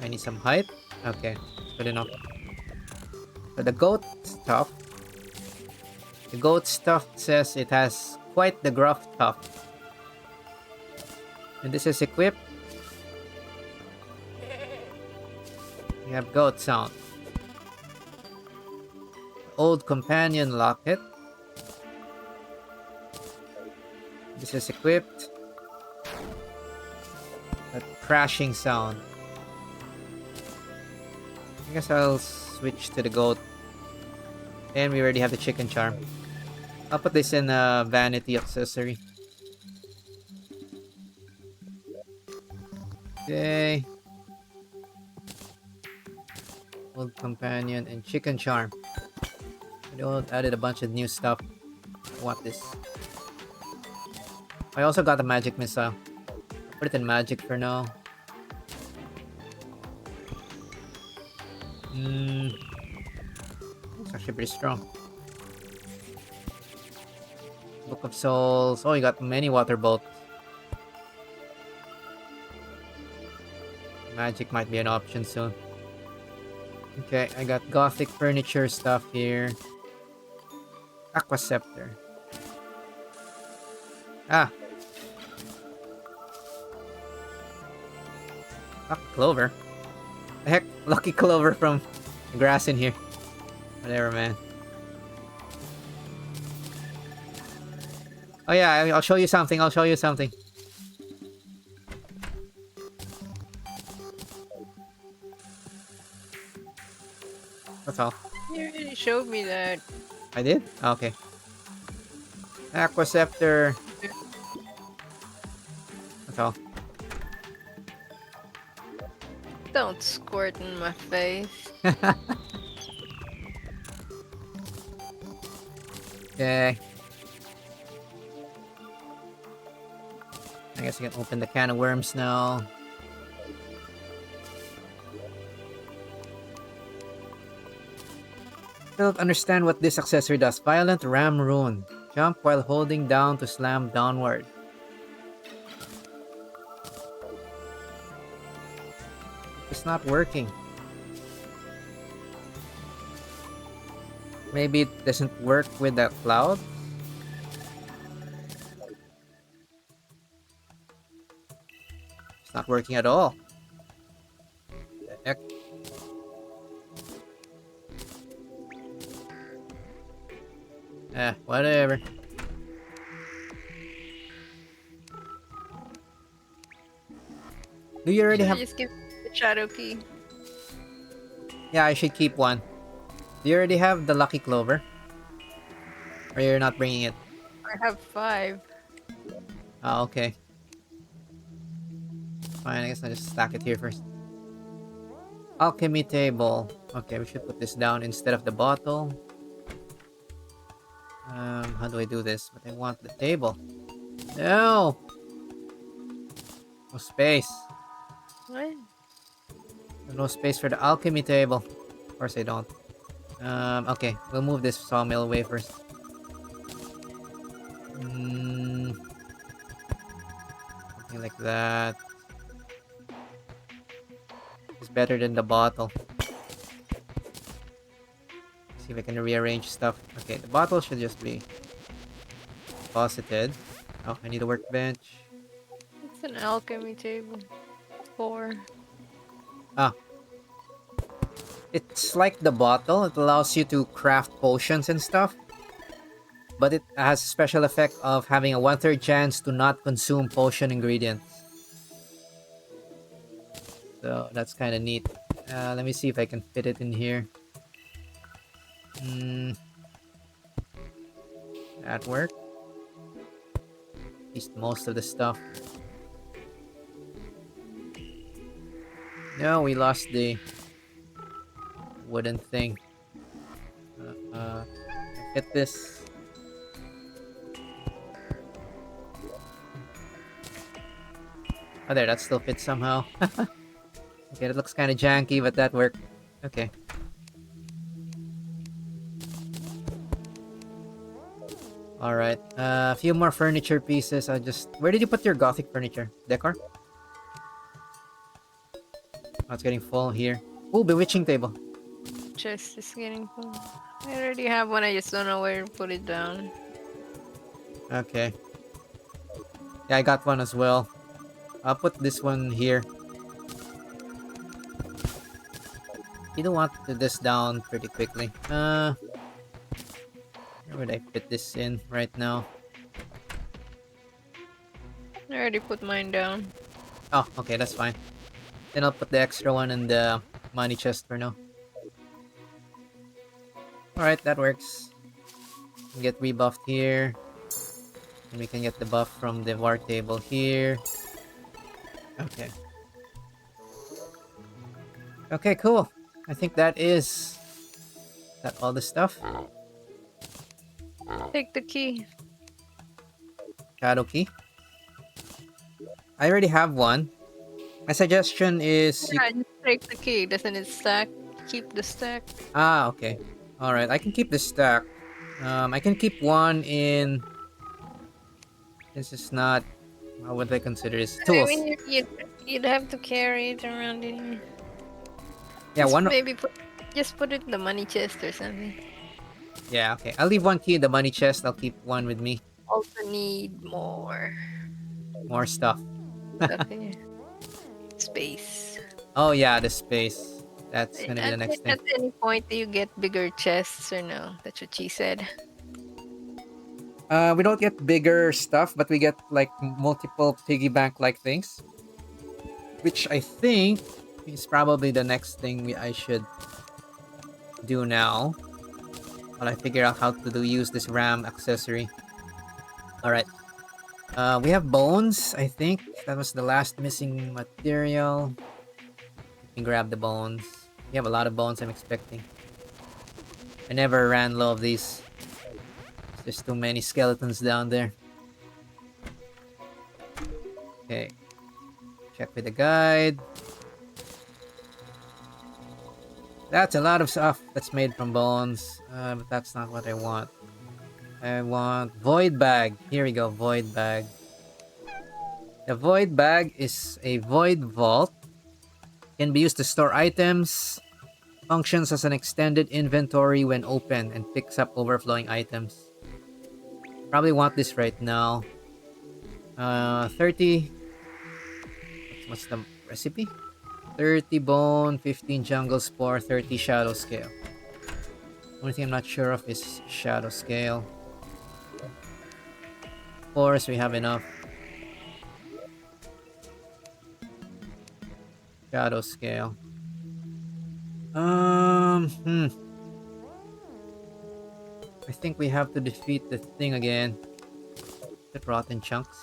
I need some height. Okay, good enough. So the goat stuff. The goat stuff says it has quite the gruff tuft. And this is equipped. We have goat sound. Old Companion Locket. This is equipped. That crashing sound. I guess I'll switch to the goat. And we already have the chicken charm. I'll put this in a vanity accessory. Okay. Old Companion and chicken charm. I added a bunch of new stuff. I want this. I also got a magic missile. I'll put it in magic for now. It's actually pretty strong. Book of Souls. Oh, you got many water bolts. Magic might be an option soon. Okay, I got gothic furniture stuff here. Aqua Scepter. Ah. Lucky Clover. The heck? Lucky Clover from the grass in here. Whatever, man. Oh yeah, I'll show you something. I'll show you something. That's all. You already showed me that. I did? Okay. Aqua Scepter. That's all. Don't squirt in my face. Okay. I guess I can open the can of worms now. I don't understand what this accessory does. Violent Ram Rune. Jump while holding down to slam downward. It's not working. Maybe it doesn't work with the cloud? It's not working at all. The heck? Whatever. Do you already have... Just give me the shadow key. Yeah, I should keep one. Do you already have the Lucky Clover? Or you're not bringing it? I have 5. Oh, okay. Fine, I guess I'll just stack it here first. Alchemy table. Okay, we should put this down instead of the bottle. How do I do this? But I want the table. No! No space. What? No space for the alchemy table. Of course I don't. Okay, we'll move this sawmill away first. Something like that. It's better than the bottle. See if I can rearrange stuff. Okay, the bottle should just be deposited. Oh, I need a workbench. It's an alchemy table. 4. Ah, it's like the bottle. It allows you to craft potions and stuff. But it has a special effect of having a 1/3 chance to not consume potion ingredients. So that's kind of neat. Let me see if I can fit it in here. That work. At least most of the stuff. No, we lost the wooden thing. Hit this. Oh, there, that still fits somehow. Okay, that looks kind of janky, but that worked. Okay. Alright, a few more furniture pieces. Where did you put your gothic furniture? Decor? Oh, it's getting full here. Oh, bewitching table. Chest is getting full. I already have one, I just don't know where to put it down. Okay. Yeah, I got one as well. I'll put this one here. You don't want this down pretty quickly. Where would I fit this in right now? I already put mine down. Oh, okay, that's fine. Then I'll put the extra one in the money chest for now. Alright, that works. Get rebuffed here. And we can get the buff from the war table here. Okay. Okay, cool. I think that is that all the stuff. Take the key. Shadow key. I already have one. My suggestion is Yeah, just take the key. Doesn't it stack? Keep the stack. okay. Alright, I can keep this stack. I can keep one in... This is not... What would I consider this? I Tools. mean, you'd have to carry it around in here. Yeah, Just one... maybe just put it in the money chest or something. Yeah, okay. I'll leave one key in the money chest. I'll keep one with me. Also need more More stuff. stuff in here. Space. Oh yeah, the space. That's gonna be the next thing. At any point, do you get bigger chests or no? That's what she said. We don't get bigger stuff, but we get like multiple piggy bank like things. Which I think is probably the next thing I should do now. While I figure out how to use this Ram accessory. Alright. We have bones, I think. That was the last missing material. We can grab the bones. We have a lot of bones I'm expecting. I never ran low of these. There's too many skeletons down there. Okay. Check with the guide. That's a lot of stuff that's made from bones. But that's not what I want. I want void bag. Here we go, void bag. The void bag is a void vault. Can be used to store items. Functions as an extended inventory when open and picks up overflowing items. Probably want this right now. 30. What's the recipe? 30 bone, 15 jungle spore, 30 shadow scale. Only thing I'm not sure of is shadow scale. Of course, we have enough. Shadow scale. I think we have to defeat the thing again. The rotten chunks.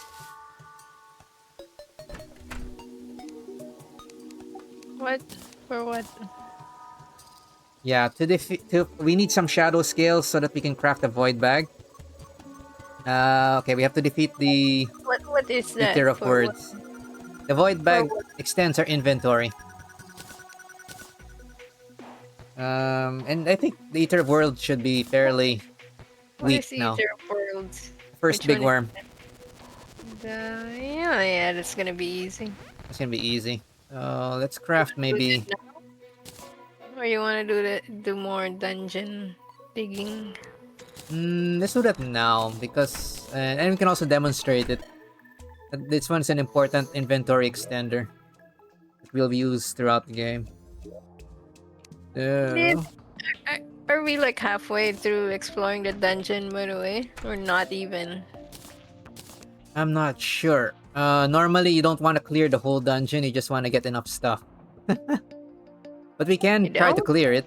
What? For what? Yeah, we need some shadow scales so that we can craft a void bag. Okay, we have to defeat the What is that? Eater of For Words. The void bag extends our inventory. And I think the Ether World should be fairly What weak is now. Ether Worlds? First Which big one is worm. yeah, that's gonna be easy. It's gonna be easy. Let's You craft wanna use it maybe. now? Or you wanna do more dungeon digging? Let's do that now because and we can also demonstrate it. This one's an important inventory extender that we'll use throughout the game. Did So are we like halfway through exploring the dungeon, by the way? Or not even? I'm not sure. Normally you don't want to clear the whole dungeon. You just want to get enough stuff. But we You can try to don't? clear it.